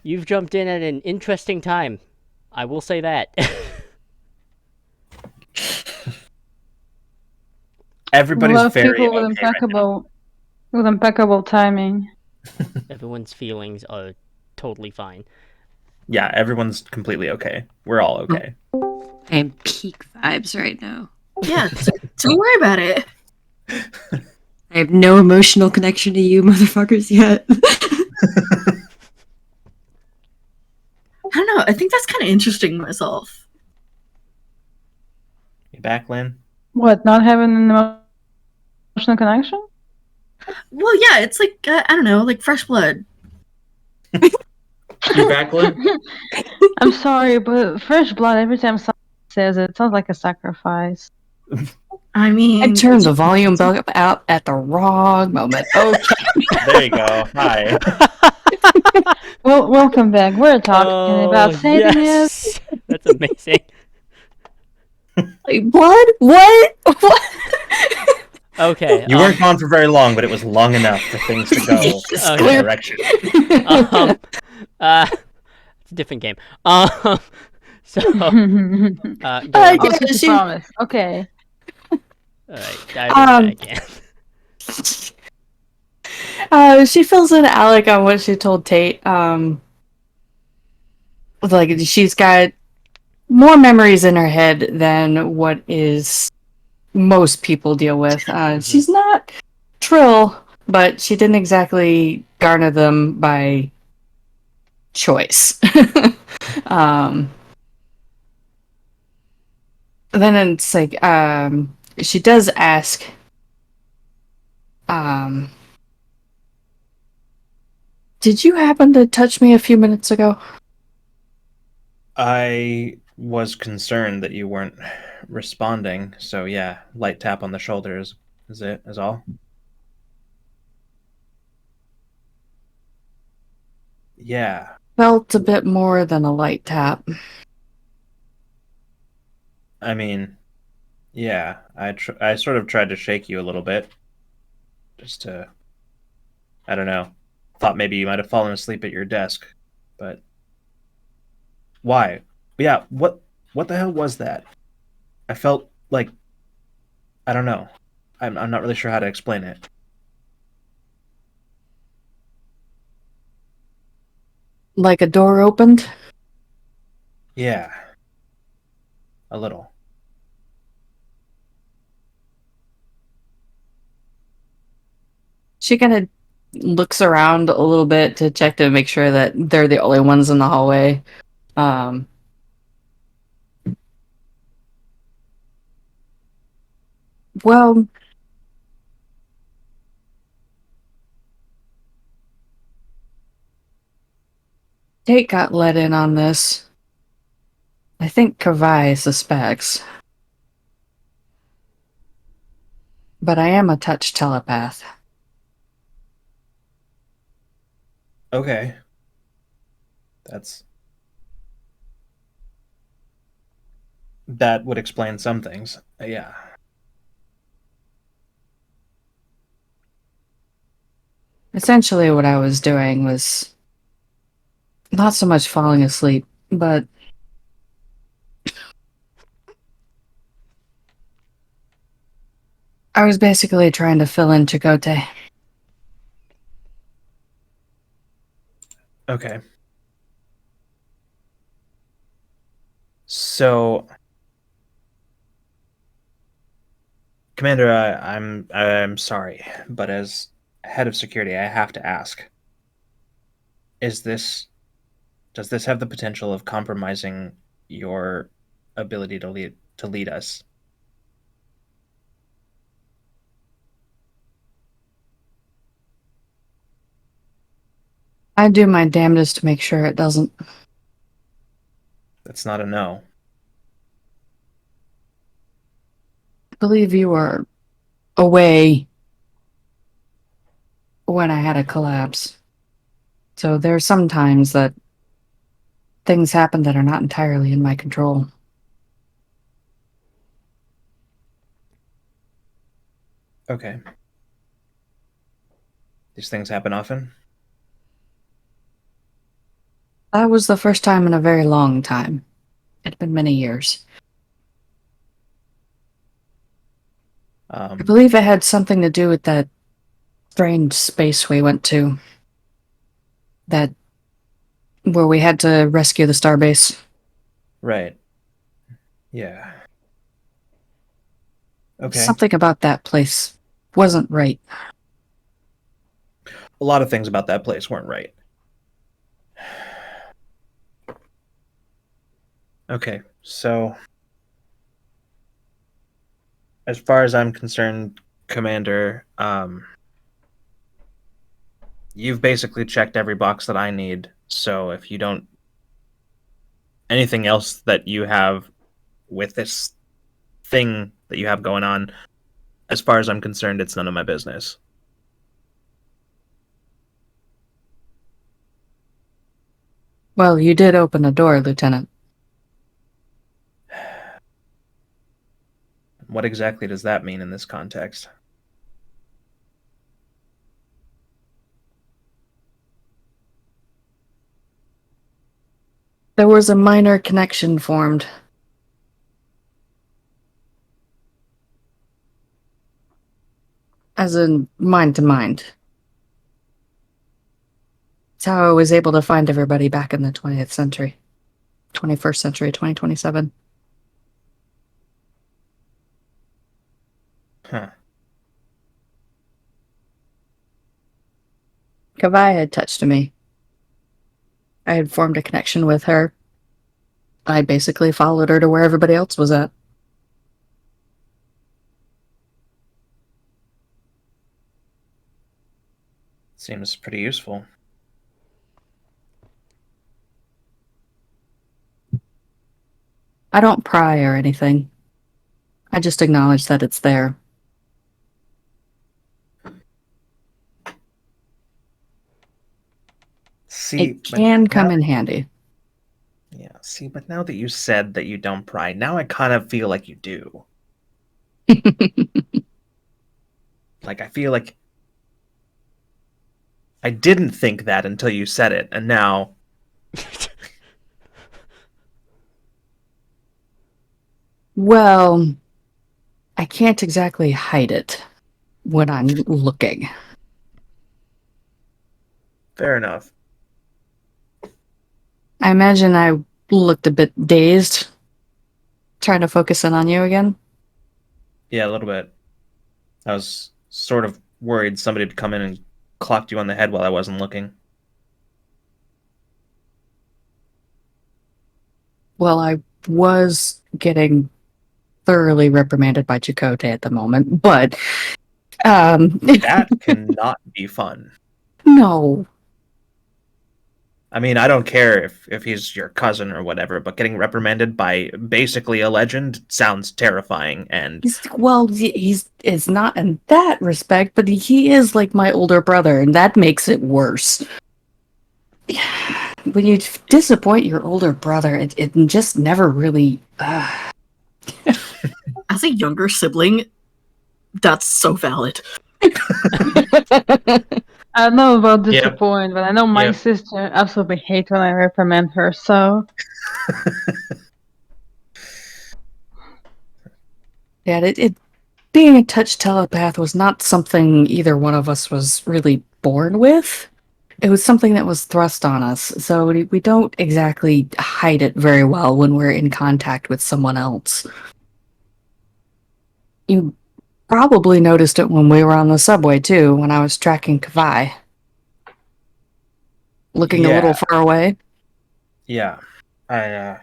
You've jumped in at an interesting time. I will say that. Everybody's Love very people with okay right now. impeccable timing. Everyone's feelings are totally fine. Yeah, everyone's completely okay. We're all okay. I am peak vibes right now. Yeah, don't worry about it. I have no emotional connection to you motherfuckers yet. I don't know. I think that's kind of interesting myself. You back, Lynn? What? Not having an emotional connection? Well, yeah, it's like I don't know, like fresh blood. You back, Lynn? I'm sorry, but fresh blood. Every time someone says it, it sounds like a sacrifice. I mean, I turned the volume back up at the wrong moment. Okay. There you go. Hi. Well, welcome back. We're talking about Satan. Yes! That's amazing. Like, blood? What? What? Okay. You weren't gone for very long, but it was long enough for things to go Yes, in a clear. direction. It's a different game. So, go on. Yeah, Oh, so she- she promised. Okay. Alright, diving back in. She fills in Alec on what she told Tate. Like she's got more memories in her head than what is most people deal with. She's not Trill, but she didn't exactly garner them by choice. Then it's like she does ask did you happen to touch me a few minutes ago? I was concerned that you weren't responding, so yeah, light tap on the shoulders is all. Yeah. Felt a bit more than a light tap. I mean, yeah, I sort of tried to shake you a little bit, just to, I don't know, thought maybe you might have fallen asleep at your desk, but why? Yeah, what the hell was that? I felt like, I don't know, I'm not really sure how to explain it. Like a door opened? Yeah, a little. She kind of looks around a little bit to check to make sure that they're the only ones in the hallway. Well, Tate got let in on this. I think Kavai suspects. But I am a touch telepath. Okay. That would explain some things. Yeah. Essentially, what I was doing was not so much falling asleep, but I was basically trying to fill in Chakotay. Okay. So, Commander, I'm sorry, but as head of security, I have to ask: Is this does this have the potential of compromising your ability to lead us? I do my damnedest to make sure it doesn't. That's not a no. I believe you were away when I had a collapse. So there are some times that things happen that are not entirely in my control. Okay. These things happen often? That was the first time in a very long time. It had been many years. I believe it had something to do with that strange space we went to. That where we had to rescue the starbase. Right. Yeah. Okay. Something about that place wasn't right. A lot of things about that place weren't right. Okay, so as far as I'm concerned, Commander, you've basically checked every box that I need. So if you don't anything else that you have with this thing that you have going on, as far as I'm concerned, it's none of my business. Well, you did open a door, Lieutenant. What exactly does that mean in this context? There was a minor connection formed. As in mind to mind. It's how I was able to find everybody back in the 20th century. 21st century, 2027. Huh. Kavai had touched me. I had formed a connection with her. I basically followed her to where everybody else was at. Seems pretty useful. I don't pry or anything. I just acknowledge that it's there. See, It can but now come in handy. yeah, see, but now that you said that you don't pry, now I kind of feel like you do. Like, I feel like I didn't think that until you said it, and now. Well, I can't exactly hide it when I'm looking. Fair enough. I imagine I looked a bit dazed, trying to focus in on you again. Yeah, a little bit. I was sort of worried somebody would come in and clocked you on the head while I wasn't looking. Well, I was getting thoroughly reprimanded by Chakotay at the moment, but That cannot be fun. no. I mean, I don't care if he's your cousin or whatever, but getting reprimanded by basically a legend sounds terrifying. And He's it's not in that respect, but he is like my older brother, and that makes it worse. when you disappoint your older brother, it just never really. As a younger sibling, that's so valid. I don't know about Yep. disappoint, but I know my Yep. sister absolutely hates when I reprimand her, so. Yeah, it being a touch telepath was not something either one of us was really born with. It was something that was thrust on us, so we don't exactly hide it very well when we're in contact with someone else. You probably noticed it when we were on the subway, too, when I was tracking Kavai. Looking a little Yeah. far away. Yeah. I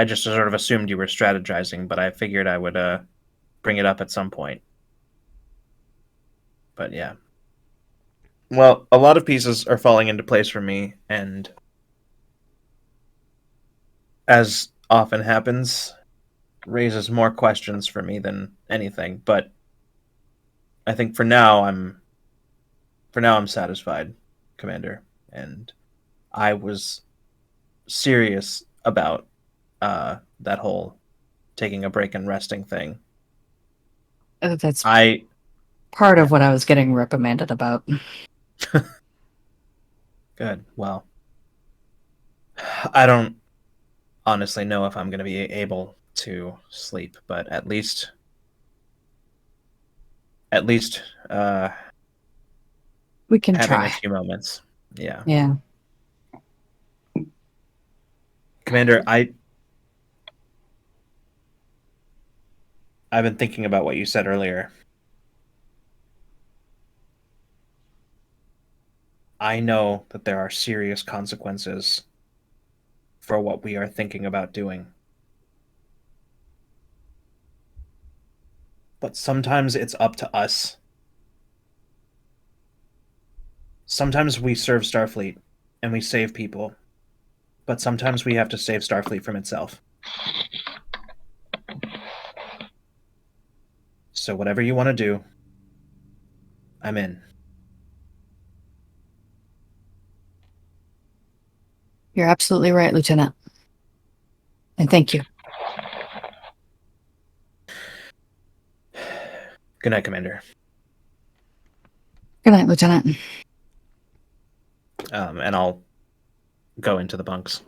just sort of assumed you were strategizing, but I figured I would bring it up at some point. But yeah. Well, a lot of pieces are falling into place for me, and as often happens, raises more questions for me than anything. But I think for now I'm satisfied, Commander, and I was serious about that whole taking a break and resting thing. That's I part of what I was getting reprimanded about. Good. Well, I don't honestly know if I'm going to be able to sleep, but at least We can having a try. few moments. Yeah. Yeah. Commander, I've been thinking about what you said earlier. I know that there are serious consequences for what we are thinking about doing. But sometimes it's up to us. Sometimes we serve Starfleet and we save people, but sometimes we have to save Starfleet from itself. So whatever you want to do, I'm in. You're absolutely right, Lieutenant. And thank you. Good night, Commander. Good night, Lieutenant. And I'll go into the bunks.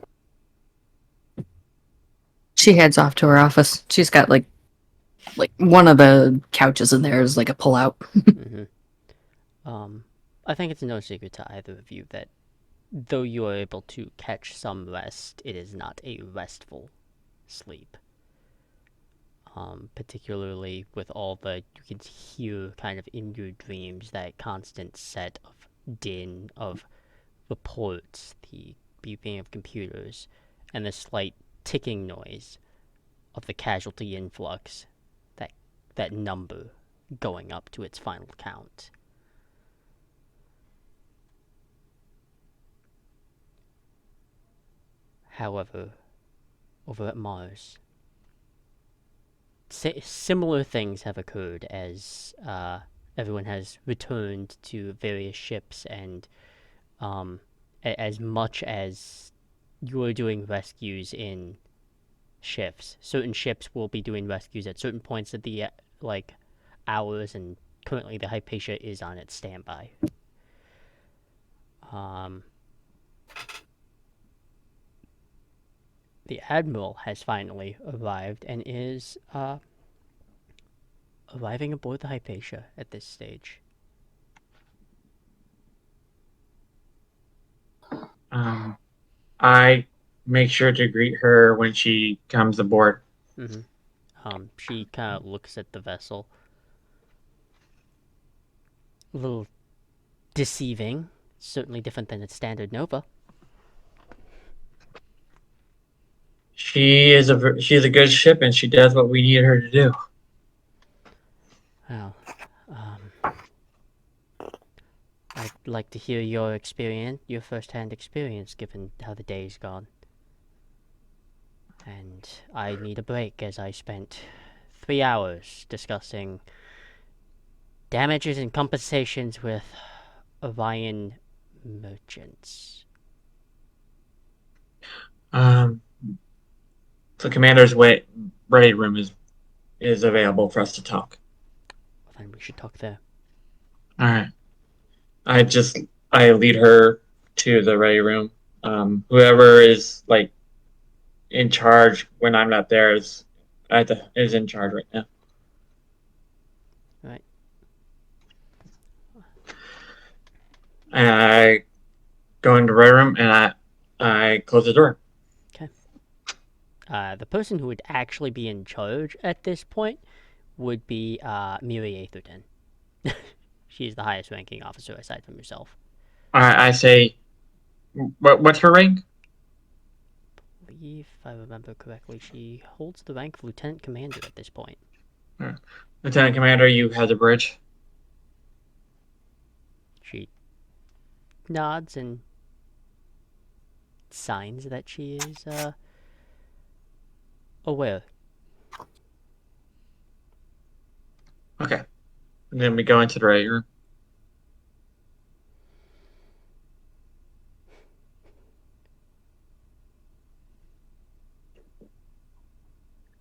She heads off to her office. She's got like one of the couches in there is like a pull-out. Mm-hmm. I think it's no secret to either of you that though you are able to catch some rest, it is not a restful sleep. Particularly with all the, you can hear kind of in your dreams that constant set of din of reports, the beeping of computers, and the slight ticking noise of the casualty influx, that number going up to its final count. However, over at Mars, similar things have occurred as everyone has returned to various ships, and as much as you are doing rescues in shifts, certain ships will be doing rescues at certain points of the hours, and currently the Hypatia is on its standby. The Admiral has finally arrived and is arriving aboard the Hypatia at this stage. I make sure to greet her when she comes aboard. Mm-hmm. She kind of looks at the vessel. A little deceiving. Certainly different than its standard Nova. She's a good ship, and she does what we need her to do. Well, I'd like to hear your first-hand experience, given how the day's gone. And I need a break, as I spent 3 hours discussing damages and compensations with Orion merchants. The commander's ready room is available for us to talk. Well, then we should talk there. All right. I lead her to the ready room. Whoever is like in charge when I'm not there is in charge right now. Right. And I go into the ready room and I close the door. Okay. The person who would actually be in charge at this point would be Miri Atherton. She's the highest ranking officer aside from yourself. All right. I say, what's her rank? I believe, if I remember correctly, she holds the rank of lieutenant commander at this point. Lieutenant Commander, you have the bridge. She nods and signs that she is aware. Okay. And then we go into the ready room.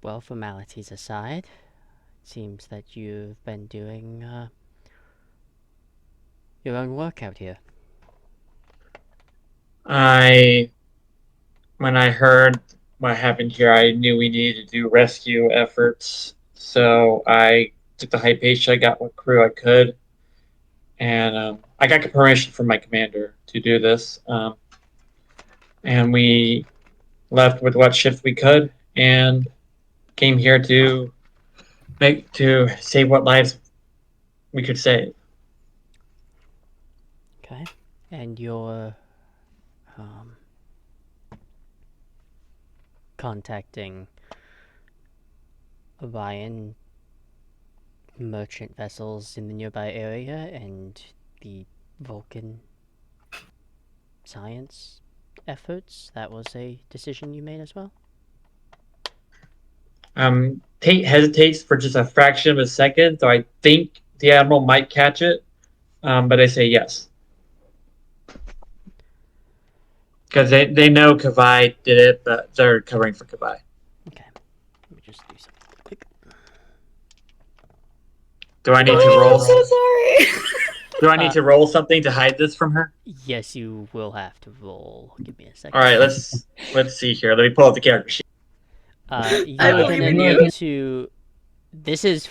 Well, formalities aside, it seems that you've been doing your own work out here. When I heard what happened here, I knew we needed to do rescue efforts. So I took the high pace. I got what crew I could, and I got permission from my commander to do this. And we left with what shift we could, and came here to save what lives we could save. Okay. And you're contacting Orion merchant vessels in the nearby area and the Vulcan science efforts. That was a decision you made as well? Tate hesitates for just a fraction of a second, so I think the Admiral might catch it, but I say yes. Because they know Kavai did it, but they're covering for Kavai. Okay. Let me just do something quick. Do I need to roll? I'm so sorry. Do I need to roll something to hide this from her? Yes, you will have to roll. Give me a second. All right, let's see here. Let me pull up the character sheet. You're believe gonna in need you. to. This is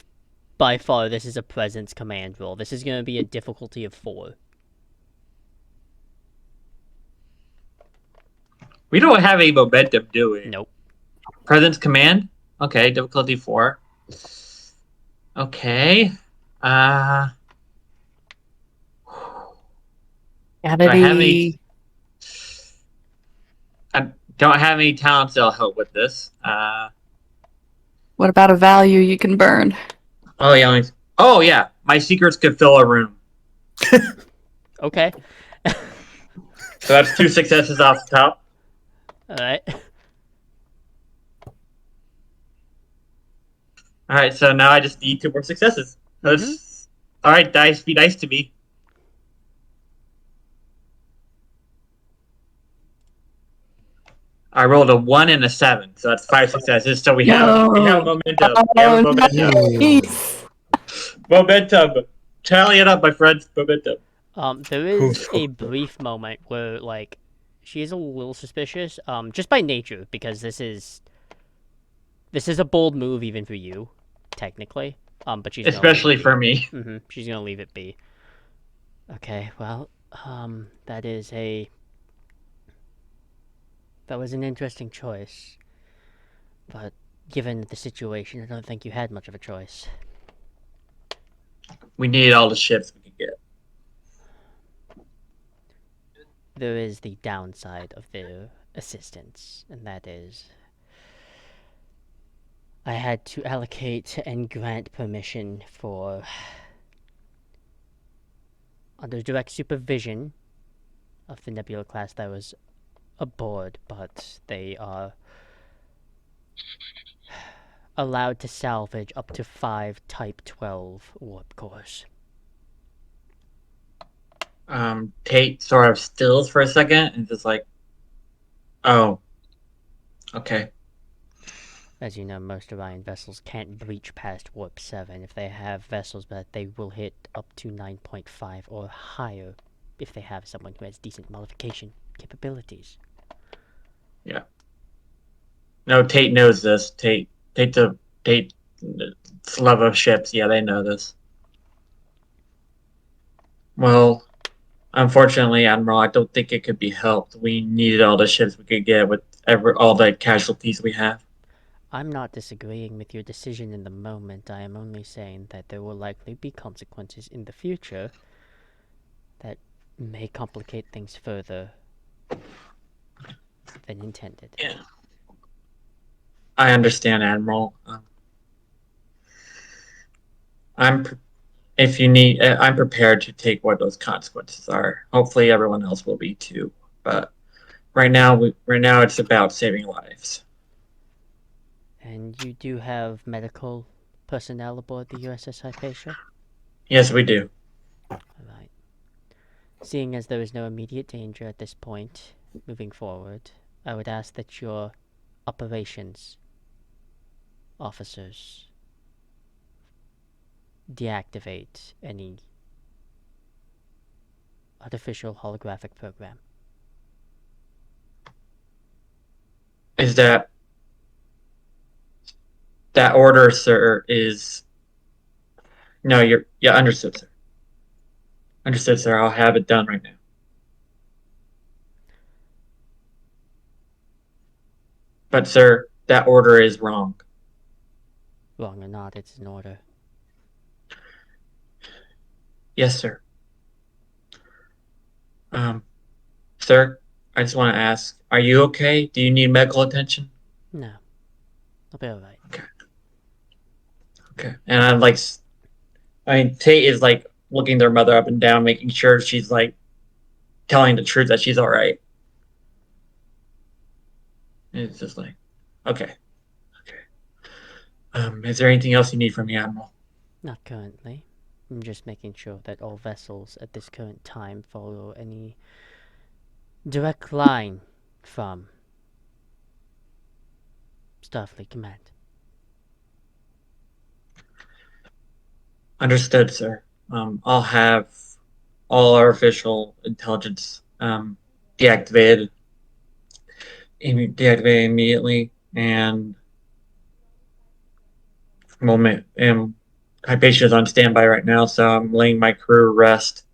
by far. This is a presence command roll. This is gonna be a difficulty of 4. We don't have any momentum, do we? Nope. Presence command. Okay, difficulty 4. Okay. Gotta I have be. I don't have any talents that'll help with this. What about a value you can burn? Oh yeah, my secrets could fill a room. Okay. So that's 2 successes off the top. All right. All right, so now I just need 2 more successes. All right, dice, be nice to me. I rolled a 1 and a 7, so that's 5 successes. So we have momentum. We have momentum. Nice. Momentum. Tally it up, my friends. Momentum. There is a brief moment where like she is a little suspicious, just by nature, because this is a bold move even for you, technically. But she's especially for me. She's gonna leave it be. Okay, well, that was an interesting choice, but given the situation, I don't think you had much of a choice. We needed all the ships we could get. There is the downside of their assistance, and that is I had to allocate and grant permission for, under direct supervision of the Nebula class that was aboard, but they are allowed to salvage up to 5 Type 12 warp cores. Tate sort of stills for a second and just like, oh, okay. As you know, most Orion vessels can't breach past warp 7. If they have vessels, but they will hit up to 9.5 or higher if they have someone who has decent modification capabilities. Yeah. No, Tate knows this. Tate, Tate, love of ships. Yeah, they know this. Well, unfortunately, Admiral, I don't think it could be helped. We needed all the ships we could get with all the casualties we have. I'm not disagreeing with your decision in the moment. I am only saying that there will likely be consequences in the future that may complicate things further than intended. Yeah. I understand, Admiral. If you need, I'm prepared to take what those consequences are. Hopefully, everyone else will be too. But right now, it's about saving lives. And you do have medical personnel aboard the USS Hypatia? Yes, we do. Alright. Seeing as there is no immediate danger at this point, moving forward, I would ask that your operations officers deactivate any artificial holographic program. Is that order, sir? Is no, understood, sir. Understood, sir. I'll have it done right now. But, sir, that order is wrong. Wrong or not, it's an order. Yes, sir. Sir, I just want to ask, are you okay? Do you need medical attention? No. I'll be alright. Okay. And I'm like, Tate is like looking their mother up and down, making sure she's like telling the truth that she's all right. And it's just like, okay. Is there anything else you need from me, Admiral? Not currently. I'm just making sure that all vessels at this current time follow any direct line from Starfleet Command. Understood, sir. I'll have all our official intelligence deactivated immediately, and Hypatia is on standby right now, so I'm letting my crew rest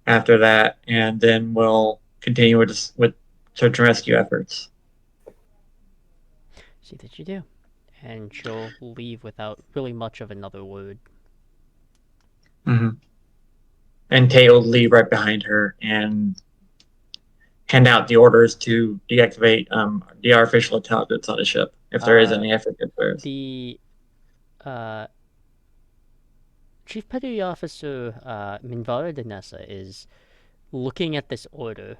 after that, and then we'll continue with search and rescue efforts. See that you do. And she'll leave without really much of another word. Mm-hmm. And Tay will leave right behind her and hand out the orders to deactivate the artificial intelligence on the ship, if there is any effort at first. The Chief Petty Officer Minvara Danessa is looking at this order,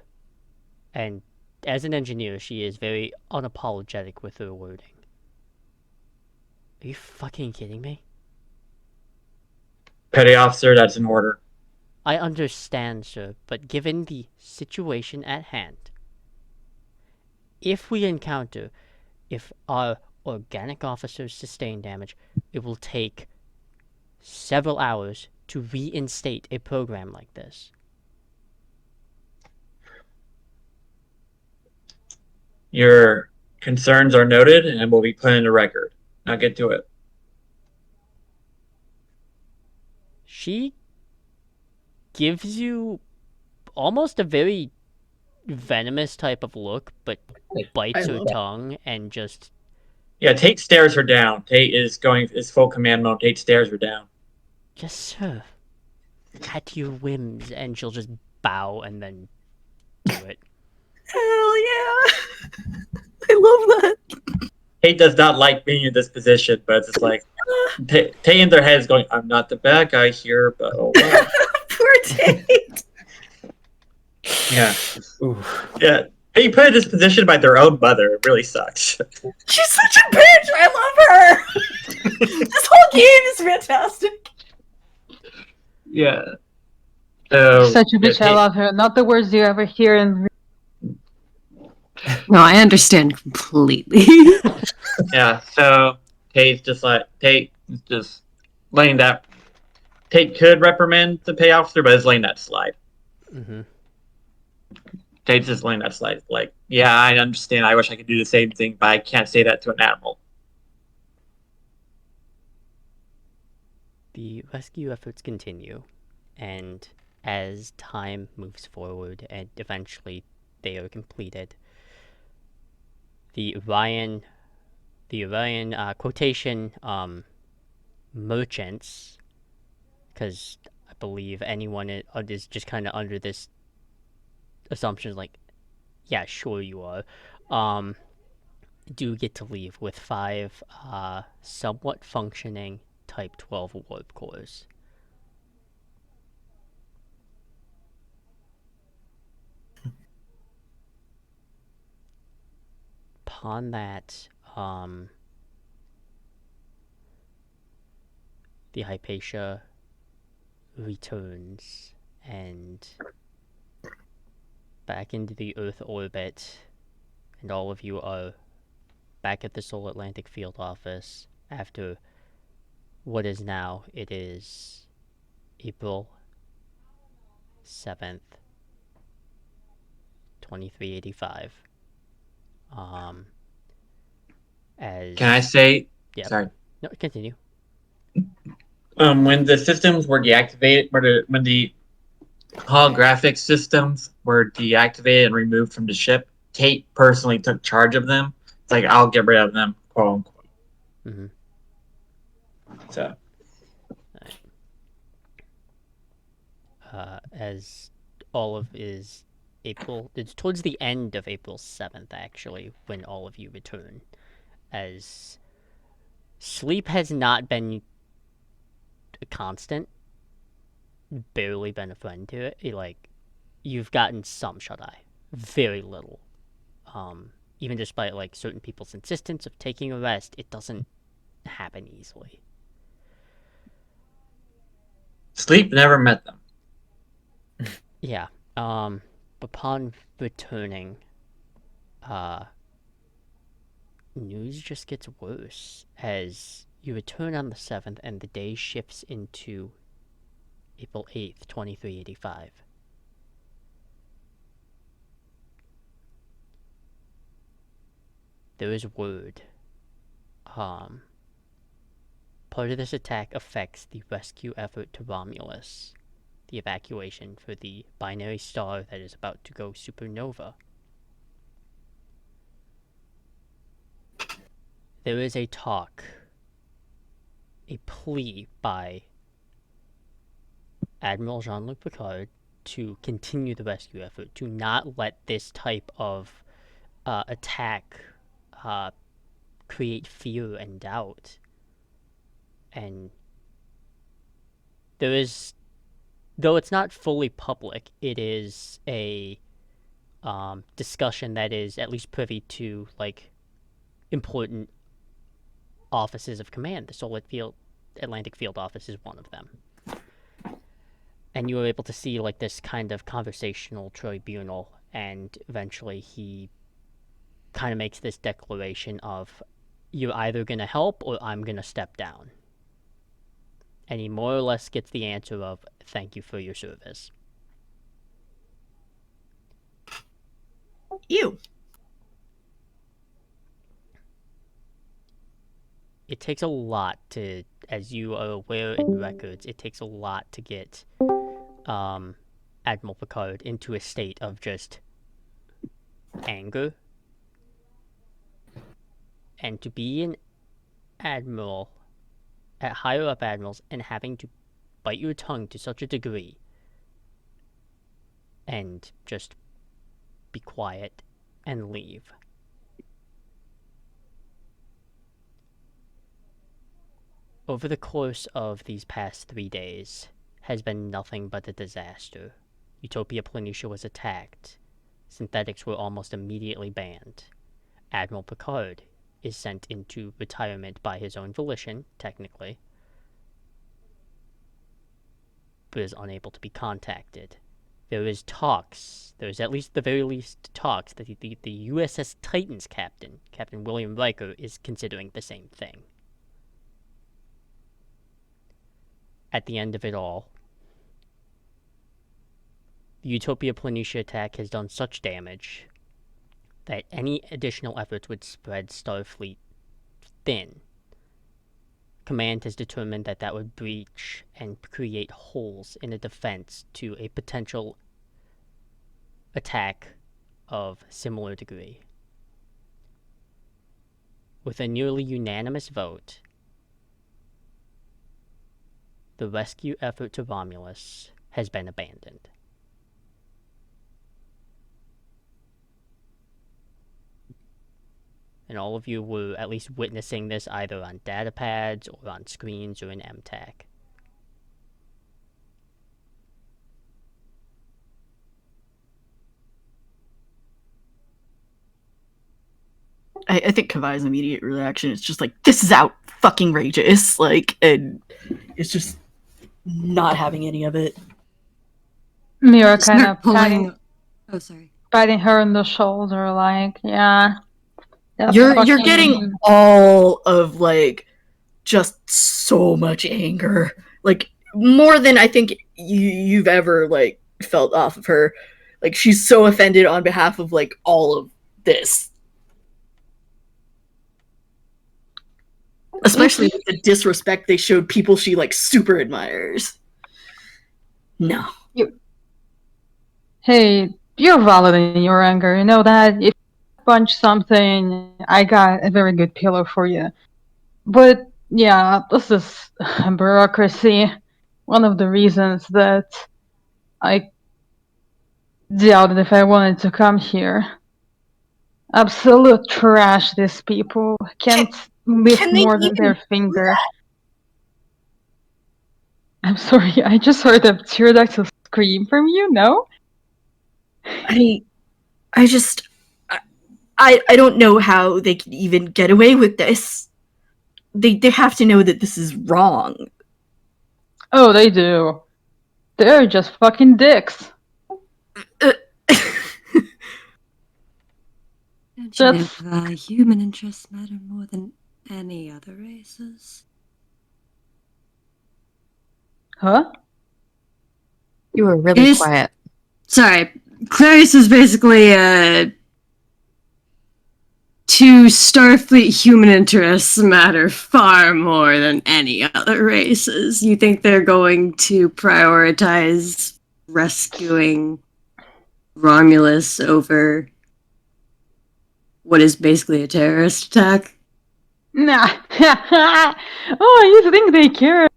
and as an engineer, she is very unapologetic with her wording. Are you fucking kidding me? Petty Officer, that's an order. I understand, sir, but given the situation at hand, if our organic officers sustain damage, it will take several hours to reinstate a program like this. Your concerns are noted and will be put in the record. Now get to it. She gives you almost a very venomous type of look, but bites her tongue and just... Yeah, Tate stares her down. Tate is full command mode. Tate stares her down. Yes, sir. At your whims, and she'll just bow and then do it. Hell yeah! I love that. Tate does not like being in this position, but it's just like Tate in their head is going, "I'm not the bad guy here, but oh well." Poor Tate. Yeah. Ooh. Yeah. Being put in this position by their own mother really sucks. She's such a bitch. I love her. This whole game is fantastic. Yeah. So Such a yeah, bitch, I love her. Not the words you ever hear in. No, I understand completely. yeah. So Tate's just letting that Tate could reprimand the pay officer, but is letting that slide. Mm-hmm. Tate's just letting that slide. Like, yeah, I understand. I wish I could do the same thing, but I can't say that to an admiral. The rescue efforts continue, and as time moves forward and eventually they are completed, the Orion quotation merchants, because I believe anyone is just kind of under this assumption, like, yeah, sure you are, do get to leave with 5 somewhat functioning Type 12 warp cores. Upon that, the Hypatia returns and back into the Earth orbit, and all of you are back at the Seoul Atlantic Field Office after what is now, it is April 7th, 2385. As Can I say? Yep. Sorry. No, continue. When the systems were deactivated, when the holographic systems were deactivated and removed from the ship, Tate personally took charge of them. It's like, I'll get rid of them, quote unquote. Mm-hmm. So As all of is it's towards the end of April 7th, actually, when all of you return. As sleep has not been a constant, barely been a friend to it. Like, you've gotten some shut-eye. Very little. Even despite, like, certain people's insistence of taking a rest, it doesn't happen easily. sleep never met them. Yeah. Upon returning, news just gets worse as you return on the 7th and the day shifts into April 8th, 2385. There is word. Part of this attack affects the rescue effort to Romulus, the evacuation for the binary star that is about to go supernova. There is a talk, a plea by Admiral Jean-Luc Picard to continue the rescue effort, to not let this type of attack create fear and doubt. And there is, though it's not fully public, it is a discussion that is at least privy to, like, important offices of command. The Solar Atlantic Field Office is one of them. And you were able to see, like, this kind of conversational tribunal, and eventually he kind of makes this declaration of, you're either going to help or I'm going to step down. And he more or less gets the answer of, thank you for your service. You. It takes a lot to, as you are aware in records, it takes a lot to get Admiral Picard into a state of just anger. And to be an admiral, at higher up admirals, and having to bite your tongue to such a degree and just be quiet and leave. Over the course of these past 3 days has been nothing but a disaster. Utopia Planitia was attacked. Synthetics were almost immediately banned. Admiral Picard is sent into retirement by his own volition, technically. but is unable to be contacted. There is talks. There is at least the very least talks that the USS Titan's captain, Captain William Riker, is considering the same thing. At the end of it all, the Utopia Planitia attack has done such damage that any additional efforts would spread Starfleet thin. Command has determined that that would breach and create holes in the defense to a potential attack of similar degree. With a nearly unanimous vote, the rescue effort to Romulus has been abandoned. And all of you were at least witnessing this either on data pads or on screens or in MTAC. I think Kavai's immediate reaction is just like, this is out fucking rageous, like, and it's just not having any of it. Mira kind Start of pulling. Oh, sorry. patting her on the shoulder, like, yeah. That's You're fucking- getting all of like just so much anger, like more than I think you've ever like felt off of her. Like she's so offended on behalf of like all of this. Especially with the disrespect they showed people she like super admires. No. Hey, you're valid in your anger. You know that? If you punch something, I got a very good pillow for you. But yeah, this is bureaucracy. One of the reasons that I doubted if I wanted to come here. Absolute trash, these people. Can't lift can they more than their even finger. I'm sorry, I just heard a pterodactyl scream from you, no? I just I don't know how they can even get away with this. They have to know that this is wrong. Oh, they do. They're just fucking dicks. Don't you know That's- human interests matter more than any other races? Huh? You were really Is- quiet. Sorry, Clarice is basically to Starfleet human interests matter far more than any other races. You think they're going to prioritize rescuing Romulus over what is basically a terrorist attack? Nah. Oh, you think they care?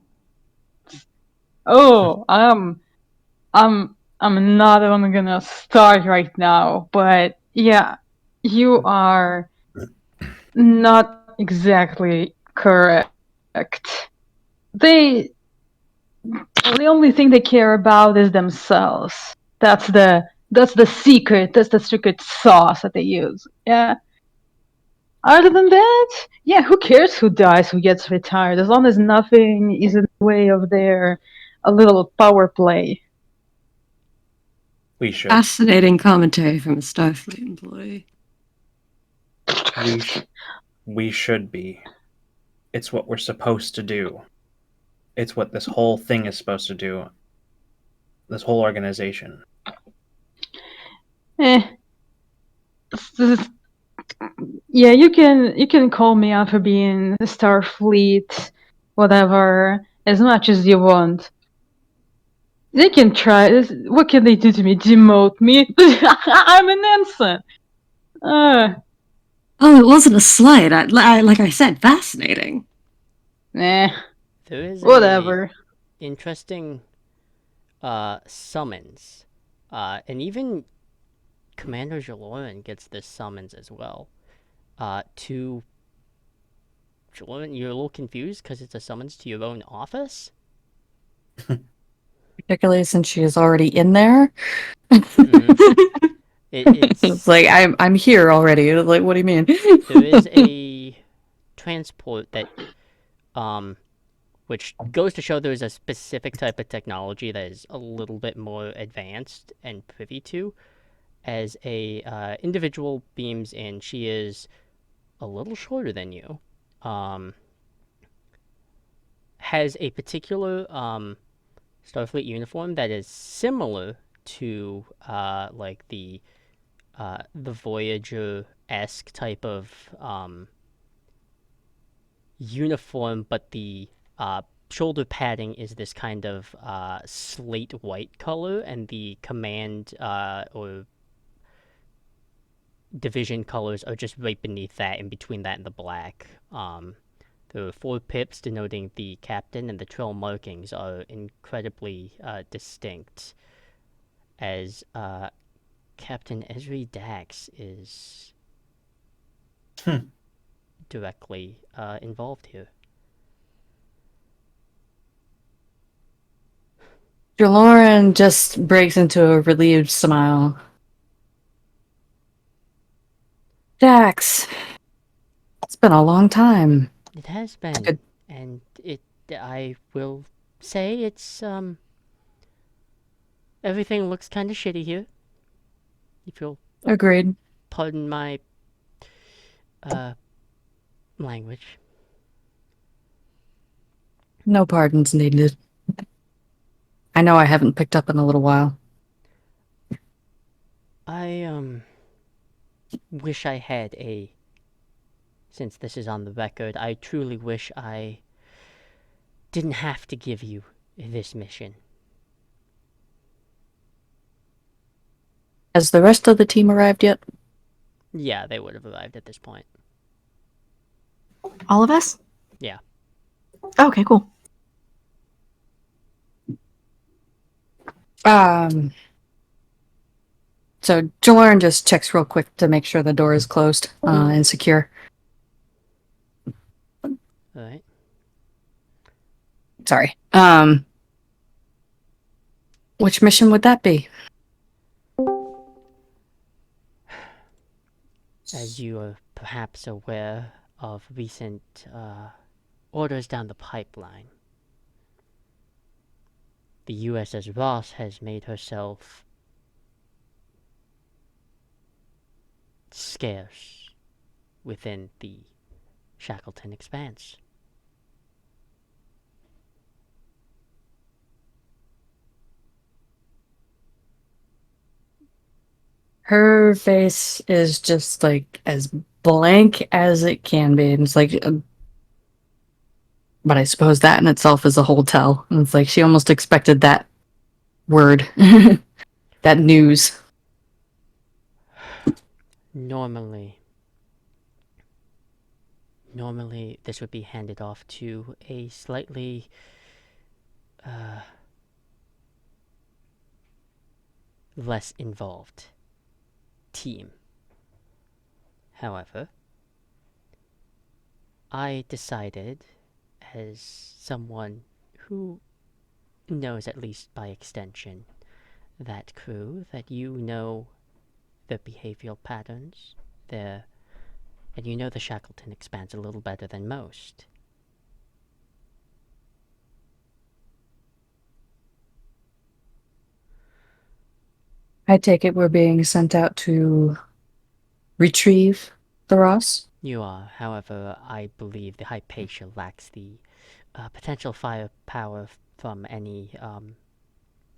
Oh, I'm not even gonna start right now, but yeah, you are not exactly correct. The only thing they care about is themselves. That's the secret. That's the secret sauce that they use. Yeah. Other than that, yeah, who cares who dies, who gets retired, as long as nothing is in the way of their a little power play. We should. Fascinating commentary from a Starfleet employee. We should be. It's what we're supposed to do. It's what this whole thing is supposed to do. This whole organization. Eh. Yeah, you can call me out for being Starfleet, whatever, as much as you want. They can try. What can they do to me? Demote me? I'm an ensign. Oh, it wasn't a slight. Like I said, fascinating. Nah. There is Whatever. a interesting summons, and even Commander Jaloran gets this summons as well. To Jaloran, you're a little confused because it's a summons to your own office. Particularly since she is already in there. It's like I'm here already. Like, what do you mean? there is a transport that which goes to show there's a specific type of technology that is a little bit more advanced and privy to. As a individual beams in, she is a little shorter than you, has a particular Starfleet uniform that is similar to like the Voyager-esque type of uniform, but the shoulder padding is this kind of slate white color, and the command or division colors are just right beneath that, in between that and the black. There are 4 pips denoting the captain, and the trail markings are incredibly distinct, as Captain Esri Dax is directly involved here. Jaloran just breaks into a relieved smile. Dax, it's been a long time. It has been, Good. and I will say it's everything looks kind of shitty here. If you'll Agreed. pardon my language. No pardons needed. I know I haven't picked up in a little while. I wish I had since this is on the record, I truly wish I didn't have to give you this mission. Has the rest of the team arrived yet? Yeah, they would have arrived at this point. All of us? Yeah. Okay, cool. So Jaloran just checks real quick to make sure the door is closed and secure. Alright. Sorry. Which mission would that be? As you are perhaps aware of recent orders down the pipeline, the USS Ross has made herself scarce within the Shackleton Expanse. Her face is just like as blank as it can be. And it's like, but I suppose that in itself is a whole tell. And it's like she almost expected that word, that news. Normally, this would be handed off to a slightly less involved team. However, I decided, as someone who knows, at least by extension, that crew, that you know their behavioral patterns, and you know the Shackleton Expanse a little better than most. I take it we're being sent out to retrieve the Ross? You are. However, I believe the Hypatia lacks the potential firepower from any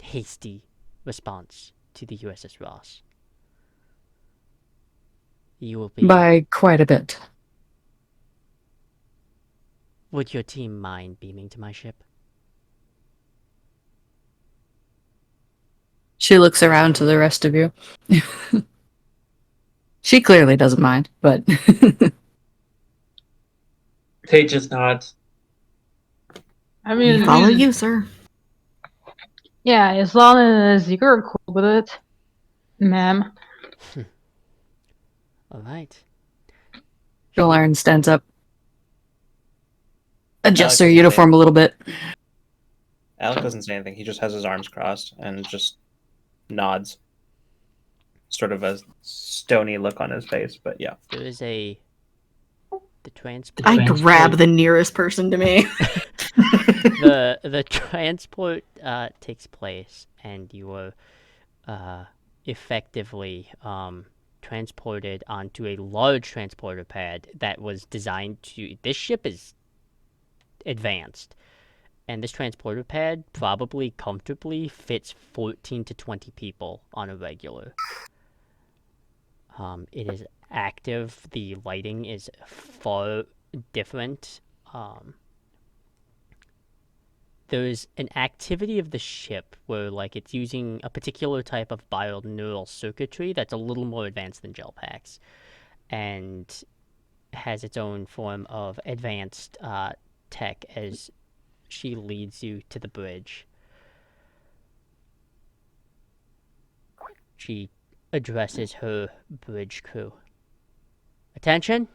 hasty response to the USS Ross. You will be... By quite a bit. Would your team mind beaming to my ship? She looks around to the rest of you. She clearly doesn't mind, but Tate just nods. I We mean, follow you, sir. Yeah, as long as you're cool with it, ma'am. Alright. Jalarin stands up, adjusts Alex her doesn't uniform a little bit. Alec doesn't say anything. He just has his arms crossed and just nods. Sort of a stony look on his face, but yeah. There is the transport... I grab the nearest person to me. The transport takes place, and you are effectively transported onto a large transporter pad that was designed to. This ship is advanced, and this transporter pad probably comfortably fits 14 to 20 people on a regular. It is active. The lighting is far different. There's an activity of the ship where, like, it's using a particular type of bioneural circuitry that's a little more advanced than gel packs, and has its own form of advanced tech as she leads you to the bridge. She addresses her bridge crew. Attention!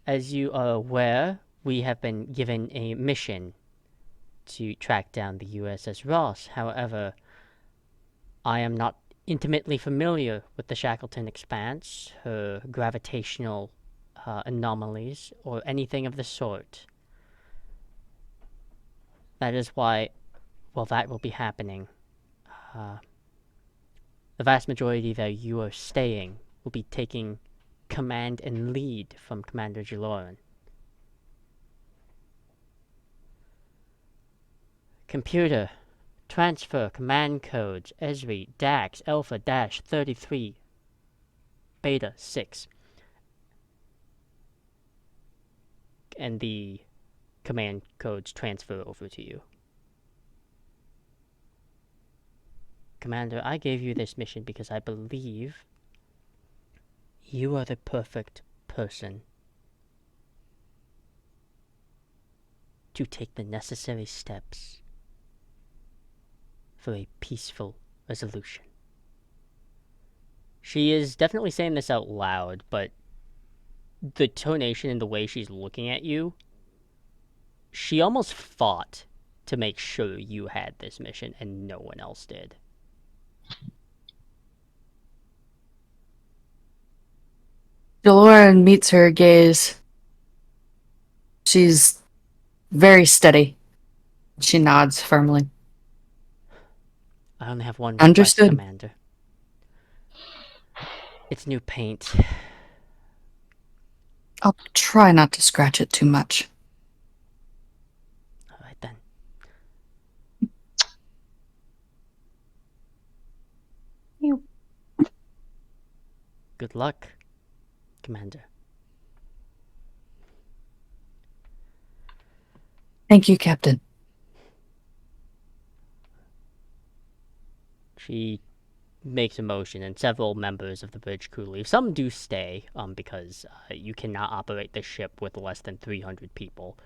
As you are aware, we have been given a mission to track down the USS Ross. However, I am not intimately familiar with the Shackleton Expanse, her gravitational anomalies, or anything of the sort. That is why, well, that will be happening. The vast majority that you are staying will be taking command and lead from Commander Jaloran. Computer, transfer command codes Esri Dax Alpha 33 Beta 6. And the command codes transfer over to you. Commander, I gave you this mission because I believe you are the perfect person to take the necessary steps for a peaceful resolution. She is definitely saying this out loud, but the tonation and the way she's looking at you, she almost fought to make sure you had this mission and no one else did. Jaloran meets her gaze. She's very steady. She nods firmly. I only have one request, Understood. Commander. It's new paint. I'll try not to scratch it too much. Alright then. Good luck, Commander. Thank you, Captain. She makes a motion, and several members of the bridge crew leave. Some do stay, because you cannot operate the ship with less than 300 people.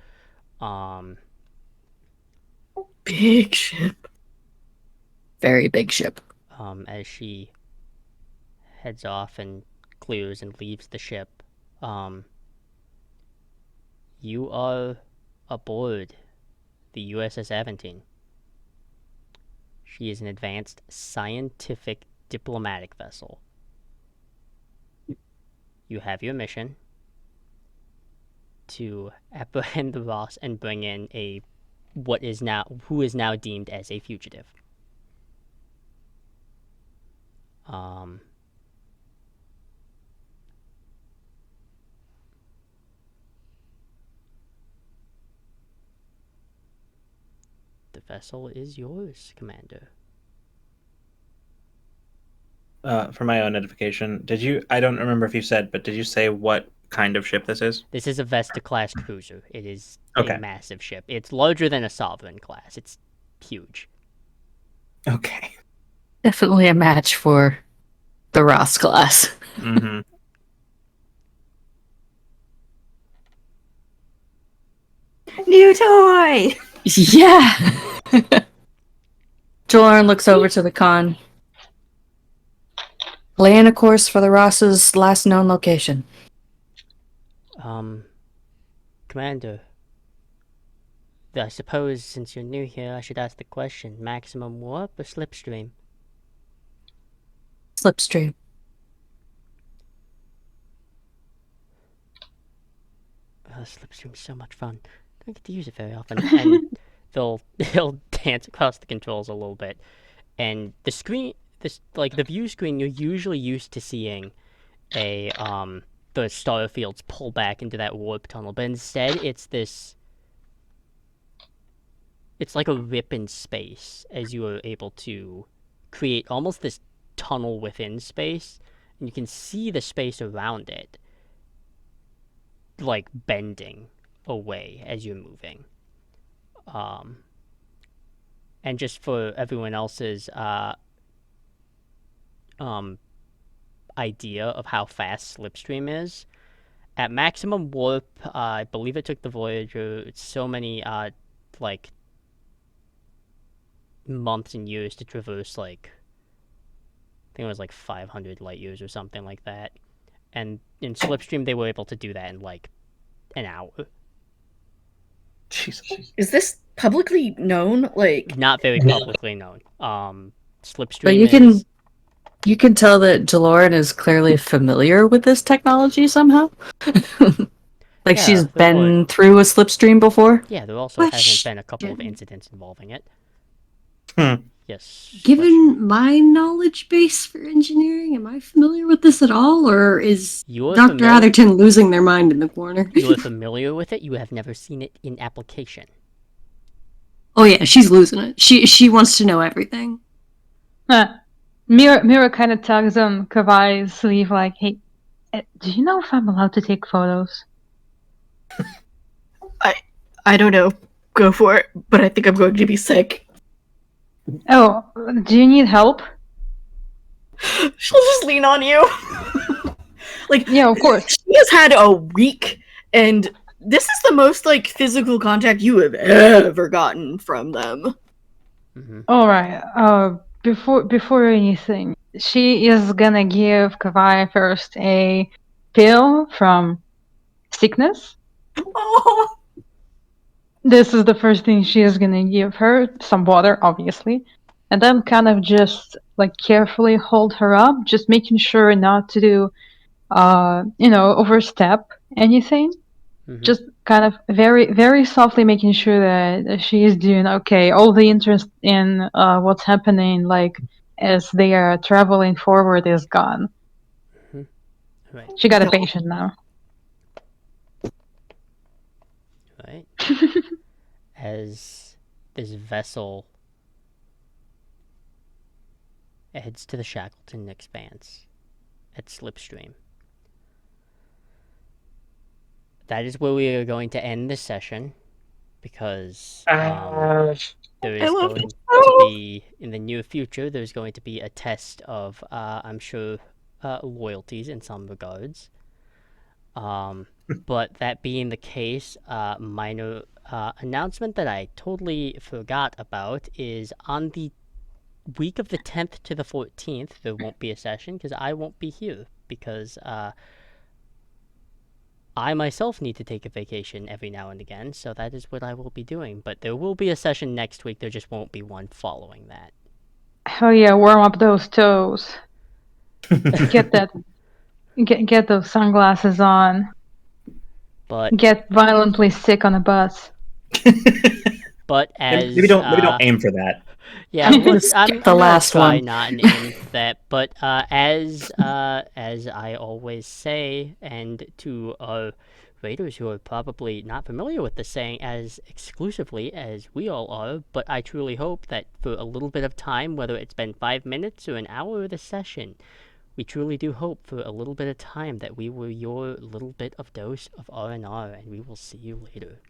Big ship. Very big ship. As she heads off and clears and leaves the ship, you are aboard the USS Aventine. She is an advanced scientific diplomatic vessel. You have your mission to apprehend the Ross and bring in who is now deemed as a fugitive. The vessel is yours, Commander. For my own edification, I don't remember if you said, but did you say what kind of ship this is? This is a Vesta-class cruiser. It is Okay. a massive ship. It's larger than a Sovereign class. It's huge. Okay. Definitely a match for the Ross class. Mm-hmm. New toy! Yeah! Jaloran looks over to the con. Laying a course for the Ross's last known location. Commander, I suppose since you're new here, I should ask the question: maximum warp or slipstream? Slipstream. Slipstream's so much fun. I don't get to use it very often. And they'll dance across the controls a little bit. And the screen, the view screen, you're usually used to seeing the star fields pull back into that warp tunnel, but instead it's like a rip in space as you are able to create almost this tunnel within space, and you can see the space around it like bending away as you're moving. And just for everyone else's idea of how fast Slipstream is, at maximum warp, I believe it took the Voyager so many like months and years to traverse, like I think it was like 500 light years or something like that. And in Slipstream, they were able to do that in like an hour. Jesus. Is this publicly known? Like, Not very publicly known. Slipstream But you can tell that Jaloran is clearly familiar with this technology somehow. Like Yeah, she's there been through a slipstream before. Yeah, there also hasn't been a couple of incidents involving it. Yes. Given my knowledge base for engineering, am I familiar with this at all, or is Dr. Atherton losing their mind in the corner? You are familiar with it, you have never seen it in application. Oh yeah, she's losing it. She wants to know everything. Mira kind of tugs on Kavai's sleeve like, hey, do you know if I'm allowed to take photos? I don't know. Go for it, but I think I'm going to be sick. Oh, do you need help? She'll just lean on you. Like, yeah, of course. She has had a week, and this is the most like physical contact you have ever gotten from them. Mm-hmm. All right. Before anything, she is gonna give Kavai first a pill from sickness. Oh. This is the first thing she is gonna give her. Some water, obviously. And then kind of just like carefully hold her up, just making sure not to do, overstep anything. Mm-hmm. Just kind of very, very softly making sure that she is doing okay. All the interest in what's happening, like as they are traveling forward, is gone. Mm-hmm. Right. She got a patient now. Right. As this vessel heads to the Shackleton Expanse at Slipstream. That is where we are going to end this session, because there is going to be, in the near future, there's going to be a test of, I'm sure, loyalties in some regards. But that being the case, minor announcement that I totally forgot about is on the week of the 10th to the 14th, there won't be a session because I won't be here, because I myself need to take a vacation every now and again, so that is what I will be doing. But there will be a session next week, there just won't be one following that. Hell yeah, warm up those toes. Get those sunglasses on. But get violently sick on a bus. But as maybe don't aim for that. Yeah, I'm the last one. Not an aim for that. But as I always say, and to our readers who are probably not familiar with the saying as exclusively as we all are, but I truly hope that for a little bit of time, whether it's been 5 minutes or an hour of the session, we truly do hope for a little bit of time that we were your little bit of dose of R&R, and we will see you later.